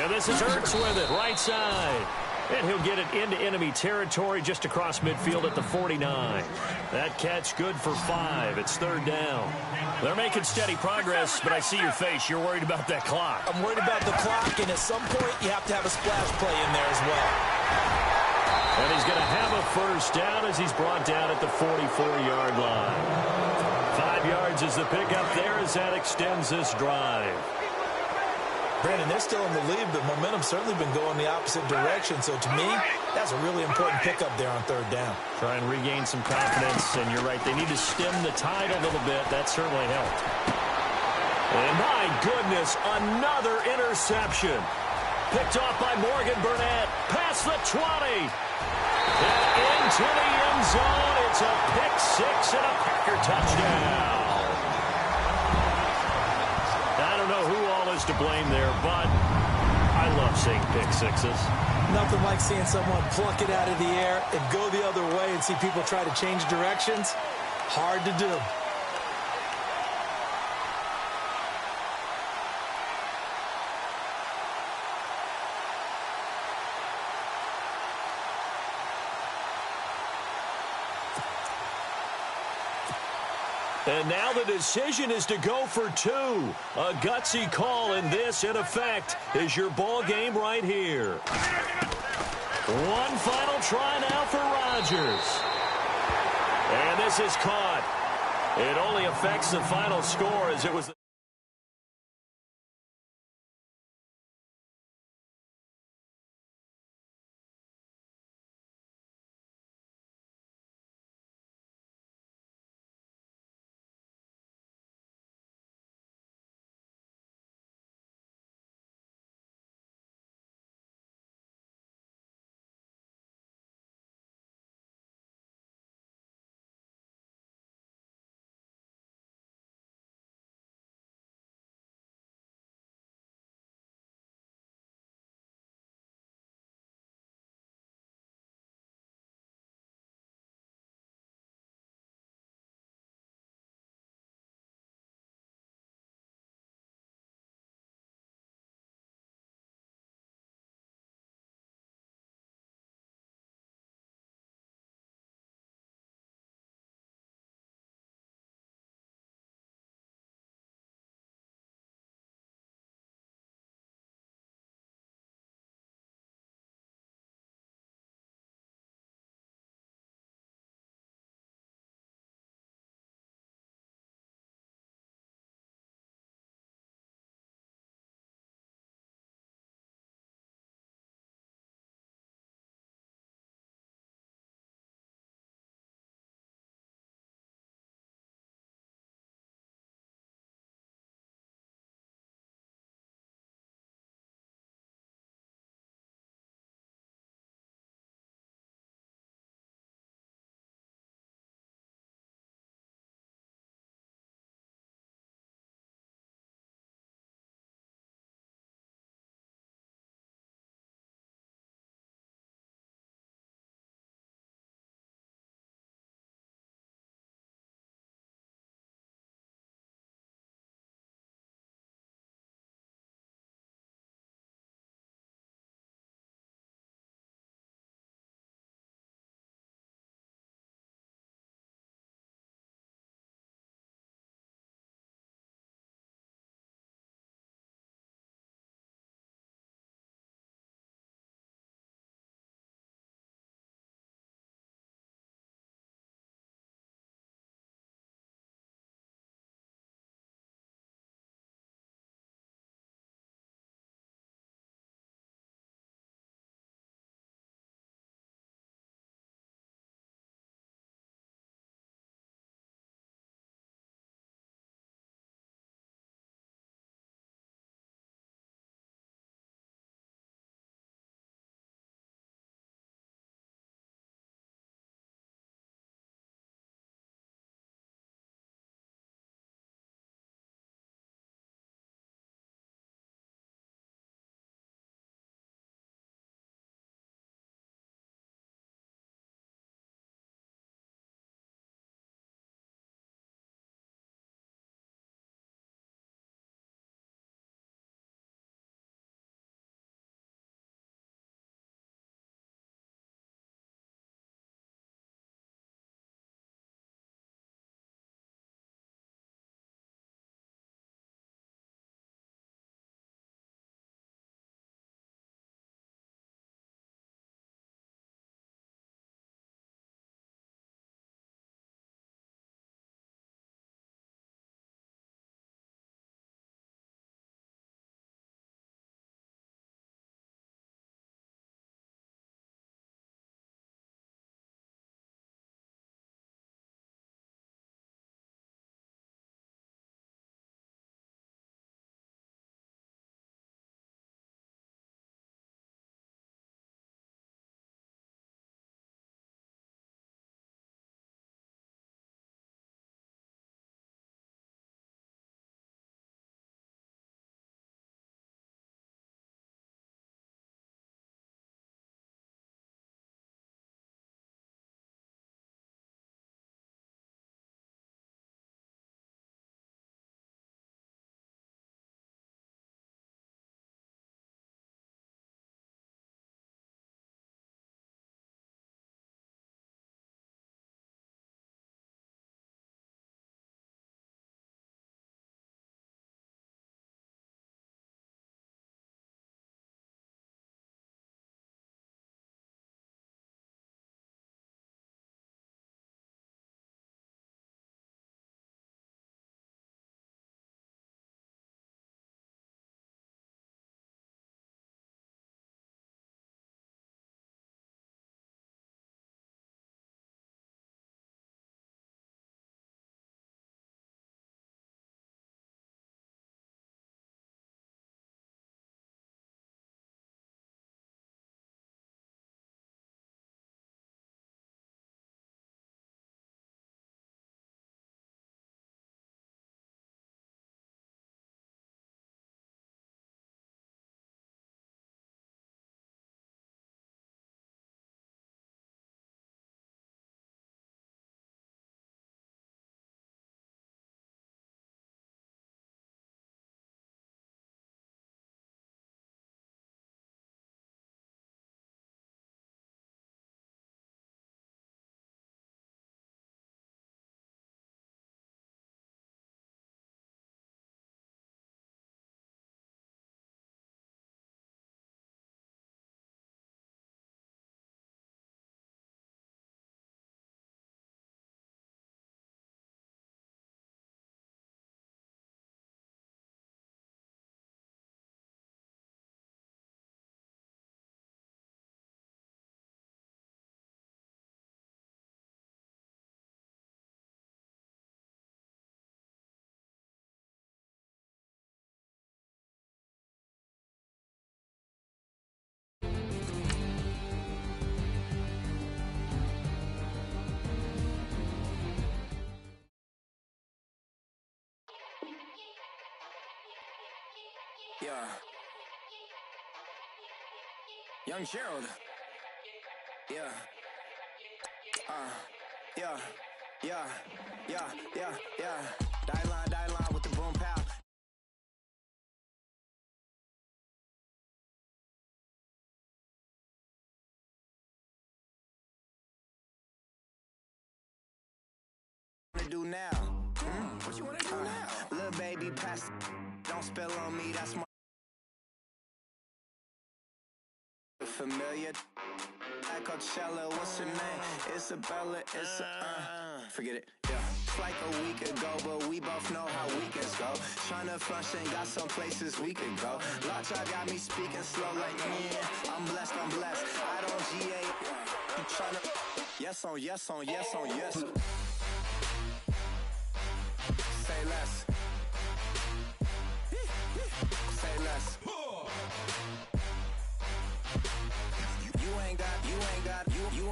And this is Ertz with it, right side. And he'll get it into enemy territory just across midfield at the 49. That catch good for 5. It's third down. They're making steady progress, but I see your face. You're worried about that clock. I'm worried about the clock, and at some point, you have to have a splash play in there as well. And he's going to have a first down as he's brought down at the 44-yard line. 5 yards is the pickup there as that extends this drive. Brandon, they're still in the lead, but momentum's certainly been going the opposite direction. So to me, that's a really important pickup there on third down. Try and regain some confidence, and you're right. They need to stem the tide a little bit. That certainly helped. And my goodness, another interception. Picked off by Morgan Burnett. Past the 20. And into the end zone. It's a pick six and a Packer touchdown. I don't know who all is to blame there, but I love seeing pick sixes. Nothing like seeing someone pluck it out of the air and go the other way and see people try to change directions. Hard to do. And now the decision is to go for 2. A gutsy call, and this, in effect, is your ball game right here. One final try now for Rodgers. And this is caught. It only affects the final score as it was... Yeah. Young Gerald. Yeah. Yeah. Die line with the boom pow. What you wanna do now? What you wanna do now? Little baby, pass. Don't spill on me. That's my familiar. Like Coachella, what's her name? Isabella. Forget it. Yeah. It's like a week ago, but we both know how weekends go. Tryna function, got some places we could go. Lot y'all got me speaking slow like, yeah. I'm blessed. I don't GA. You tryna. Yes on yes. Say less. Say less.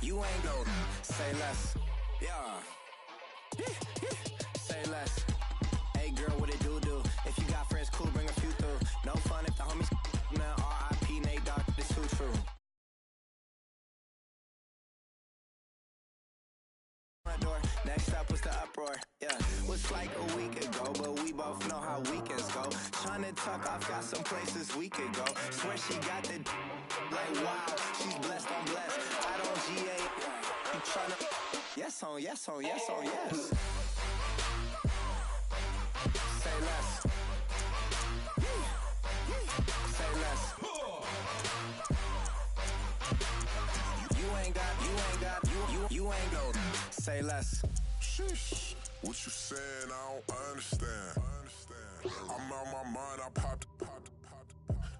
You ain't go. Say less. Yeah. Say less. Hey girl, what it do? If you got friends, cool, bring a few through. No fun if the homies man. R.I.P. Nate Dogg, this too true. Door. Next up was the uproar. Yeah, was like a week ago, but we both know how weekends go. Tryna tuck off, got some places we could go. Swear she got the like wow, she's blessed. I don't GA. You tryna yes on yes. Say less. Say less. You ain't go. Say less. Sheesh. What you saying? I don't understand. I'm out my mind. I popped.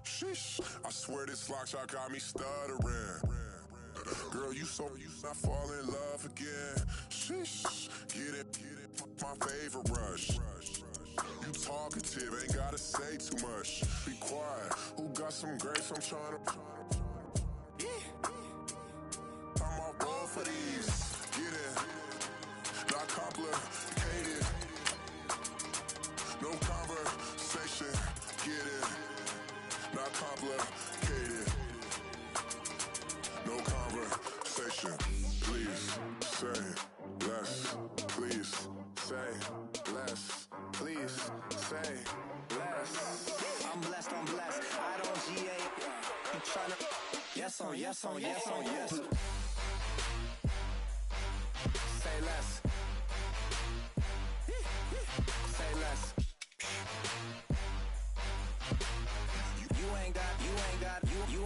Sheesh. I swear this lock shot got me stuttering. Girl, you not fall in love again. Sheesh. Get it. My favorite rush. You talkative, ain't gotta say too much. Be quiet. Who got some grapes? I'm tryna. I'm all both for these. Get it. Not complicated. No conversation. Get it. Not complicated. No conversation. Please say less. Please say less. Please say less. I'm blessed. I don't GA. You tryna yes on yes. Say less. Say less. You ain't got.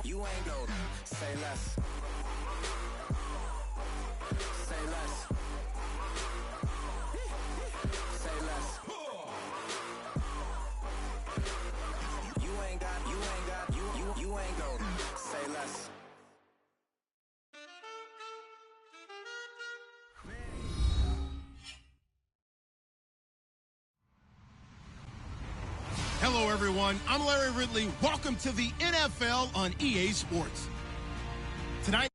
You ain't go. Say less. Say less. Say less. You ain't got. You ain't go. Say less. Hello, everyone. I'm Larry Ridley. Welcome to the NFL on EA Sports. Tonight,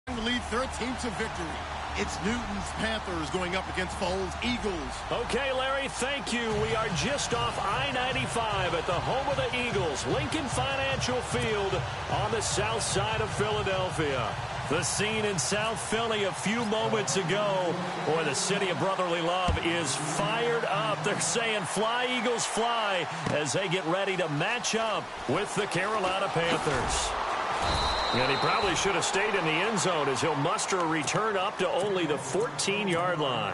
to lead their team to victory. It's Newton's Panthers going up against Foles' Eagles. Okay, Larry, thank you. We are just off I-95 at the home of the Eagles, Lincoln Financial Field on the south side of Philadelphia. The scene in South Philly a few moments ago. Boy, the city of brotherly love is fired up. They're saying, fly, Eagles, fly, as they get ready to match up with the Carolina Panthers. And he probably should have stayed in the end zone as he'll muster a return up to only the 14-yard line.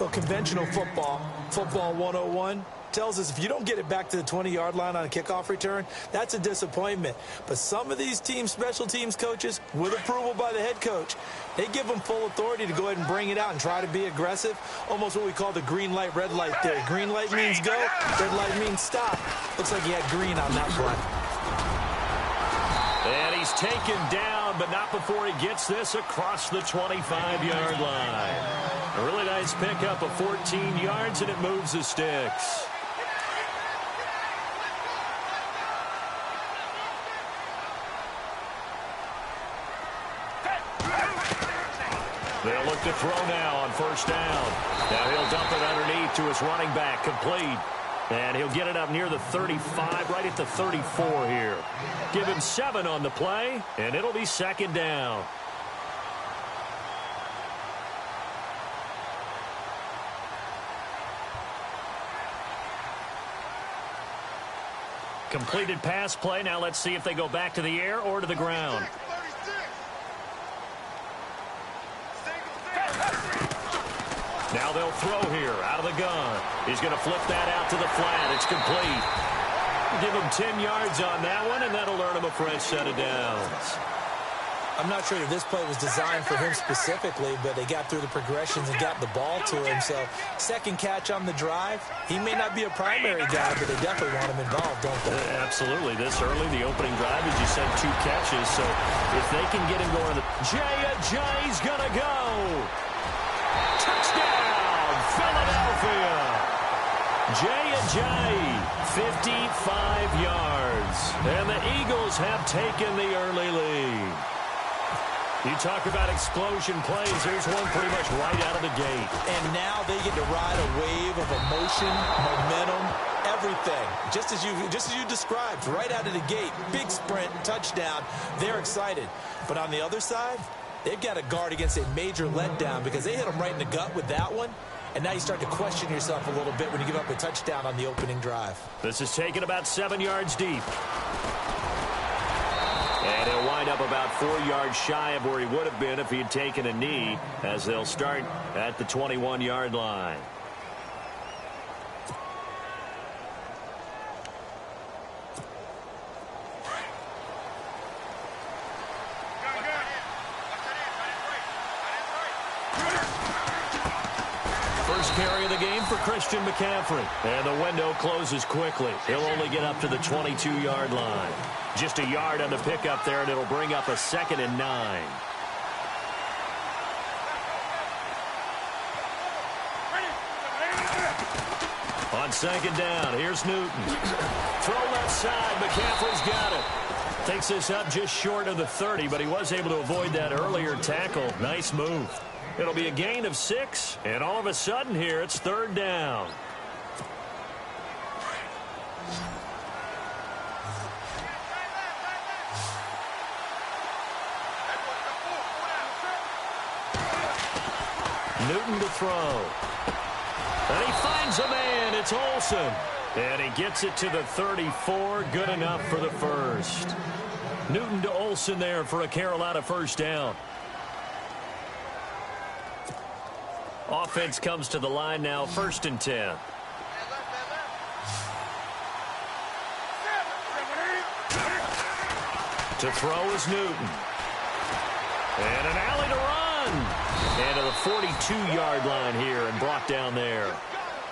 Well, conventional football 101, tells us if you don't get it back to the 20-yard line on a kickoff return, that's a disappointment. But some of these special teams coaches, with approval by the head coach, they give them full authority to go ahead and bring it out and try to be aggressive, almost what we call the green light, red light theory. Green light means go, red light means stop. Looks like he had green on that play. And he's taken down, but not before he gets this across the 25-yard line. A really nice pickup of 14 yards, and it moves the sticks. They'll look to throw now on first down. Now he'll dump it underneath to his running back, complete. And he'll get it up near the 35, right at the 34 here. Give him 7 on the play, and it'll be second down. Completed pass play. Now let's see if they go back to the air or to the ground. Now they'll throw here out of the gun. He's going to flip that out to the flat. It's complete. Give him 10 yards on that one, and that'll earn him a fresh set of downs. I'm not sure that this play was designed for him specifically, but they got through the progressions and got the ball to him. So second catch on the drive. He may not be a primary guy, but they definitely want him involved, don't they? Absolutely. This early, the opening drive, as you said, 2 catches. So if they can get him going, Jay's going to go. Touchdown, Philadelphia. J, 55 yards. And the Eagles have taken the early lead. You talk about explosion plays. Here's one pretty much right out of the gate. And now they get to ride a wave of emotion, momentum, everything. Just as you described, right out of the gate. Big sprint, touchdown. They're excited. But on the other side, they've got to guard against a major letdown because they hit them right in the gut with that one. And now you start to question yourself a little bit when you give up a touchdown on the opening drive. This is taken about 7 yards deep. And he'll wind up about 4 yards shy of where he would have been if he had taken a knee, as they'll start at the 21-yard line. First carry of the game for Christian McCaffrey. And the window closes quickly. He'll only get up to the 22-yard line. Just a yard on the pickup there, and it'll bring up a 2nd and 9. On 2nd down, here's Newton. Throw left side, McCaffrey's got it. Takes this up just short of the 30, but he was able to avoid that earlier tackle. Nice move. It'll be a gain of 6, and all of a sudden here, it's 3rd down. Newton to throw. And he finds a man. It's Olsen. And he gets it to the 34. Good enough for the first. Newton to Olsen there for a Carolina first down. Offense comes to the line now, 1st and 10. To throw is Newton. And an alley to run. And to the 42-yard line here and brought down there.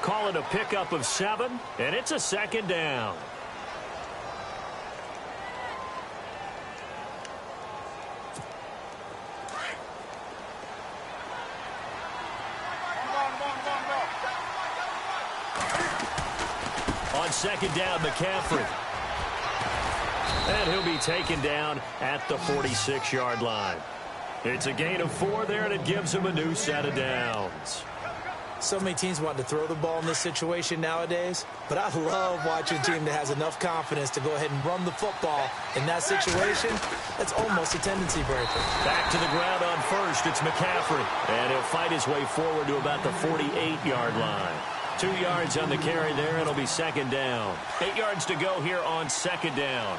Call it a pickup of 7, and it's a 2nd down. On 2nd down, McCaffrey. And he'll be taken down at the 46-yard line. It's a gain of 4 there, and it gives him a new set of downs. So many teams want to throw the ball in this situation nowadays, but I love watching a team that has enough confidence to go ahead and run the football in that situation. That's almost a tendency breaker. Back to the ground on 1st, it's McCaffrey. And he'll fight his way forward to about the 48-yard line. 2 yards on the carry there, it'll be 2nd down. 8 yards to go here on 2nd down.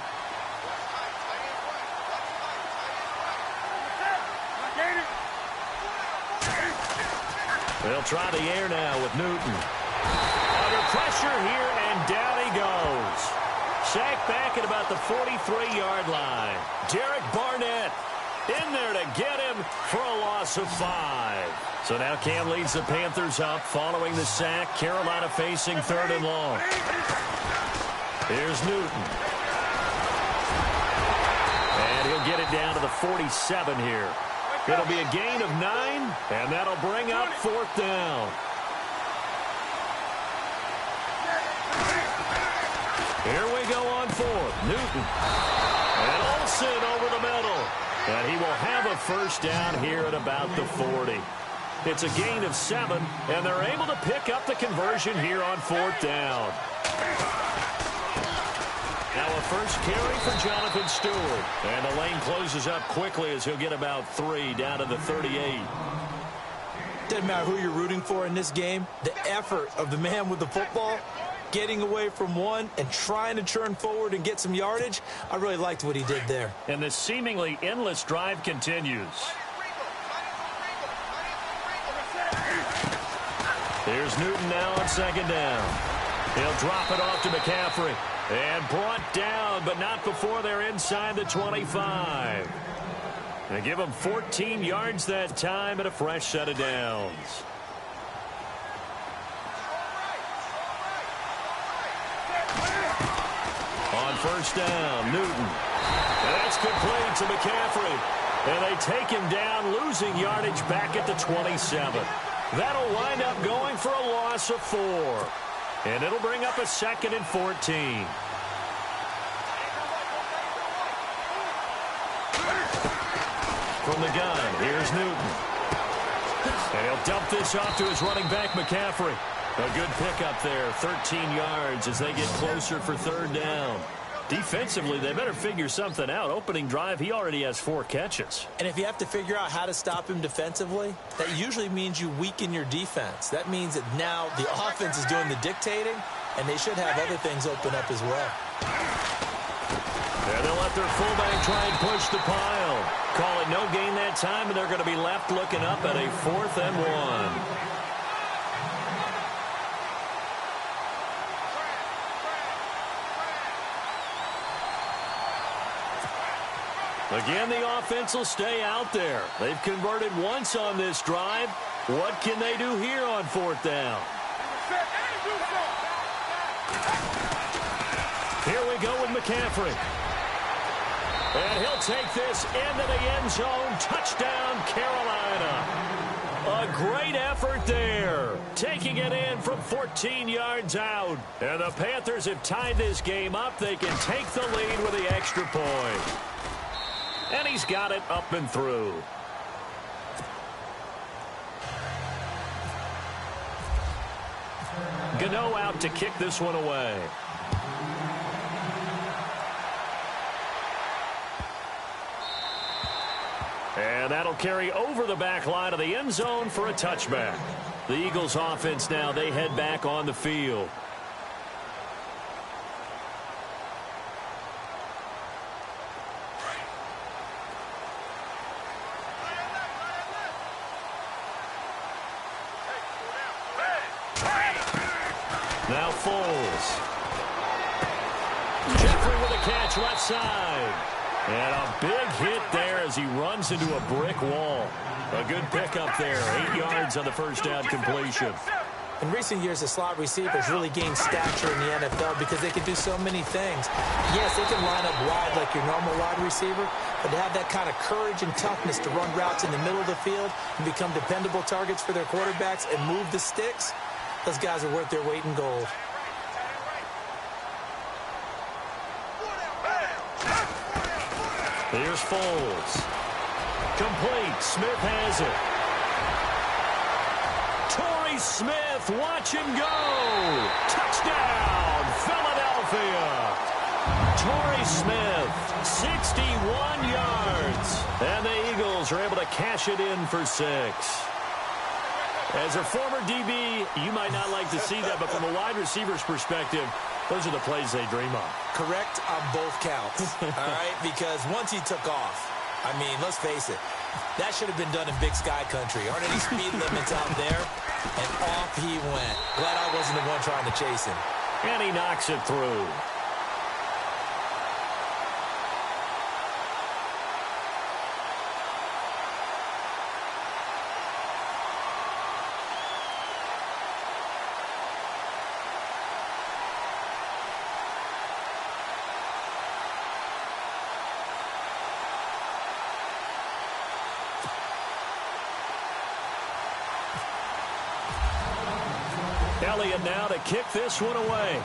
They'll try the air now with Newton. Under pressure here, and down he goes. Sacked back at about the 43-yard line. Derek Barnett in there to get him for a loss of 5. So now Cam leads the Panthers up following the sack. Carolina facing 3rd and long. Here's Newton. And he'll get it down to the 47 here. It'll be a gain of 9, and that'll bring up 4th down. Here we go on 4th. Newton. And Olsen over the middle. And he will have a first down here at about the 40. It's a gain of 7, and they're able to pick up the conversion here on 4th down. Now a first carry for Jonathan Stewart. And the lane closes up quickly as he'll get about 3 down to the 38. Doesn't matter who you're rooting for in this game. The effort of the man with the football, getting away from one and trying to turn forward and get some yardage, I really liked what he did there. And this seemingly endless drive continues. Here's Newton now on 2nd down. He'll drop it off to McCaffrey. And brought down, but not before they're inside the 25. They give him 14 yards that time and a fresh set of downs. On 1st down, Newton. And that's complete to McCaffrey. And they take him down, losing yardage back at the 27. That'll wind up going for a loss of 4. And it'll bring up a 2nd and 14. From the gun, here's Newton. And he'll dump this off to his running back, McCaffrey. A good pickup there, 13 yards as they get closer for 3rd down. Defensively, they better figure something out. Opening drive, he already has 4 catches. And if you have to figure out how to stop him defensively, that usually means you weaken your defense. That means that now the offense is doing the dictating, and they should have other things open up as well. And they'll let their fullback try and push the pile. Call it no gain that time, and they're going to be left looking up at a 4th and 1. Again, the offense will stay out there. They've converted once on this drive. What can they do here on 4th down? Here we go with McCaffrey. And he'll take this into the end zone. Touchdown, Carolina. A great effort there. Taking it in from 14 yards out. And the Panthers have tied this game up. They can take the lead with the extra point. And he's got it up and through. Gano out to kick this one away. And that'll carry over the back line of the end zone for a touchback. The Eagles offense now, they head back on the field. Now Foles. Jeffrey with a catch left side. And a big hit there as he runs into a brick wall. A good pickup there. 8 yards on the first down completion. In recent years, the slot receivers really gained stature in the NFL because they can do so many things. Yes, they can line up wide like your normal wide receiver, but to have that kind of courage and toughness to run routes in the middle of the field and become dependable targets for their quarterbacks and move the sticks, those guys are worth their weight in gold. Here's Foles. Complete. Smith has it. Torrey Smith, watch him go. Touchdown, Philadelphia. Torrey Smith, 61 yards. And the Eagles are able to cash it in for 6. As a former DB, you might not like to see that, but from a wide receiver's perspective, those are the plays they dream of. Correct on both counts, all right? Because once he took off, I mean, let's face it, that should have been done in Big Sky Country. Aren't any speed limits out there? And off he went. Glad I wasn't the one trying to chase him. And he knocks it through. Elliott now to kick this one away.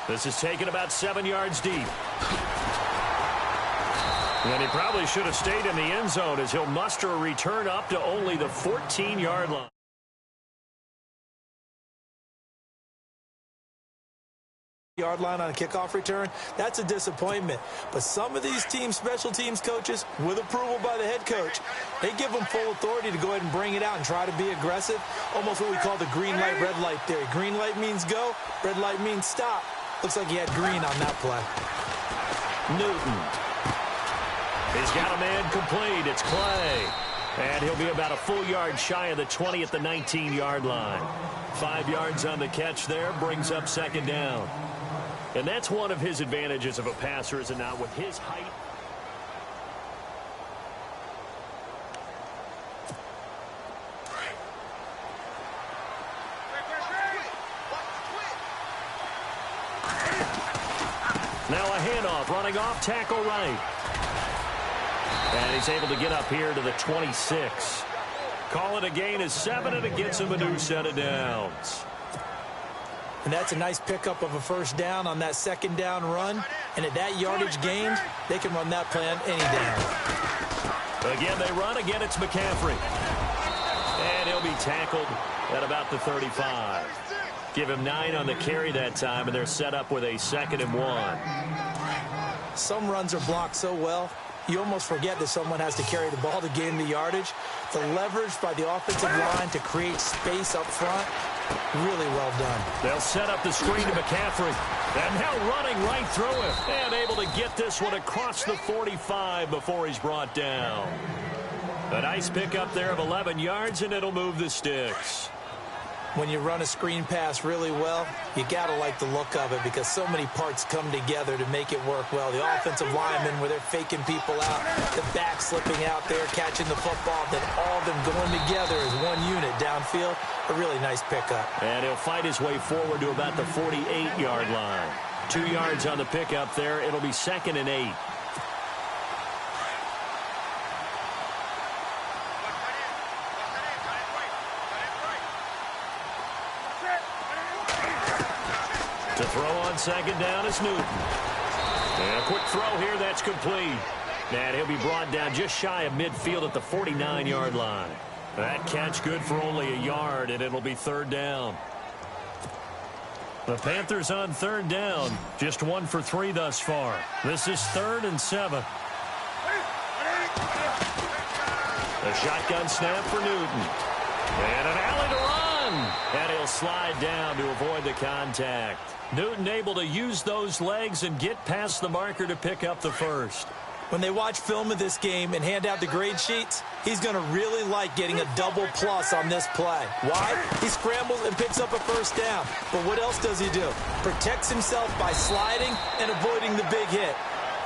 This is taken about 7 yards deep. And he probably should have stayed in the end zone as he'll muster a return up to only the 14-yard line. Yard line on a kickoff return, that's a disappointment. But some of these team special teams coaches, with approval by the head coach, they give them full authority to go ahead and bring it out and try to be aggressive. Almost what we call the green light, red light theory. Green light means go, red light means stop. Looks like he had green on that play. Newton. He's got a man complete. It's Clay. And he'll be about a full yard shy of the 20 at the 19-yard line. 5 yards on the catch there, brings up second down. And that's one of his advantages of a passer, is it not, with his height. Now a handoff, running off, tackle right. And he's able to get up here to the 26. Call it a gain of 7, and it gets him a new set of downs. And that's a nice pickup of a first down on that second down run. And at that yardage gained, they can run that play on any down. Again, they run. Again, it's McCaffrey. And he'll be tackled at about the 35. Give him 9 on the carry that time, and they're set up with a 2nd and 1. Some runs are blocked so well, you almost forget that someone has to carry the ball to gain the yardage. The leverage by the offensive line to create space up front, really well done. They'll set up the screen to McCaffrey. And now running right through him. And able to get this one across the 45 before he's brought down. A nice pickup there of 11 yards, and it'll move the sticks. When you run a screen pass really well, you got to like the look of it because so many parts come together to make it work well. The offensive linemen, where they're faking people out, the back slipping out there, catching the football, then all of them going together as one unit downfield. A really nice pickup. And he'll fight his way forward to about the 48-yard line. 2 yards on the pickup there. It'll be 2nd and 8. To throw on second down is Newton. And a quick throw here, that's complete. And he'll be brought down just shy of midfield at the 49-yard line. That catch good for only a yard, and it'll be 3rd down. The Panthers on 3rd down. Just 1 for 3 thus far. This is 3rd and 7. A shotgun snap for Newton. And an alley to run. And he'll slide down to avoid the contact. Newton able to use those legs and get past the marker to pick up the first. When they watch film of this game and hand out the grade sheets, he's going to really like getting a double plus on this play. Why? He scrambles and picks up a first down. But what else does he do? Protects himself by sliding and avoiding the big hit.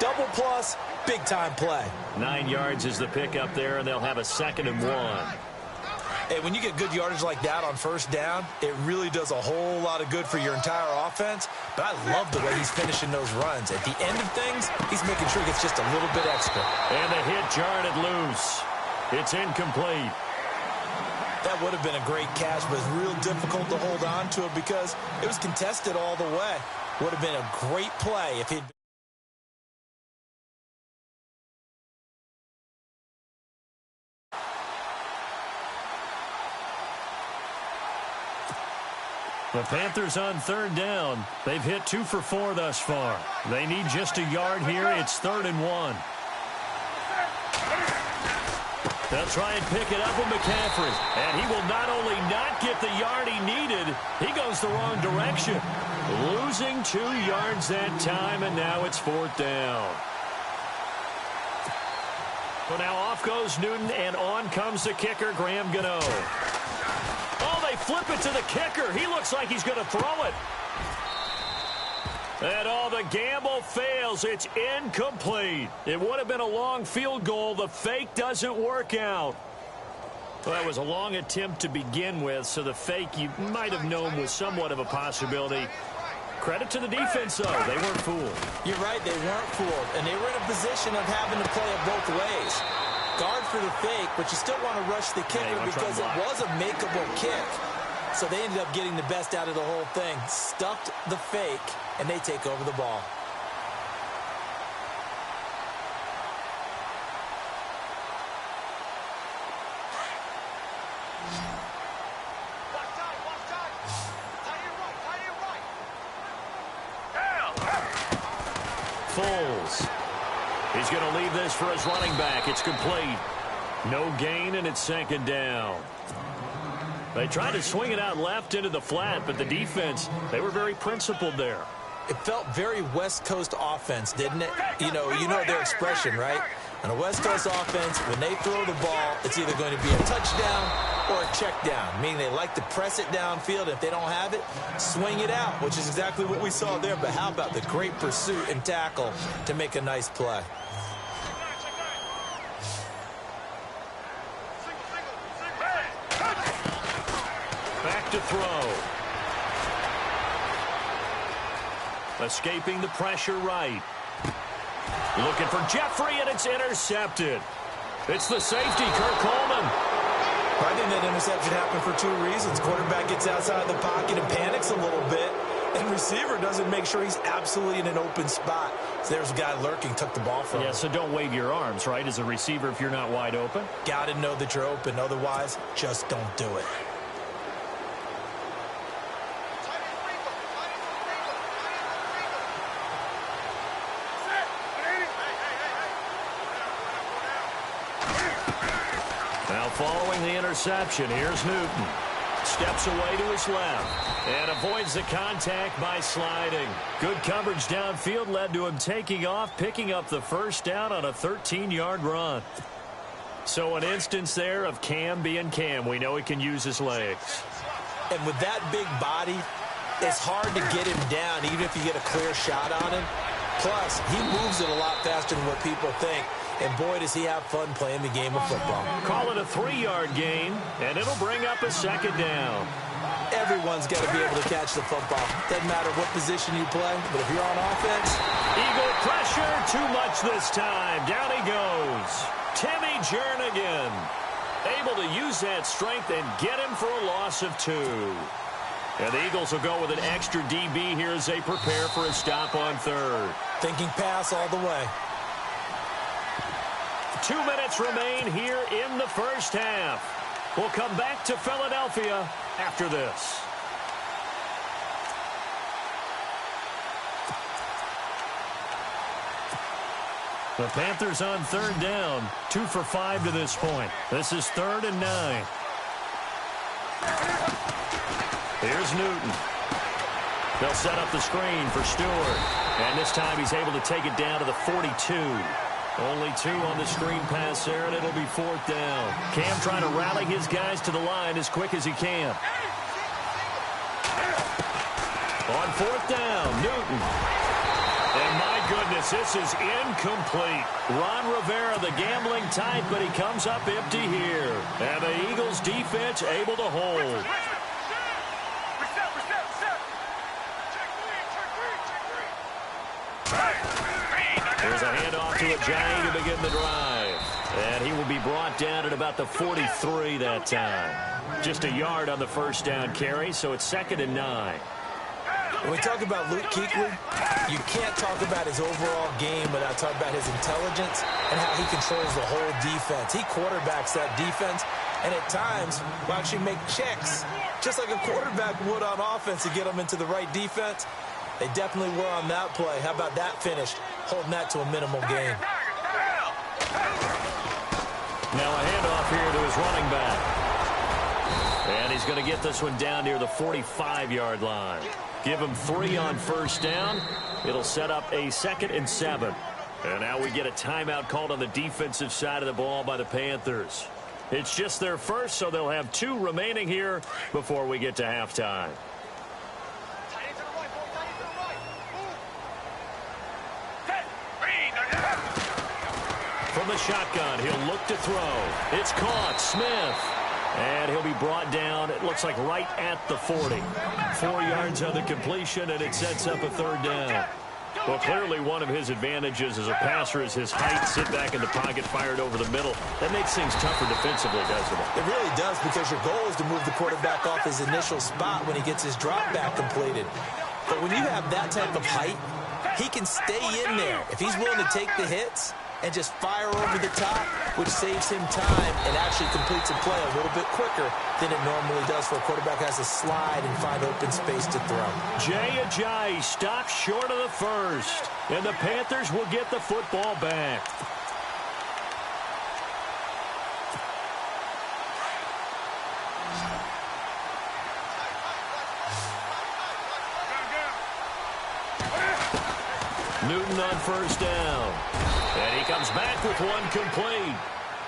Double plus, big-time play. 9 yards is the pickup there, and they'll have a 2nd and 1. Hey, when you get good yardage like that on first down, it really does a whole lot of good for your entire offense. But I love the way he's finishing those runs. At the end of things, he's making sure he gets just a little bit extra. And the hit jarred it loose. It's incomplete. That would have been a great catch, but it's real difficult to hold on to it because it was contested all the way. Would have been a great play if he'd... The Panthers on 3rd down. They've hit 2 for 4 thus far. They need just a yard here. It's 3rd and 1. They'll try and pick it up with McCaffrey. And he will not only not get the yard he needed, he goes the wrong direction. Losing 2 yards that time, and now it's 4th down. So now off goes Newton, and on comes the kicker, Graham Gano. Oh, they flip it to the kicker. He looks like he's going to throw it. And all the gamble fails. It's incomplete. It would have been a long field goal. The fake doesn't work out. Well, that was a long attempt to begin with, so the fake you might have known was somewhat of a possibility. Credit to the defense, though. They weren't fooled. You're right, they weren't fooled. And they were in a position of having to play it both ways. Guard for the fake, but you still want to rush the kicker because it was a makeable kick. So they ended up getting the best out of the whole thing. Stuffed the fake, and they take over the ball. Foles. He's going to leave this for his running back. It's complete. No gain, and it's second down. They tried to swing it out left into the flat, but the defense, they were very principled there. It felt very West Coast offense, didn't it? You know their expression, right? On a West Coast offense, when they throw the ball, it's either going to be a touchdown or a check down, meaning they like to press it downfield. If they don't have it, swing it out, which is exactly what we saw there. But how about the great pursuit and tackle to make a nice play? Back to throw. Escaping the pressure right. Looking for Jeffrey, and it's intercepted. It's the safety, Kirk Coleman. I think that interception happened for two reasons. Quarterback gets outside the pocket and panics a little bit, and receiver doesn't make sure he's absolutely in an open spot. So there's a guy lurking, took the ball from him. Yeah, so don't wave your arms, right, as a receiver if you're not wide open. Got to know that you're open. Otherwise, just don't do it. Following the interception, here's Newton. Steps away to his left and avoids the contact by sliding. Good coverage downfield led to him taking off, picking up the first down on a 13-yard run. So an instance there of Cam being Cam. We know he can use his legs. And with that big body, it's hard to get him down, even if you get a clear shot on him. Plus, he moves it a lot faster than what people think. And boy, does he have fun playing the game of football. Call it a 3-yard gain, and it'll bring up a second down. Everyone's got to be able to catch the football. Doesn't matter what position you play, but if you're on offense. Eagle pressure, too much this time. Down he goes. Timmy Jernigan able to use that strength and get him for a loss of 2. And the Eagles will go with an extra DB here as they prepare for a stop on third. Thinking pass all the way. 2 minutes remain here in the first half. We'll come back to Philadelphia after this. The Panthers on third down. 2 for 5 to this point. This is 3rd and 9. Here's Newton. They'll set up the screen for Stewart. And this time he's able to take it down to the 42. Only 2 on the screen pass there, and it'll be 4th down. Cam trying to rally his guys to the line as quick as he can. On 4th down, Newton. And my goodness, this is incomplete. Ron Rivera, the gambling type, but he comes up empty here. And the Eagles defense able to hold. There's a handoff to Ajayi to begin the drive. And he will be brought down at about the 43 that time. Just a yard on the first down carry, so it's 2nd and 9. When we talk about Luke Kuechly, you can't talk about his overall game without talking about his intelligence and how he controls the whole defense. He quarterbacks that defense, and at times will actually make checks, just like a quarterback would on offense to get them into the right defense. They definitely were on that play. How about that finish? Holding that to a minimal gain. Now a handoff here to his running back. And he's going to get this one down near the 45-yard line. Give him 3 on first down. It'll set up a 2nd and 7. And now we get a timeout called on the defensive side of the ball by the Panthers. It's just their first, so they'll have 2 remaining here before we get to halftime. From the shotgun, he'll look to throw. It's caught. Smith. And he'll be brought down, it looks like right at the 40. 4 yards on the completion, and it sets up a 3rd down. Well, clearly one of his advantages as a passer is his height. Sit back in the pocket, fired over the middle. That makes things tougher defensively, doesn't it? It really does, because your goal is to move the quarterback off his initial spot when he gets his drop back completed. But when you have that type of height, he can stay in there. If he's willing to take the hits and just fire over the top, which saves him time and actually completes a play a little bit quicker than it normally does for a quarterback has to slide and find open space to throw. Jay Ajayi stops short of the first, and the Panthers will get the football back. Newton on first down. And he comes back with one complete.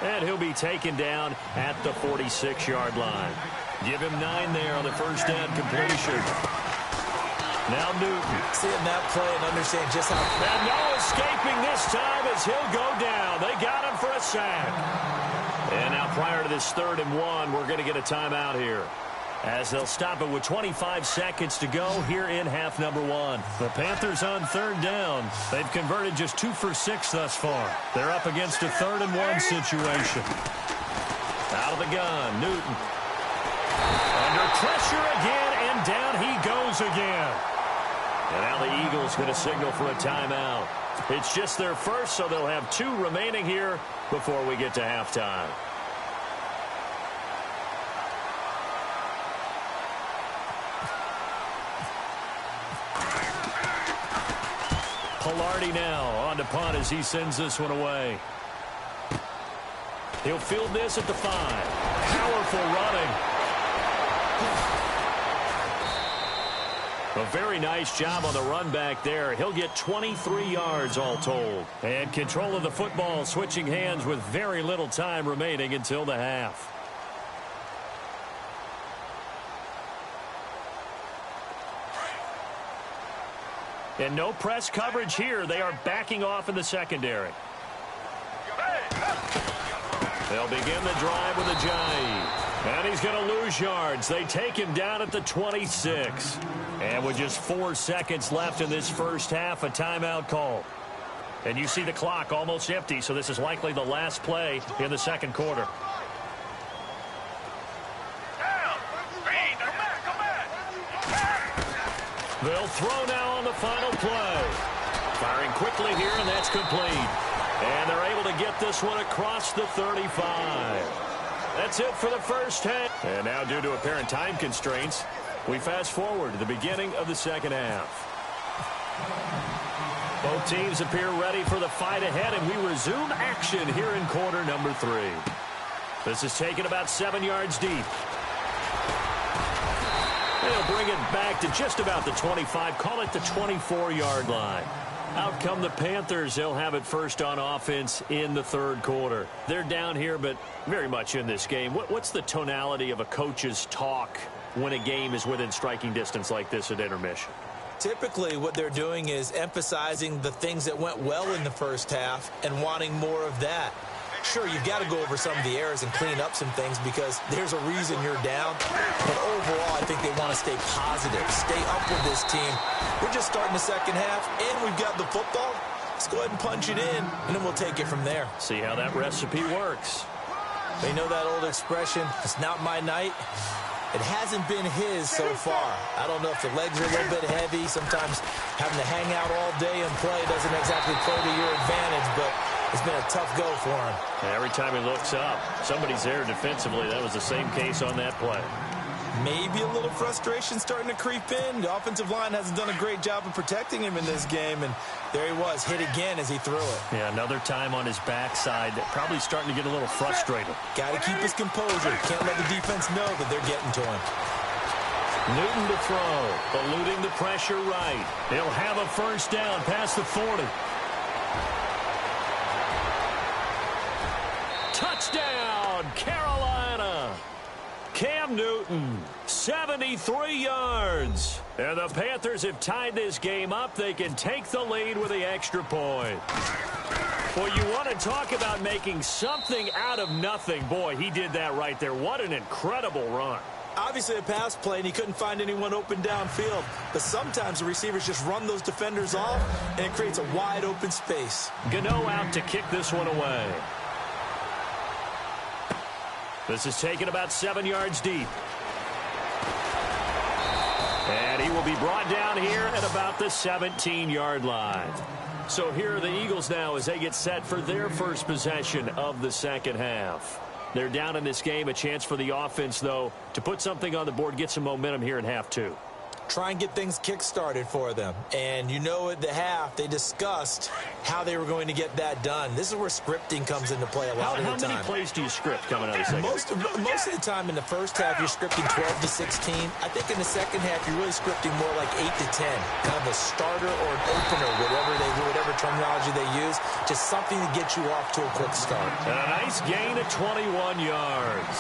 And he'll be taken down at the 46-yard line. Give him 9 there on the first down completion. Now Newton. Seeing that play and understand just how... And no escaping this time as he'll go down. They got him for a sack. And now prior to this 3rd and 1, we're going to get a timeout here, as they'll stop it with 25 seconds to go here in half number 1. The Panthers on 3rd down. They've converted just 2 for 6 thus far. They're up against a 3rd and 1 situation. Out of the gun, Newton. Under pressure again, and down he goes again. And now the Eagles going to signal for a timeout. It's just their first, so they'll have 2 remaining here before we get to halftime. Pilardi now on to punt as he sends this one away. He'll field this at the 5. Powerful running. A very nice job on the run back there. He'll get 23 yards all told. And control of the football, switching hands with very little time remaining until the half. And no press coverage here. They are backing off in the secondary. They'll begin the drive with Ajayi. And he's going to lose yards. They take him down at the 26. And with just 4 seconds left in this first half, a timeout call. And you see the clock almost empty, so this is likely the last play in the second quarter. They'll throw now on the final play. Firing quickly here, and that's complete. And they're able to get this one across the 35. That's it for the first half. And now, due to apparent time constraints, we fast forward to the beginning of the second half. Both teams appear ready for the fight ahead, and we resume action here in quarter number 3. This is taken about 7 yards deep. They'll bring it back to just about the 25, call it the 24-yard line. Out come the Panthers. They'll have it first on offense in the third quarter. They're down here, but very much in this game. What's the tonality of a coach's talk when a game is within striking distance like this at intermission? Typically, what they're doing is emphasizing the things that went well in the first half and wanting more of that. Sure, you've got to go over some of the errors and clean up some things because there's a reason you're down. But overall, I think they want to stay positive, stay up with this team. We're just starting the second half, and we've got the football. Let's go ahead and punch it in, and then we'll take it from there. See how that recipe works. They know that old expression, it's not my night. It hasn't been his so far. I don't know if the legs are a little bit heavy. Sometimes having to hang out all day and play doesn't exactly play to your advantage, but it's been a tough go for him. And every time he looks up, somebody's there defensively. That was the same case on that play. Maybe a little frustration starting to creep in. The offensive line hasn't done a great job of protecting him in this game, and there he was, hit again as he threw it. Yeah, another time on his backside, probably starting to get a little frustrated. Got to keep his composure. Can't let the defense know that they're getting to him. Newton to throw, eluding the pressure right. He'll have a first down past the 40. Touchdown, Carolina! Cam Newton, 73 yards. And the Panthers have tied this game up. They can take the lead with the extra point. Well, you want to talk about making something out of nothing. Boy, he did that right there. What an incredible run. Obviously a pass play, and he couldn't find anyone open downfield. But sometimes the receivers just run those defenders off, and it creates a wide open space. Gano out to kick this one away. This is taken about 7 yards deep. And he will be brought down here at about the 17-yard line. So here are the Eagles now as they get set for their first possession of the second half. They're down in this game. A chance for the offense, though, to put something on the board, get some momentum here in half two. Try and get things kick-started for them. And you know at the half, they discussed how they were going to get that done. This is where scripting comes into play a lot of the time. How many plays do you script coming out of the second? Most of the time in the first half, you're scripting 12 to 16. I think in the second half, you're really scripting more like 8 to 10. Kind of a starter or an opener, whatever terminology they use. Just something to get you off to a quick start. And a nice gain of 21 yards.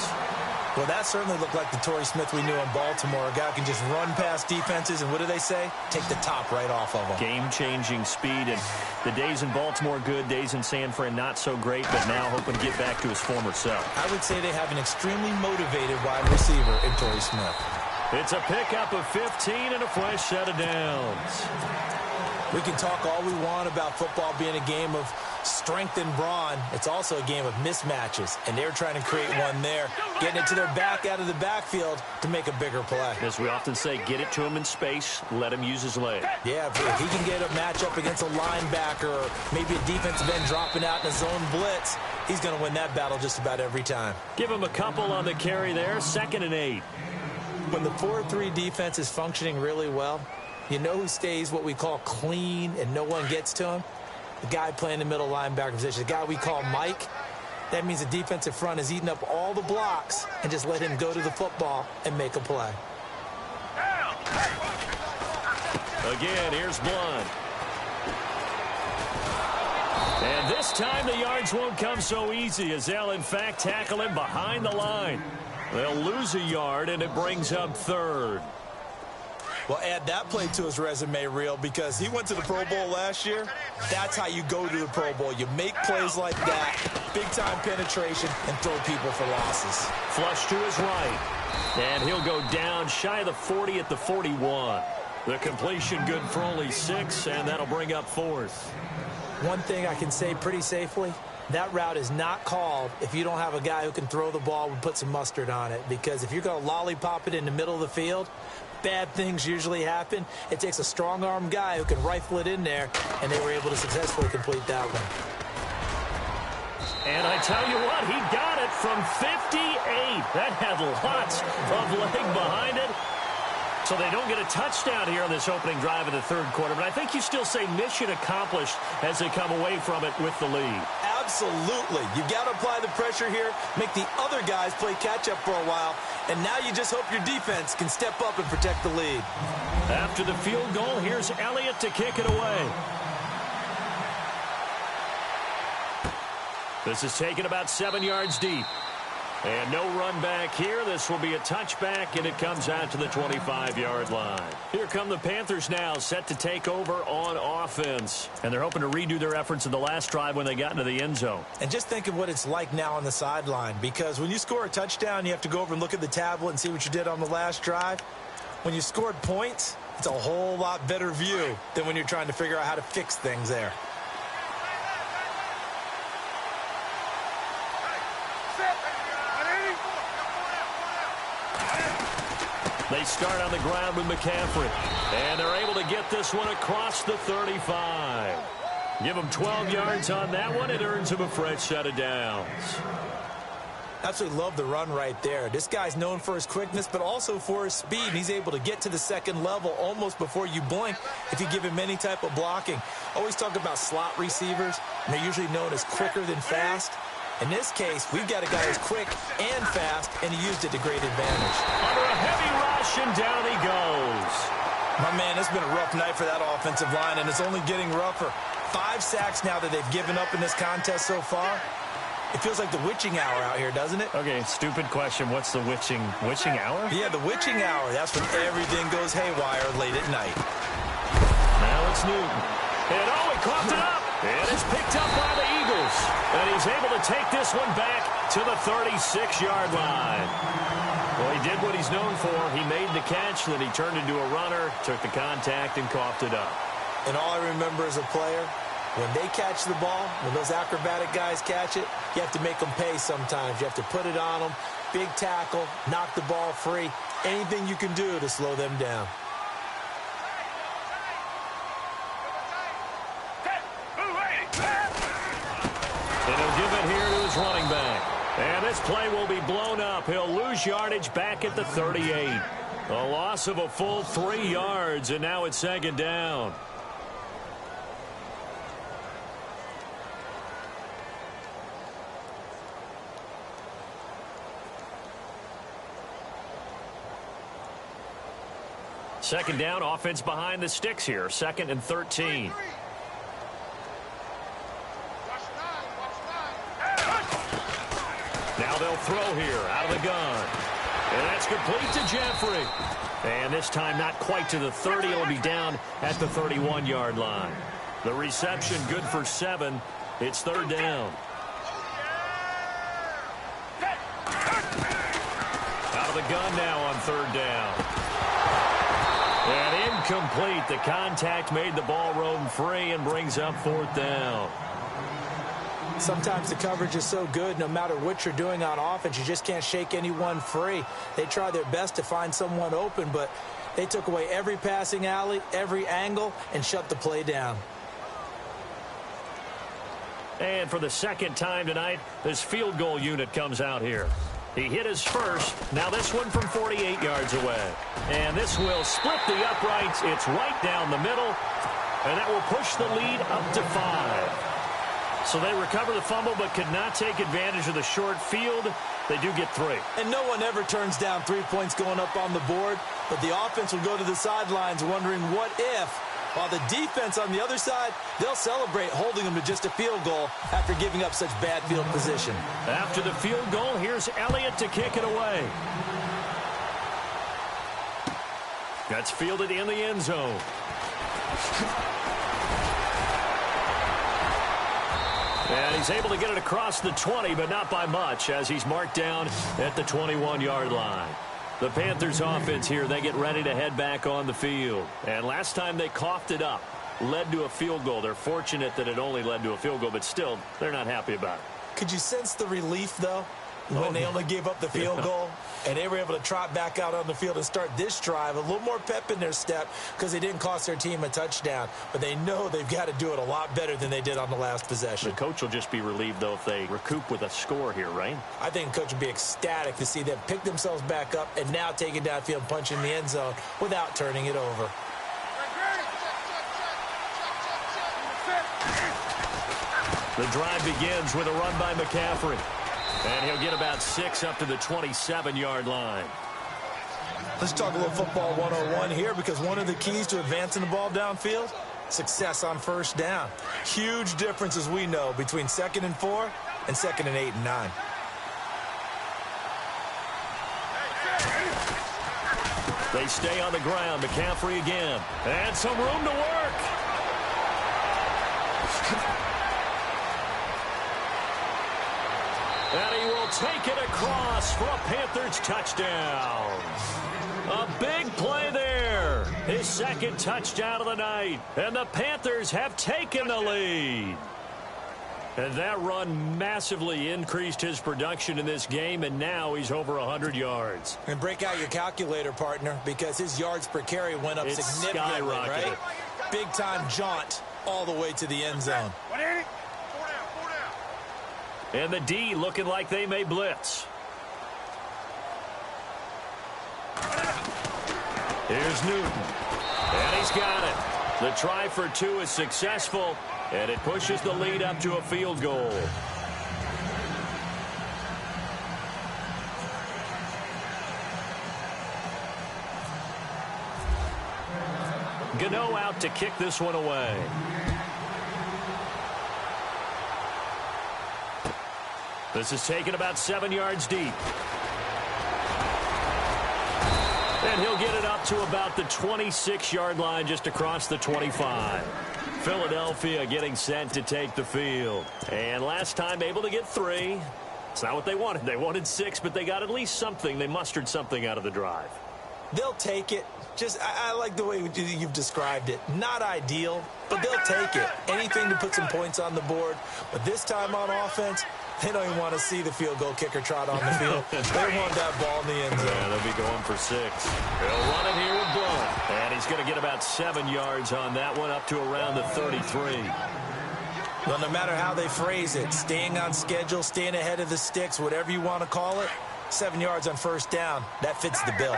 Well, that certainly looked like the Torrey Smith we knew in Baltimore. A guy who can just run past defenses, and what do they say? Take the top right off of them. Game-changing speed, and the days in Baltimore good, days in San Fran not so great, but now hoping to get back to his former self. I would say they have an extremely motivated wide receiver in Torrey Smith. It's a pickup of 15 and a fresh set of downs. We can talk all we want about football being a game of strength and brawn. It's also a game of mismatches, and they're trying to create one there, getting it to their back out of the backfield to make a bigger play. As we often say, get it to him in space, let him use his leg. Yeah, if he can get a matchup against a linebacker or maybe a defensive end dropping out in a zone blitz, he's going to win that battle just about every time. Give him a couple on the carry there, 2nd and 8. When the 4-3 defense is functioning really well, you know who stays what we call clean and no one gets to him? The guy playing the middle linebacker position, the guy we call Mike. That means the defensive front is eating up all the blocks and just let him go to the football and make a play. Again, here's Blunt. And this time the yards won't come so easy as they'll, in fact, tackle him behind the line. They'll lose a yard, and it brings up 3rd. Well, add that play to his resume reel because he went to the Pro Bowl last year. That's how you go to the Pro Bowl. You make plays like that, big-time penetration, and throw people for losses. Flush to his right. And he'll go down shy of the 40 at the 41. The completion good for only 6, and that'll bring up 4th. One thing I can say pretty safely, that route is not called if you don't have a guy who can throw the ball and put some mustard on it. Because if you're going to lollipop it in the middle of the field, bad things usually happen. It takes a strong-arm guy who can rifle it in there, and they were able to successfully complete that one. And I tell you what, he got it from 58. That had lots of leg behind it. So they don't get a touchdown here on this opening drive of the 3rd quarter. But I think you still say mission accomplished as they come away from it with the lead. Absolutely. You've got to apply the pressure here, make the other guys play catch-up for a while, and now you just hope your defense can step up and protect the lead. After the field goal, here's Elliott to kick it away. This is taken about 7 yards deep. And no run back here. This will be a touchback, and it comes out to the 25-yard line. Here come the Panthers now, set to take over on offense. And they're hoping to redo their efforts in the last drive when they got into the end zone. And just think of what it's like now on the sideline, because when you score a touchdown, you have to go over and look at the tablet and see what you did on the last drive. When you scored points, it's a whole lot better view than when you're trying to figure out how to fix things there. They start on the ground with McCaffrey. And they're able to get this one across the 35. Give him 12 yards on that one. It earns him a fresh set of downs. Absolutely love the run right there. This guy's known for his quickness, but also for his speed. He's able to get to the second level almost before you blink if you give him any type of blocking. Always talk about slot receivers, and they're usually known as quicker than fast. In this case, we've got a guy who's quick and fast, and he used it to great advantage. Under a heavy rush, and down he goes. My man, it's been a rough night for that offensive line, and it's only getting rougher. 5 sacks now that they've given up in this contest so far. It feels like the witching hour out here, doesn't it? Okay, stupid question. What's the witching hour? Yeah, the witching hour. That's when everything goes haywire late at night. Now it's Newton. And he coughed it up. And it's picked up by the Eagles. And he's able to take this one back to the 36-yard line. Well, he did what he's known for. He made the catch, then he turned into a runner, took the contact, and coughed it up. And all I remember as a player, when they catch the ball, when those acrobatic guys catch it, you have to make them pay sometimes. You have to put it on them, big tackle, knock the ball free, anything you can do to slow them down. this play will be blown up. He'll lose yardage back at the 38. A loss of a full 3 yards, and now it's second down. Second down, offense behind the sticks here. 2nd and 13. Now they'll throw here out of the gun. And that's complete to Jeffrey. And this time not quite to the 30. It'll be down at the 31-yard line. The reception good for 7. It's 3rd down. Out of the gun now on 3rd down. And incomplete. The contact made the ball roam free and brings up 4th down. Sometimes the coverage is so good, no matter what you're doing on offense, you just can't shake anyone free. They try their best to find someone open, but they took away every passing alley, every angle, and shut the play down. And for the 2nd time tonight, this field goal unit comes out here. He hit his first. Now this one from 48 yards away. And this will split the uprights. It's right down the middle. And that will push the lead up to 5. So they recover the fumble but could not take advantage of the short field. They do get 3. And no one ever turns down 3 points going up on the board. But the offense will go to the sidelines wondering what if. While the defense on the other side, they'll celebrate holding them to just a field goal after giving up such bad field position. After the field goal, here's Elliott to kick it away. That's fielded in the end zone. And he's able to get it across the 20, but not by much, as he's marked down at the 21-yard line. The Panthers offense here, they get ready to head back on the field. And last time they coughed it up, led to a field goal. They're fortunate that it only led to a field goal, but still, they're not happy about it. Could you sense the relief, though, when they only gave up the field goal? And they were able to trot back out on the field and start this drive. A little more pep in their step because they didn't cost their team a touchdown. But they know they've got to do it a lot better than they did on the last possession. The coach will just be relieved, though, if they recoup with a score here, right? I think the coach will be ecstatic to see them pick themselves back up and now take it downfield and punch in the end zone without turning it over. The drive begins with a run by McCaffrey. And he'll get about 6 up to the 27-yard line. Let's talk a little football 101 here, because one of the keys to advancing the ball downfield, success on first down. Huge difference, as we know, between 2nd and 4 and 2nd and 8 and 9. They stay on the ground. McCaffrey again. And some room to work. And he will take it across for a Panthers touchdown. A big play there. His 2nd touchdown of the night. And the Panthers have taken the lead. And that run massively increased his production in this game, and now he's over 100 yards. And break out your calculator, partner, because his yards per carry went up significantly, right? Big-time jaunt all the way to the end zone. And the D looking like they may blitz. Here's Newton. And he's got it. The try for 2 is successful, and it pushes the lead up to a field goal. Gano out to kick this one away. This is taken about 7 yards deep. And he'll get it up to about the 26-yard line, just across the 25. Philadelphia getting set to take the field. And last time able to get 3. It's not what they wanted. They wanted 6, but they got at least something. They mustered something out of the drive. They'll take it. I like the way you've described it. Not ideal, but they'll take it. Anything to put some points on the board. But this time on offense, they don't even want to see the field goal kicker trot on the field. They want that ball in the end zone. Yeah, they'll be going for 6. They'll run it here with Blunt. And he's going to get about 7 yards on that one, up to around the 33. Well, no matter how they phrase it, staying on schedule, staying ahead of the sticks, whatever you want to call it, 7 yards on first down, that fits the bill.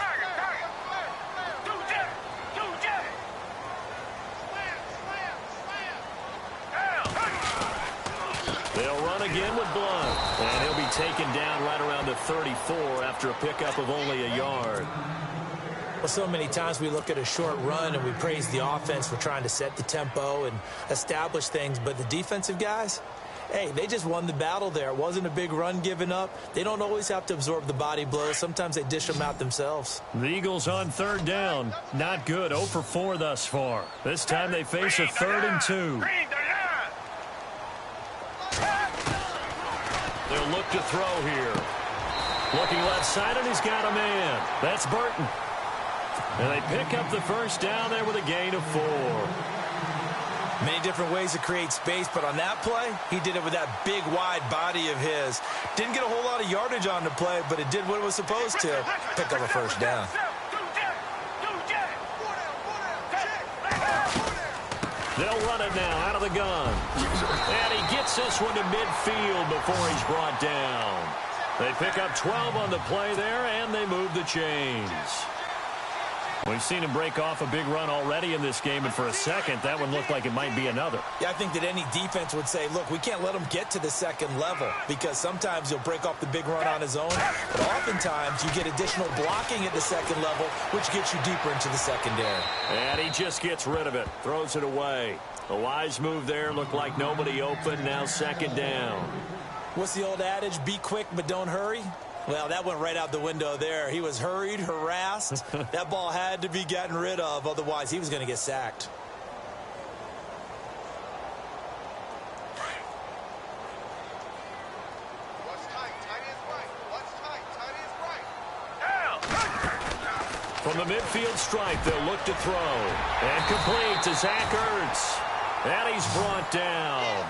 They'll run again with Blunt, and he'll be taken down right around the 34 after a pickup of only a yard. Well, so many times we look at a short run and we praise the offense for trying to set the tempo and establish things, but the defensive guys, hey, they just won the battle there. It wasn't a big run given up. They don't always have to absorb the body blows. Sometimes they dish them out themselves. The Eagles on third down. Not good. 0 for 4 thus far. This time they face a 3rd and 2. They'll look to throw here. Looking left side, and he's got a man. That's Burton. And they pick up the first down there with a gain of 4. Many different ways to create space, but on that play, he did it with that big, wide body of his. Didn't get a whole lot of yardage on the play, but it did what it was supposed to. Pick up a first down. They'll run it now out of the gun. And he gets this one to midfield before he's brought down. They pick up 12 on the play there, and they move the chains. We've seen him break off a big run already in this game, and for a second, that one looked like it might be another. Yeah, I think that any defense would say, look, we can't let him get to the second level, because sometimes he'll break off the big run on his own, but oftentimes you get additional blocking at the second level, which gets you deeper into the secondary. And he just gets rid of it, throws it away. A wise move there, looked like nobody open, now second down. What's the old adage, be quick but don't hurry? Well, that went right out the window there. He was hurried, harassed. That ball had to be gotten rid of, otherwise he was going to get sacked. From the midfield stripe, they'll look to throw. And complete to Zach Ertz. And he's brought down.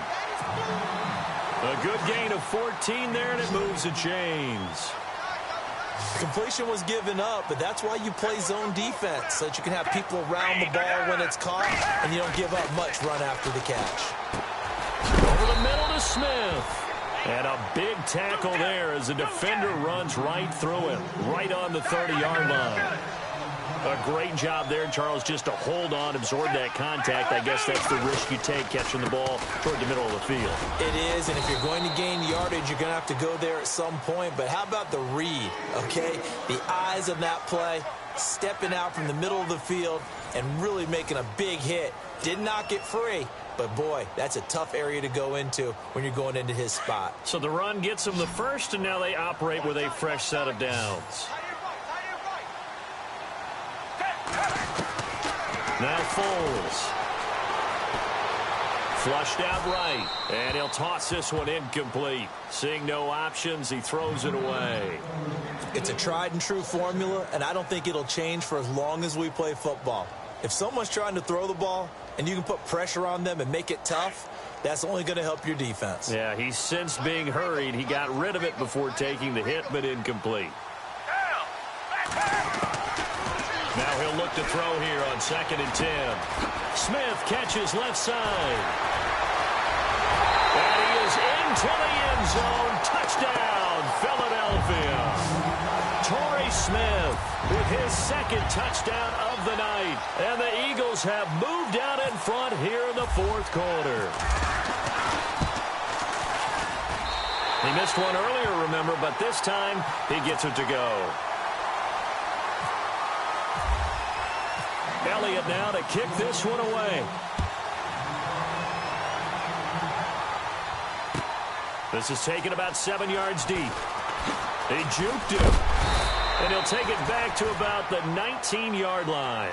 A good gain of 14 there, and it moves the chains. Completion was given up, but that's why you play zone defense, so that you can have people around the ball when it's caught, and you don't give up much run after the catch. Over the middle to Smith. And a big tackle there as the defender runs right through him, right on the 30-yard line. A great job there, Charles, just to hold on, absorb that contact. I guess that's the risk you take catching the ball toward the middle of the field. It is, and if you're going to gain yardage, you're going to have to go there at some point. But how about the read, okay? The eyes of that play, stepping out from the middle of the field and really making a big hit. Didn't knock it free, but boy, that's a tough area to go into when you're going into his spot. So the run gets them the first, and now they operate with a fresh set of downs. Now Foles. Flushed out right. And he'll toss this one incomplete. Seeing no options, he throws it away. It's a tried and true formula, and I don't think it'll change for as long as we play football. If someone's trying to throw the ball and you can put pressure on them and make it tough, that's only going to help your defense. Yeah, he sensed being hurried. He got rid of it before taking the hit, but incomplete. Now he'll look to throw here on 2nd and 10. Smith catches left side. And he is into the end zone. Touchdown, Philadelphia. Torrey Smith with his 2nd touchdown of the night. And the Eagles have moved out in front here in the 4th quarter. He missed one earlier, remember, but this time he gets it to go. Elliott now to kick this one away. This is taken about 7 yards deep. He juked him. And he'll take it back to about the 19-yard line.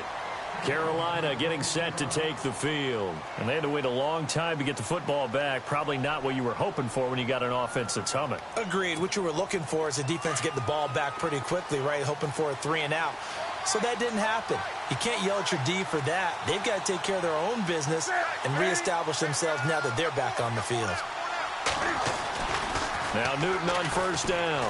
Carolina getting set to take the field. And they had to wait a long time to get the football back. Probably not what you were hoping for when you got an offense that's humming. Agreed. What you were looking for is a defense getting the ball back pretty quickly, right? Hoping for a 3-and-out. So that didn't happen. You can't yell at your D for that. They've got to take care of their own business and reestablish themselves now that they're back on the field. Now Newton on first down.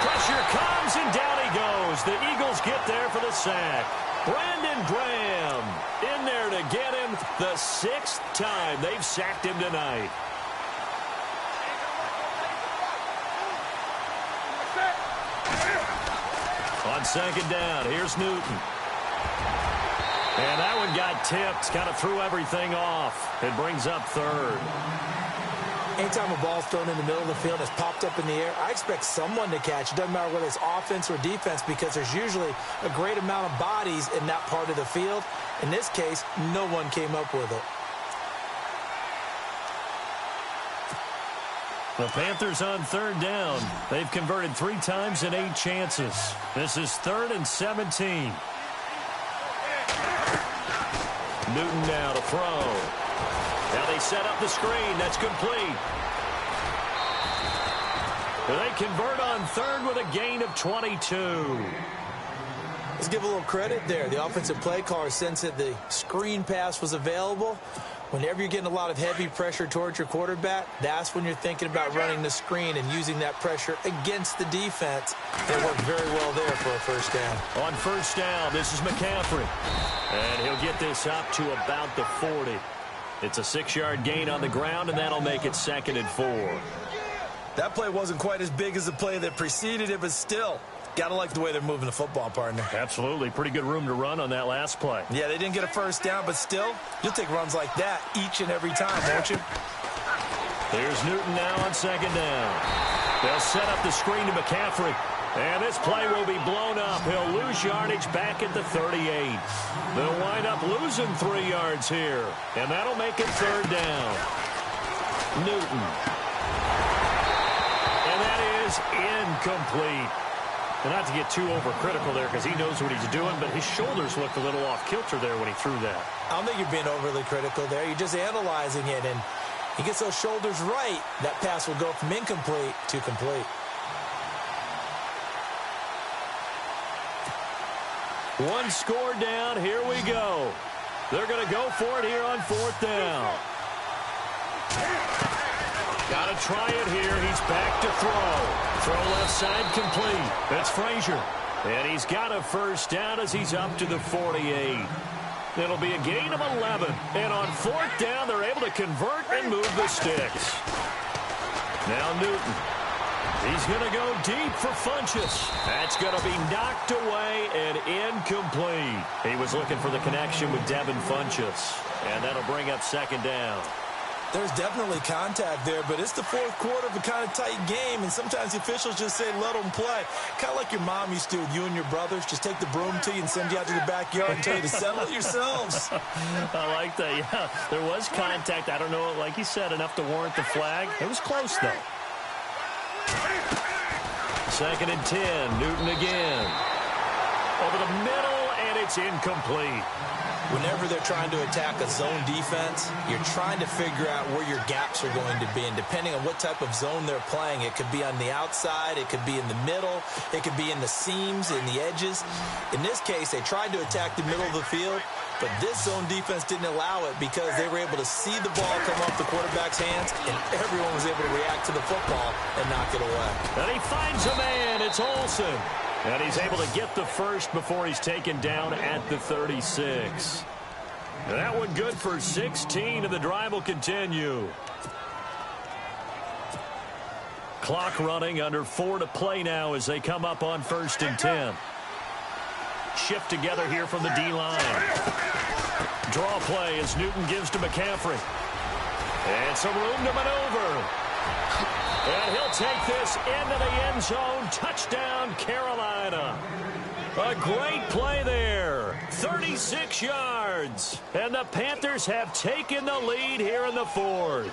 Pressure comes, and down he goes. The Eagles get there for the sack. Brandon Graham in there to get him the 6th time they've sacked him tonight. On second down, here's Newton. And that one got tipped, kind of threw everything off. It brings up 3rd. Anytime a ball's thrown in the middle of the field and it's popped up in the air, I expect someone to catch. It doesn't matter whether it's offense or defense because there's usually a great amount of bodies in that part of the field. In this case, no one came up with it. The Panthers on 3rd down. They've converted 3 times in 8 chances. This is 3rd and 17. Newton now to throw. Now they set up the screen. That's complete. They convert on 3rd with a gain of 22. Let's give a little credit there. The offensive play caller sensed that the screen pass was available. Whenever you're getting a lot of heavy pressure towards your quarterback, that's when you're thinking about running the screen and using that pressure against the defense. They worked very well there for a 1st down. On 1st down, this is McCaffrey. And he'll get this up to about the 40. It's a 6-yard gain on the ground, and that'll make it 2nd and 4. That play wasn't quite as big as the play that preceded it, but still, gotta like the way they're moving the football, partner. Absolutely. Pretty good room to run on that last play. Yeah, they didn't get a 1st down, but still, you'll take runs like that each and every time, won't you? Here's Newton now on 2nd down. They'll set up the screen to McCaffrey. And this play will be blown up. He'll lose yardage back at the 38. They'll wind up losing 3 yards here. And that'll make it 3rd down. Newton. And that is incomplete. And not to get too overcritical there because he knows what he's doing, but his shoulders looked a little off kilter there when he threw that. I don't think you're being overly critical there. You're just analyzing it. And he gets those shoulders right, that pass will go from incomplete to complete. One score down. Here we go. They're going to go for it here on 4th down. Got to try it here. He's back to throw. Throw left side complete. That's Frazier. And he's got a 1st down as he's up to the 48. It'll be a gain of 11. And on 4th down, they're able to convert and move the sticks. Now Newton. He's going to go deep for Funchess. That's going to be knocked away and incomplete. He was looking for the connection with Devin Funchess. And that'll bring up 2nd down. There's definitely contact there, but it's the 4th quarter of a kind of tight game, and sometimes the officials just say, let them play. Kind of like your mom used to with you and your brothers. Just take the broom to you and send you out to the backyard and tell you to settle it yourselves. I like that, yeah. There was contact. I don't know, like you said, enough to warrant the flag. It was close, though. 2nd and 10. Newton again. Over the middle, and it's incomplete. Whenever they're trying to attack a zone defense, you're trying to figure out where your gaps are going to be. And depending on what type of zone they're playing, it could be on the outside, it could be in the middle, it could be in the seams, in the edges. In this case, they tried to attack the middle of the field, but this zone defense didn't allow it because they were able to see the ball come off the quarterback's hands, and everyone was able to react to the football and knock it away. And he finds a man. It's Olsen. And he's able to get the 1st before he's taken down at the 36. That one good for 16, and the drive will continue. Clock running, under 4 to play now as they come up on 1st and 10. Shift together here from the D-line. Draw play as Newton gives to McCaffrey. And some room to maneuver. And he'll take this into the end zone. Touchdown, Carolina. A great play there. 36 yards. And the Panthers have taken the lead here in the 4th.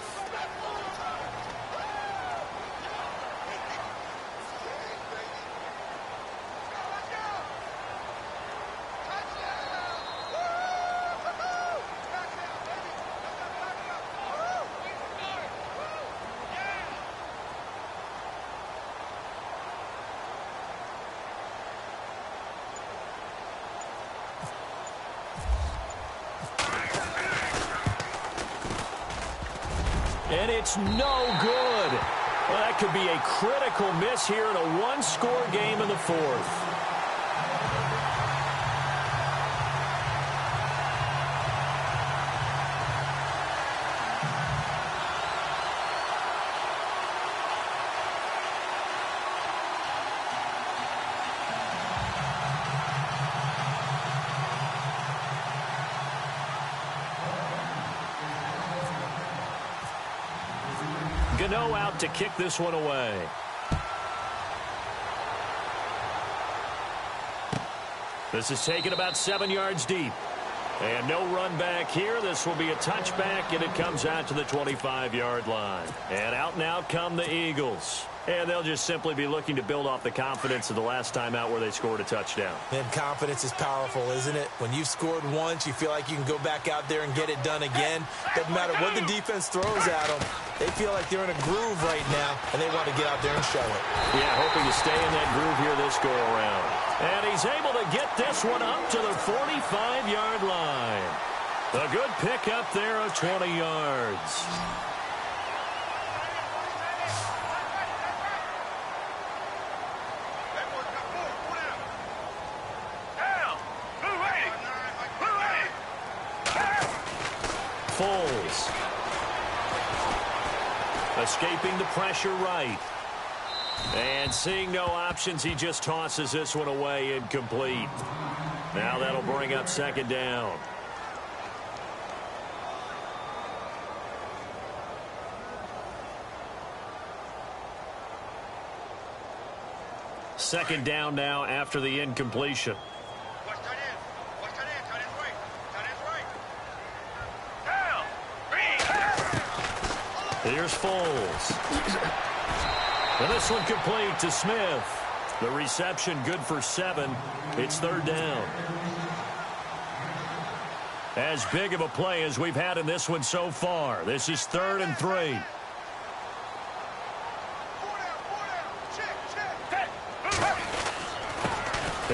And it's no good. Well, that could be a critical miss here in a one-score game in the 4th. Gano out to kick this one away. This is taken about 7 yards deep. And no run back here. This will be a touchback, and it comes out to the 25-yard line. And out come the Eagles. And they'll just simply be looking to build off the confidence of the last time out where they scored a touchdown. And confidence is powerful, isn't it? When you've scored once, you feel like you can go back out there and get it done again. Doesn't matter what the defense throws at them. They feel like they're in a groove right now, and they want to get out there and show it. Yeah, hoping to stay in that groove here this go-around. And he's able to get this one up to the 45-yard line. A good pickup there of 20 yards. Foles. Escaping the pressure right. And seeing no options, he just tosses this one away incomplete. Now that'll bring up second down. Second down now after the incompletion. Here's Foles. And this one complete to Smith. The reception good for 7. It's third down. As big of a play as we've had in this one so far. This is 3rd and 3.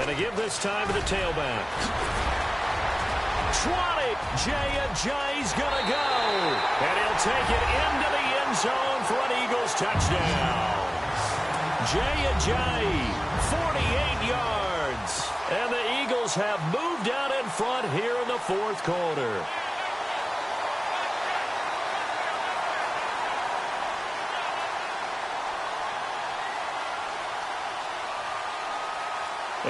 And to give this time to the tailback. 20. JJ's going to go. And he'll take it into the end zone for an Eagles touchdown. JJ, 48 yards. And the Eagles have moved out in front here in the fourth quarter.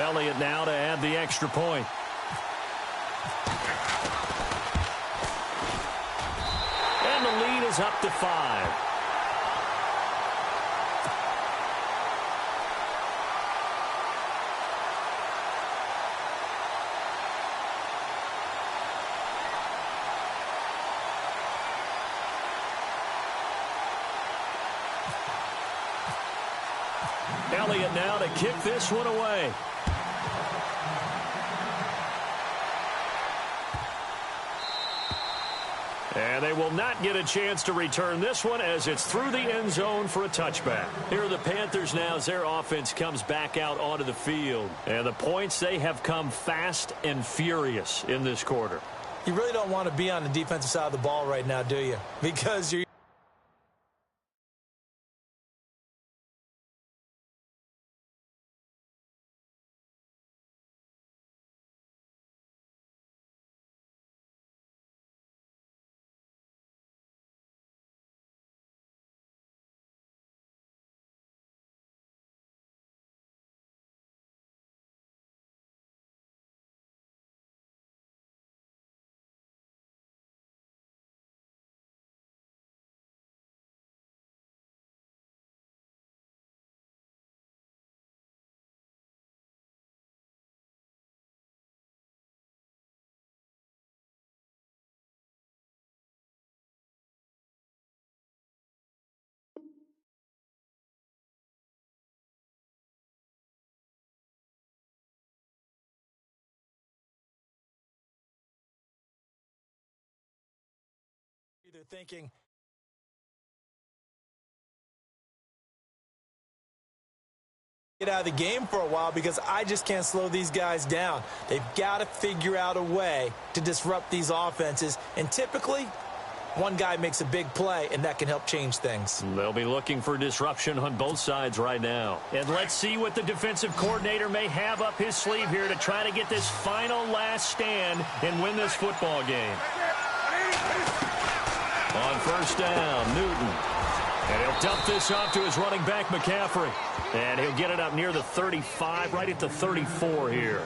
Elliott now to add the extra point. And the lead is up to 5. Elliott now to kick this one away. And they will not get a chance to return this one as it's through the end zone for a touchback. Here are the Panthers now as their offense comes back out onto the field. And the points, they have come fast and furious in this quarter. You really don't want to be on the defensive side of the ball right now, do you? Because you're either thinking, get out of the game for a while because I just can't slow these guys down. They've got to figure out a way to disrupt these offenses. And typically, one guy makes a big play, and that can help change things. They'll be looking for disruption on both sides right now. And let's see what the defensive coordinator may have up his sleeve here to try to get this final last stand and win this football game. On first down, Newton. And he'll dump this off to his running back, McCaffrey. And he'll get it up near the 35, right at the 34 here.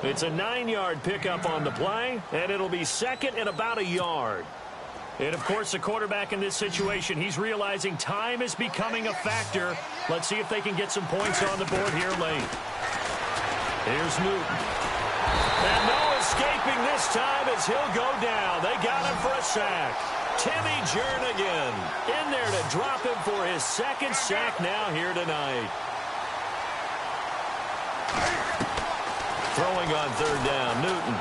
It's a 9-yard pickup on the play, and it'll be second and about a yard. And, of course, the quarterback in this situation, he's realizing time is becoming a factor. Let's see if they can get some points on the board here late. Here's Newton. And no escaping this time as he'll go down. They got him for a sack. Timmy Jernigan in there to drop him for his second sack now here tonight. Throwing on third down, Newton.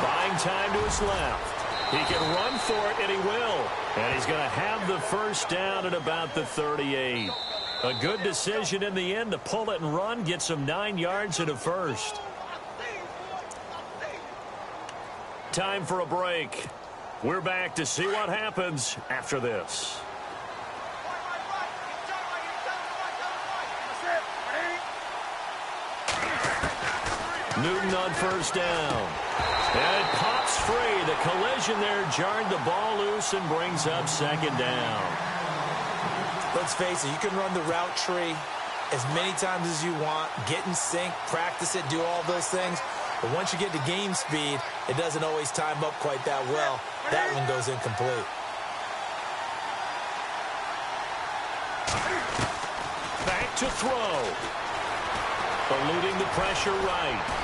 Buying time to his left. He can run for it, and he will. And he's going to have the first down at about the 38. A good decision in the end to pull it and run, get some 9 yards and a first. Time for a break. We're back to see what happens after this. Newton on first down. And it pops free. The collision there jarred the ball loose and brings up second down. Let's face it, you can run the route tree as many times as you want, get in sync, practice it, do all those things. But once you get to game speed, it doesn't always time up quite that well. That one goes incomplete. Back to throw. Eluding the pressure right.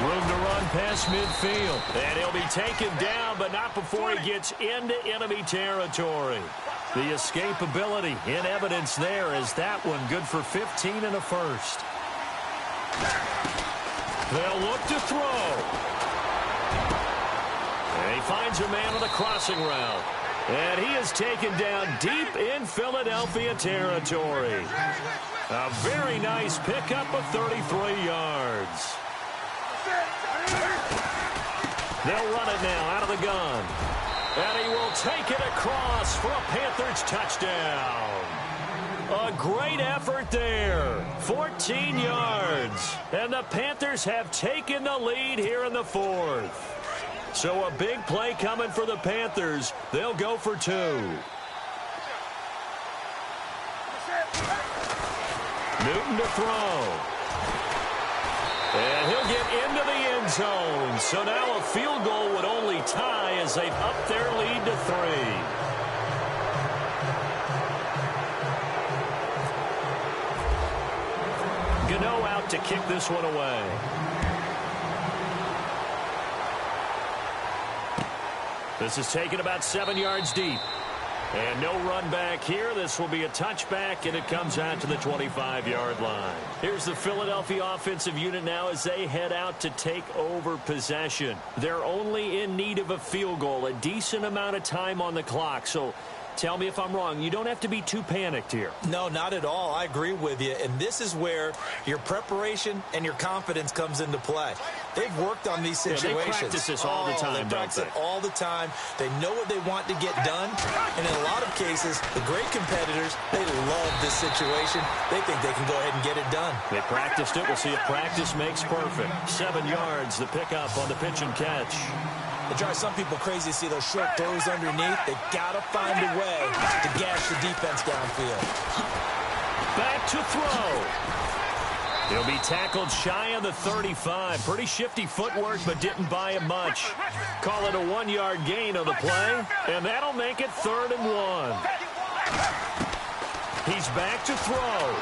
Room to run past midfield. And he'll be taken down, but not before he gets into enemy territory. The escapability in evidence there is that one good for 15 and a first. They'll look to throw. And he finds a man on the crossing route. And he is taken down deep in Philadelphia territory. A very nice pickup of 33 yards. They'll run it now out of the gun. And he will take it across for a Panthers touchdown. A great effort there. 14 yards. And the Panthers have taken the lead here in the fourth. So a big play coming for the Panthers. They'll go for 2. Newton to throw. And he'll get into the end zone. So now a field goal would only tie as they've upped their lead to 3. Gano out to kick this one away. This is taken about 7 yards deep. And no run back here. This will be a touchback, and it comes out to the 25-yard line. Here's the Philadelphia offensive unit now as they head out to take over possession. They're only in need of a field goal, a decent amount of time on the clock. So tell me if I'm wrong. You don't have to be too panicked here. No, not at all. I agree with you. And this is where your preparation and your confidence comes into play. They've worked on these situations. Yeah, they practice this all the time, they practice it all the time. They know what they want to get done. And in a lot of cases, the great competitors, they love this situation. They think they can go ahead and get it done. They practiced it. We'll see if practice makes perfect. 7 yards, the pickup on the pitch and catch. It drives some people crazy to see those short throws underneath. They've got to find a way to gash the defense downfield. Back to throw. He'll be tackled shy of the 35. Pretty shifty footwork, but didn't buy him much. Call it a 1-yard gain on the play, and that'll make it 3rd and 1. He's back to throw.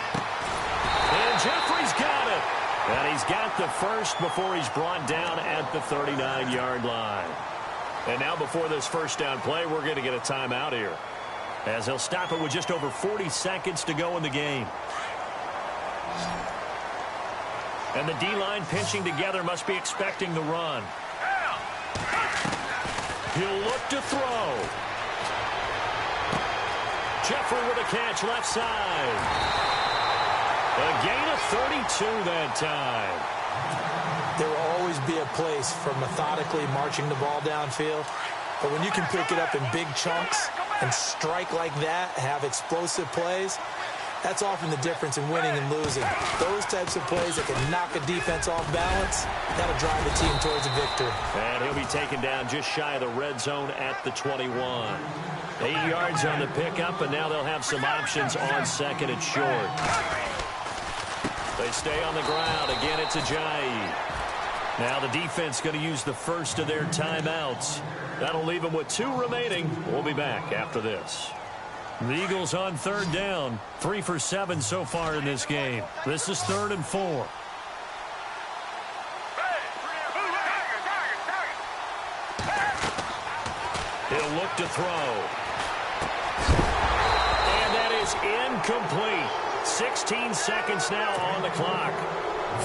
And Jeffrey's got it. And he's got the first before he's brought down at the 39-yard line. And now before this first down play, we're going to get a timeout here, as they'll stop it with just over 40 seconds to go in the game. And the D-line pinching together must be expecting the run. He'll look to throw. Jeffrey with a catch left side. A gain of 32 that time. There will always be a place for methodically marching the ball downfield. But when you can pick it up in big chunks and strike like that, have explosive plays, that's often the difference in winning and losing. Those types of plays that can knock a defense off balance, that'll drive the team towards a victory. And he'll be taken down just shy of the red zone at the 21. 8 yards on the pickup, and now they'll have some options on second and short. They stay on the ground. Again, it's Ajayi. Now the defense going to use the first of their timeouts. That'll leave them with 2 remaining. We'll be back after this. The Eagles on 3rd down. 3 for 7 so far in this game. This is 3rd and 4. He'll look to throw. And that is incomplete. 16 seconds now on the clock.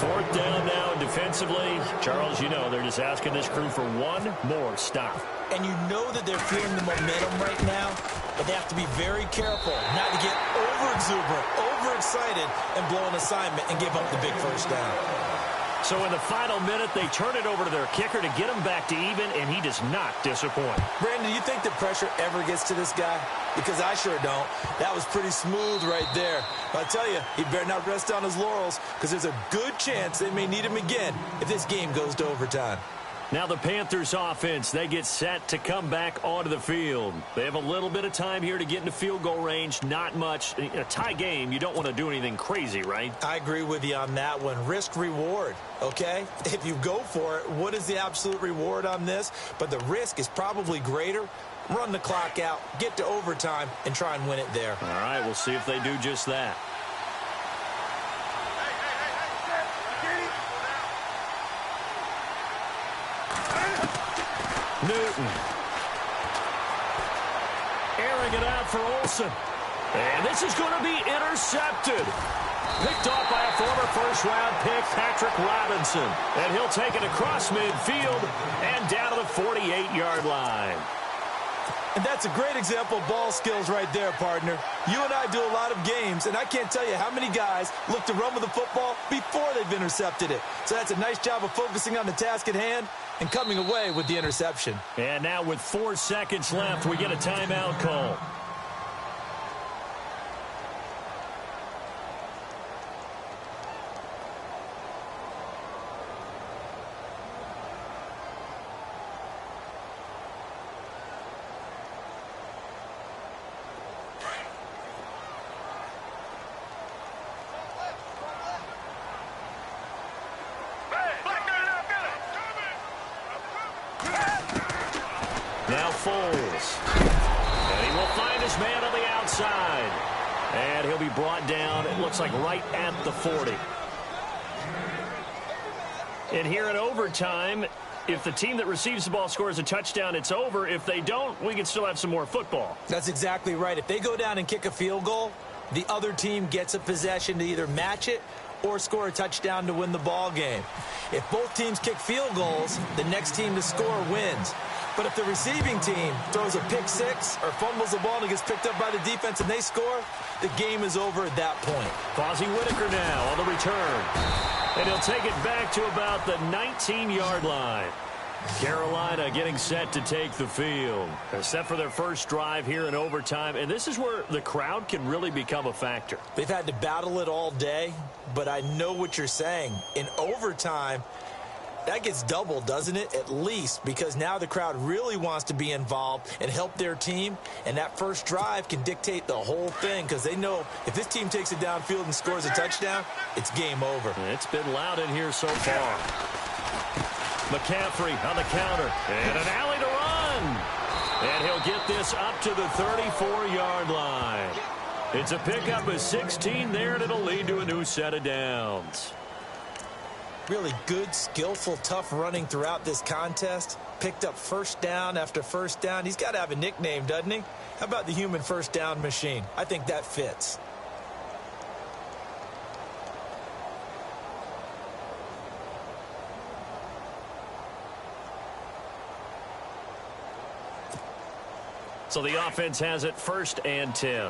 4th down now defensively. Charles, you know, they're just asking this crew for one more stop. And you know that they're feeling the momentum right now, but they have to be very careful not to get over-exuberant, over-excited, and blow an assignment and give up the big first down. So in the final minute, they turn it over to their kicker to get him back to even, and he does not disappoint. Brandon, do you think the pressure ever gets to this guy? Because I sure don't. That was pretty smooth right there. But I tell you, he better not rest on his laurels, because there's a good chance they may need him again if this game goes to overtime. Now the Panthers offense, they get set to come back onto the field. They have a little bit of time here to get into field goal range, not much. In a tie game, you don't want to do anything crazy, right? I agree with you on that one. Risk reward, okay? If you go for it, what is the absolute reward on this? But the risk is probably greater. Run the clock out, get to overtime, and try and win it there. All right, we'll see if they do just that. Newton. Airing it out for Olsen. And this is going to be intercepted. Picked off by a former first-round pick, Patrick Robinson. And he'll take it across midfield and down to the 48-yard line. And that's a great example of ball skills right there, partner. You and I do a lot of games, and I can't tell you how many guys look to run with the football before they've intercepted it. So that's a nice job of focusing on the task at hand and coming away with the interception. And now with 4 seconds left, we get a timeout call. Now Foles. And he will find his man on the outside. And he'll be brought down, it looks like right at the 40. And here in overtime, if the team that receives the ball scores a touchdown, it's over. If they don't, we can still have some more football. That's exactly right. If they go down and kick a field goal, the other team gets a possession to either match it or score a touchdown to win the ball game. If both teams kick field goals, the next team to score wins. But if the receiving team throws a pick six or fumbles the ball and it gets picked up by the defense and they score, the game is over at that point. Fozzie Whitaker now on the return. And he'll take it back to about the 19-yard line. Carolina getting set to take the field. They're set for their first drive here in overtime, and this is where the crowd can really become a factor. They've had to battle it all day, but I know what you're saying. In overtime, that gets doubled, doesn't it? At least, because now the crowd really wants to be involved and help their team, and that first drive can dictate the whole thing because they know if this team takes it downfield and scores a touchdown, it's game over. It's been loud in here so far. McCaffrey on the counter, and an alley to run. And he'll get this up to the 34-yard line. It's a pickup of 16 there, and it'll lead to a new set of downs. Really good, skillful, tough running throughout this contest. Picked up first down after first down. He's got to have a nickname, doesn't he? How about the human first down machine? I think that fits. So the offense has it 1st and 10.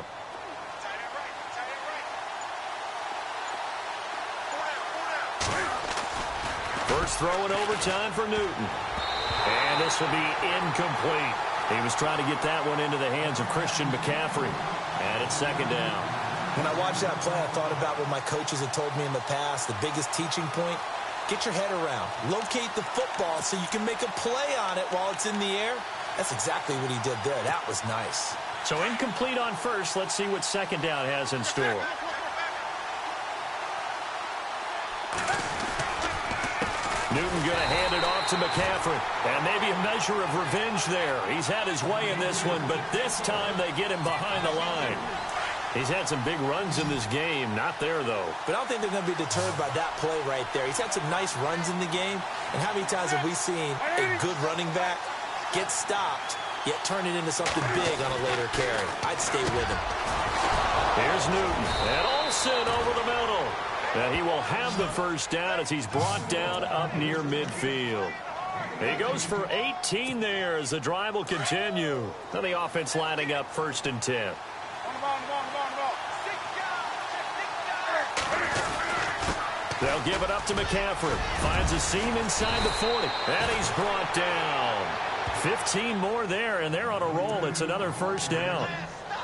First throw in overtime for Newton. And this will be incomplete. He was trying to get that one into the hands of Christian McCaffrey. And it's 2nd down. When I watched that play, I thought about what my coaches had told me in the past. The biggest teaching point, get your head around. Locate the football so you can make a play on it while it's in the air. That's exactly what he did there. That was nice. So incomplete on first. Let's see what 2nd down has in store. Newton going to hand it off to McCaffrey. And maybe a measure of revenge there. He's had his way in this one, but this time they get him behind the line. He's had some big runs in this game. Not there, though. But I don't think they're going to be deterred by that play right there. He's had some nice runs in the game. And how many times have we seen a good running back get stopped, yet turn it into something big on a later carry? I'd stay with him. Here's Newton. And Olsen over the middle. And he will have the first down as he's brought down up near midfield. He goes for 18 there as the drive will continue. And the offense lining up 1st and 10. They'll give it up to McCaffrey. Finds a seam inside the 40. And he's brought down. 15 more there, and they're on a roll. It's another first down.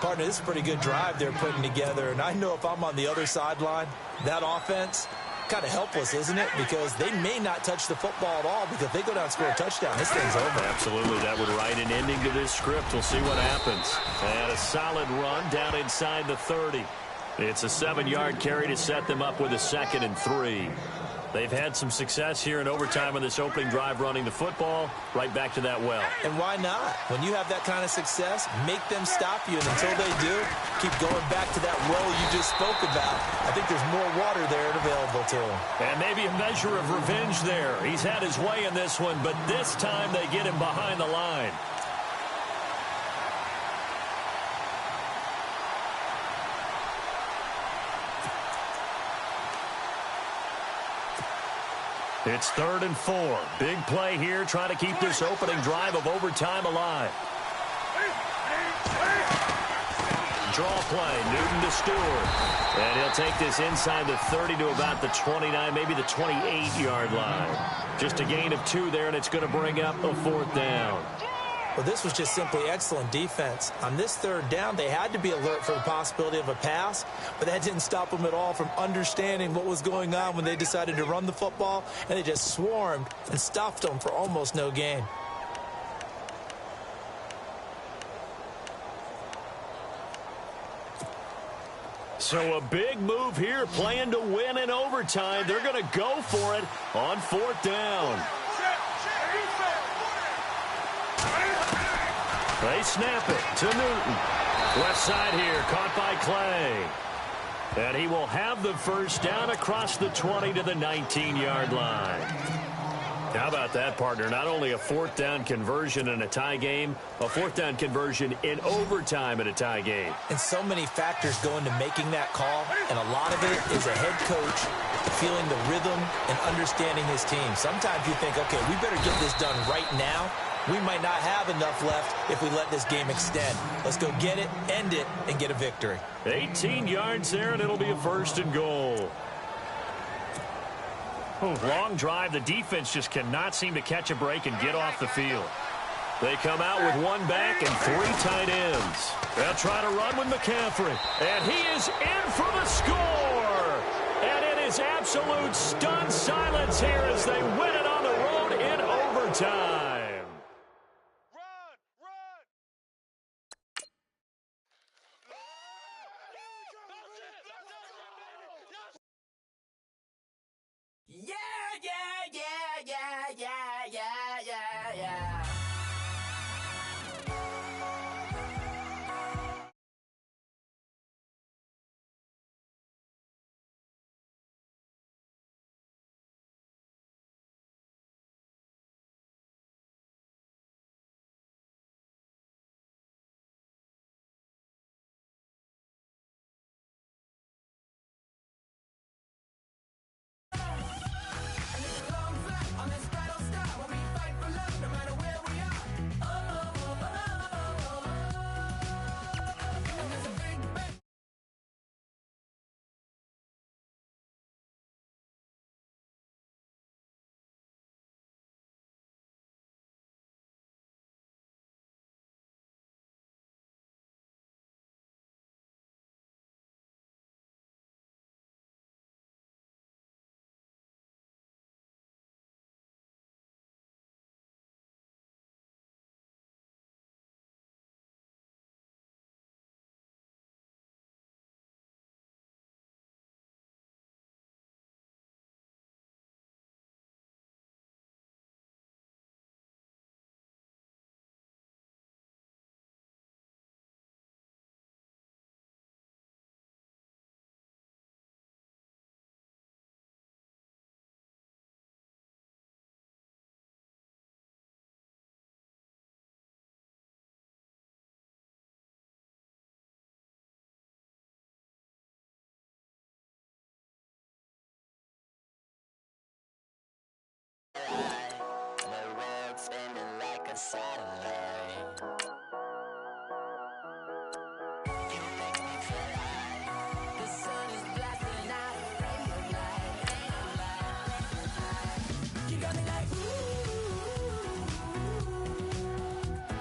Partner, this is a pretty good drive they're putting together. And I know if I'm on the other sideline, that offense, kind of helpless, isn't it? Because they may not touch the football at all, because if they go down and score a touchdown, this thing's over. Absolutely. That would write an ending to this script. We'll see what happens. And a solid run down inside the 30. It's a 7-yard carry to set them up with a 2nd and 3. They've had some success here in overtime on this opening drive running the football. Right back to that well. And why not? When you have that kind of success, make them stop you. And until they do, keep going back to that well you just spoke about. I think there's more water there available to him. And maybe a measure of revenge there. He's had his way in this one, but this time they get him behind the line. It's 3rd and 4. Big play here, trying to keep this opening drive of overtime alive. Draw play, Newton to Stewart. And he'll take this inside the 30 to about the 29, maybe the 28-yard line. Just a gain of 2 there, and it's going to bring up a 4th down. Well, this was just simply excellent defense. On this 3rd down, they had to be alert for the possibility of a pass, but that didn't stop them at all from understanding what was going on when they decided to run the football, and they just swarmed and stuffed them for almost no gain. So a big move here, playing to win in overtime. They're going to go for it on 4th down. They snap it to Newton. Left side here, caught by Clay. And he will have the first down across the 20 to the 19-yard line. How about that, partner? Not only a 4th down conversion in a tie game, a 4th down conversion in overtime in a tie game. And so many factors go into making that call, and a lot of it is a head coach feeling the rhythm and understanding his team. Sometimes you think, okay, we better get this done right now. We might not have enough left if we let this game extend. Let's go get it, end it, and get a victory. 18 yards there, and it'll be a 1st and goal. Long drive. The defense just cannot seem to catch a break and get off the field. They come out with 1 back and 3 tight ends. They'll try to run with McCaffrey. And he is in for the score. And it is absolute stunned silence here as they win it on the road in overtime. Yeah.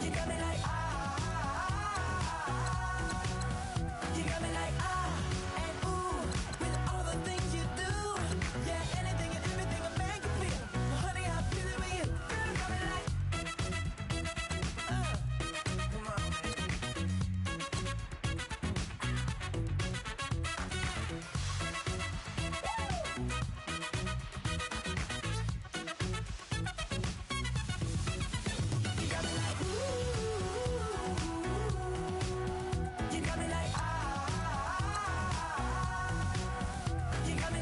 You got me like, you got me like, and ooh, with all the things you do. Yeah, anything and everything a man can feel. Honey, I feel it with you. Girl, you got me like, come on, you got me like, ooh. You got me like, you got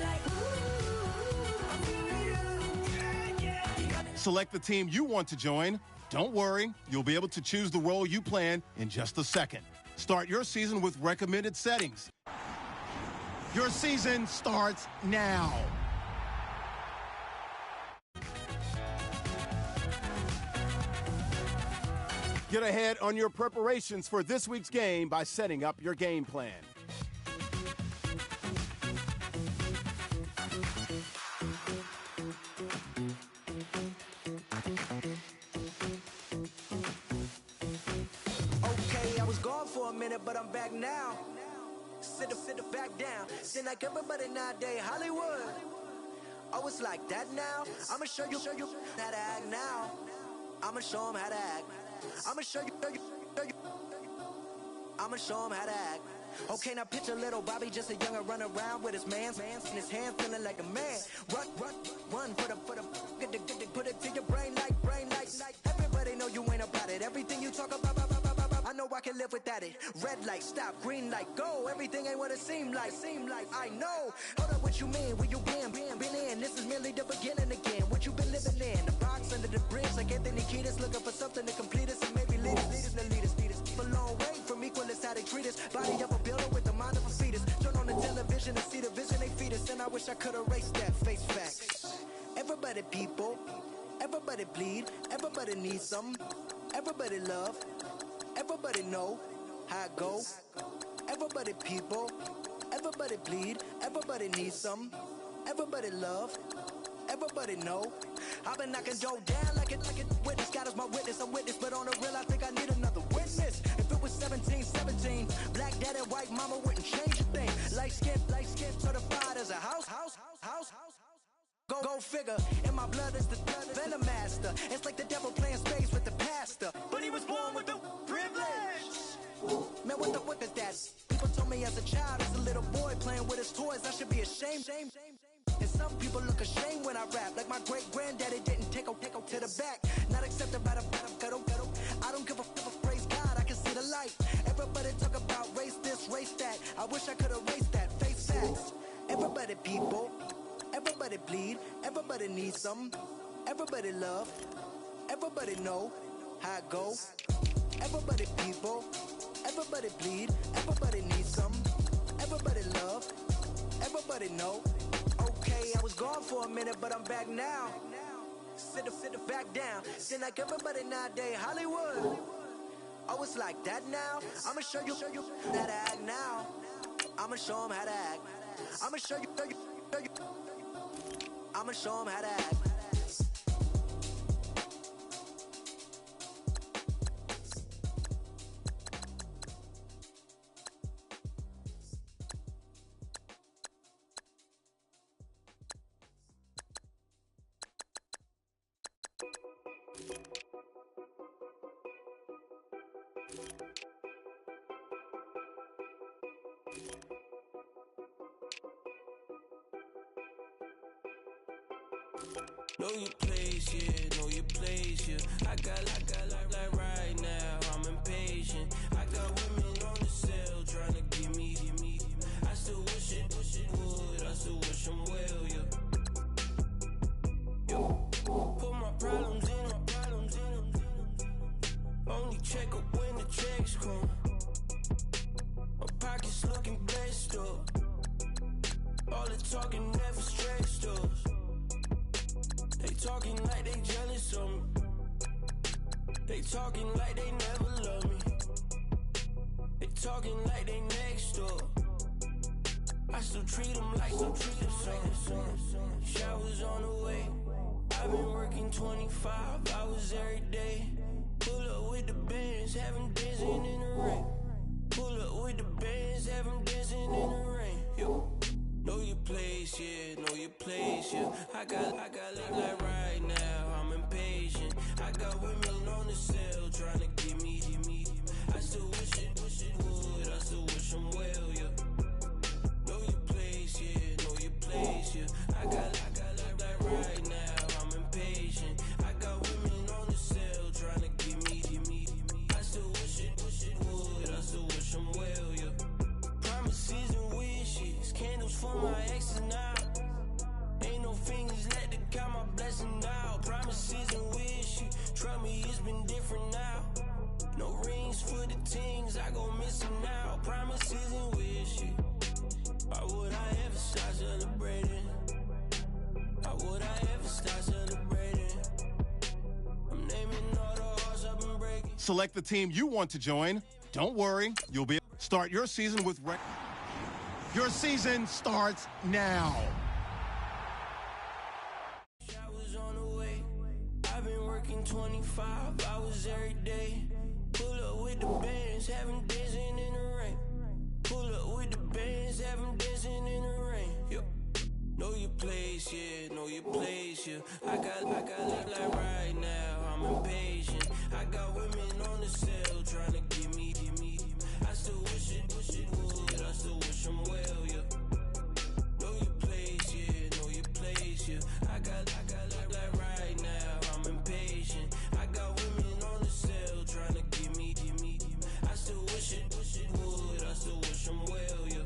me like, Select the team you want to join. Don't worry, you'll be able to choose the role you plan in just a second. Start your season with recommended settings. Your season starts now. Get ahead on your preparations for this week's game by setting up your game plan. Okay, I was gone for a minute, but I'm back now. Sit back down. Seem like everybody nowadays, Hollywood. Oh, it's like that now? I'ma show you how to act now. I'ma show 'em how to act. I'ma show you. I'ma show 'em how to act. Okay, now picture little Bobby, just a younger run around with his man's in his hand, feeling like a man. Run for the put it to your brain like. Everybody know you ain't about it. Everything you talk about, I know I can live without it. Red light, stop, green light, go. Everything ain't what it seem like. I know. Hold up, what you mean? Where you been in? This is merely the beginning again. What you been living in? The box under the bridge, like Anthony Kiedis, looking for something to complete us and maybe lead us. A long way from equal is how they treat us. Body of a builder with the mind of a fetus. Turn on the television and see the vision they feed us. And I wish I could erase that face facts. Everybody people, everybody bleed, everybody needs some, everybody love, everybody know how it go. Everybody people, everybody bleed, everybody needs some, everybody love, everybody know. I've been knocking Joe down like it witness. God is my witness, I'm witness, but on the real I think I need another witness. If it was 17, black dad and white mama wouldn't change a thing. Light skin, certified as a house. Go figure, in my blood is the venom master. It's like the devil playing space with the pastor. But he was born with the privilege. Man, what is that? People told me as a child, as a little boy playing with his toys, I should be ashamed. And some people look ashamed when I rap, like my great granddaddy didn't take to the back. Not accepted by the ghetto. I don't give a praise God, I can see the light. Everybody talk about race this, race that. I wish I could erase that. Face facts. Everybody people, everybody bleed, everybody needs some, everybody love, everybody know how it go. Everybody people, everybody bleed, everybody needs some, everybody love, everybody know. Okay, I was gone for a minute, but I'm back now. Sit back down. Seem like everybody nowadays, Hollywood. Oh, it's like that now? I'ma show you how to act now. I'ma show 'em how to act. I'ma show you. I'ma show 'em how to act. Know your place, yeah, know your place, yeah. I got like right now, I'm impatient. I got women on the cell trying to give me. I still wish it would, I still wish them well, yeah. Yo, put my problems in. Only check up when the checks come. My pockets looking blessed up. All the talking never stretched us. They talking like they jealous of me. They talking like they never love me. They talking like they next door. I still treat them like some. Showers on the way. I've been working 25 hours every day. Pull up with the bands, have them dancing in the rain. Pull up with the bands, have them dancing in the rain. Yo, know your place, yeah, know your place, yeah. I got live like right now, I'm impatient. I got women on the cell trying to give me. I still wish it would, I still wish them well, yeah. Know your place, yeah, know your place, yeah. I got live like right now, I'm impatient. I got women on the cell trying to give me. I still wish it would, I still wish them well, yeah. Promises and wishes, candles for my exes now. Ain't no fingers let to count my blessing now. Promises and wishes, trust me, it's been different now. No rings for the things, I gon' miss them now. Promises and wishes, why would I ever start celebrating? Why would I ever start celebrating? I'm naming all the hearts I've been breaking. Select the team you want to join. Don't worry, you'll be able to start your season with Your season starts now. Showers on the way. I've been working 25 hours every day. Pull up with the bands, have them dancing in the rain. Pull up with the bands, have them dancing in the rain. Yo, know your place, yeah, know your place, yeah. I got live like right now, I'm impatient. I got women on the cell trying to give me. I still wish it would, I still wish them well, yeah. Know your place, yeah, know your place, yeah. I got live like right now, I'm impatient. I got women on the cell trying to give me. I still wish it would, I still wish them well, yeah.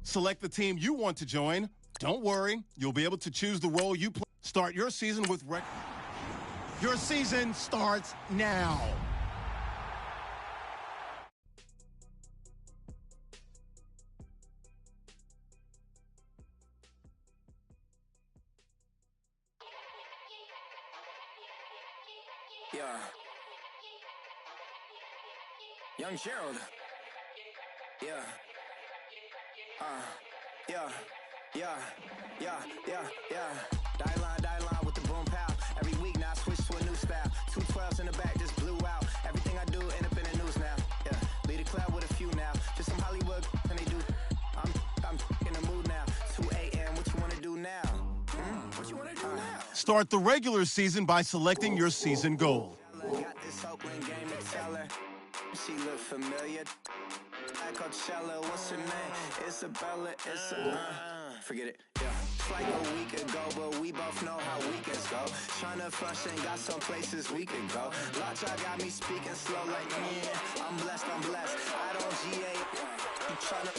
Select the team you want to join. Don't worry, you'll be able to choose the role you play. Start your season with Your season starts now. Yeah. Young Gerald. Yeah. Die line with the boom pow. Every week now I switch to a new style. 212s in the back just blew out. Everything I do end up in the news now. Yeah, lead a club with a few now. Just some Hollywood and they do. I'm in the mood now. 2 a.m. What you wanna do now? What you wanna do now? Start the regular season by selecting your season goal. Got this Oakland game to tell her. She look familiar. Coachella, what's her name? Isabella, forget it, yeah. It's like a week ago, but we both know how weekends go. Tryna function, got some places we could go. Lot y'all got me speaking slow like, yeah, I'm blessed. I don't GA, you tryna,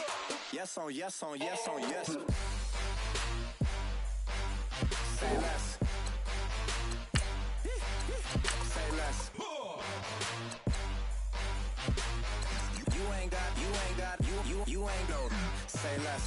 yes on yes. Say less. Say less. You ain't got, you ain't no. Say less.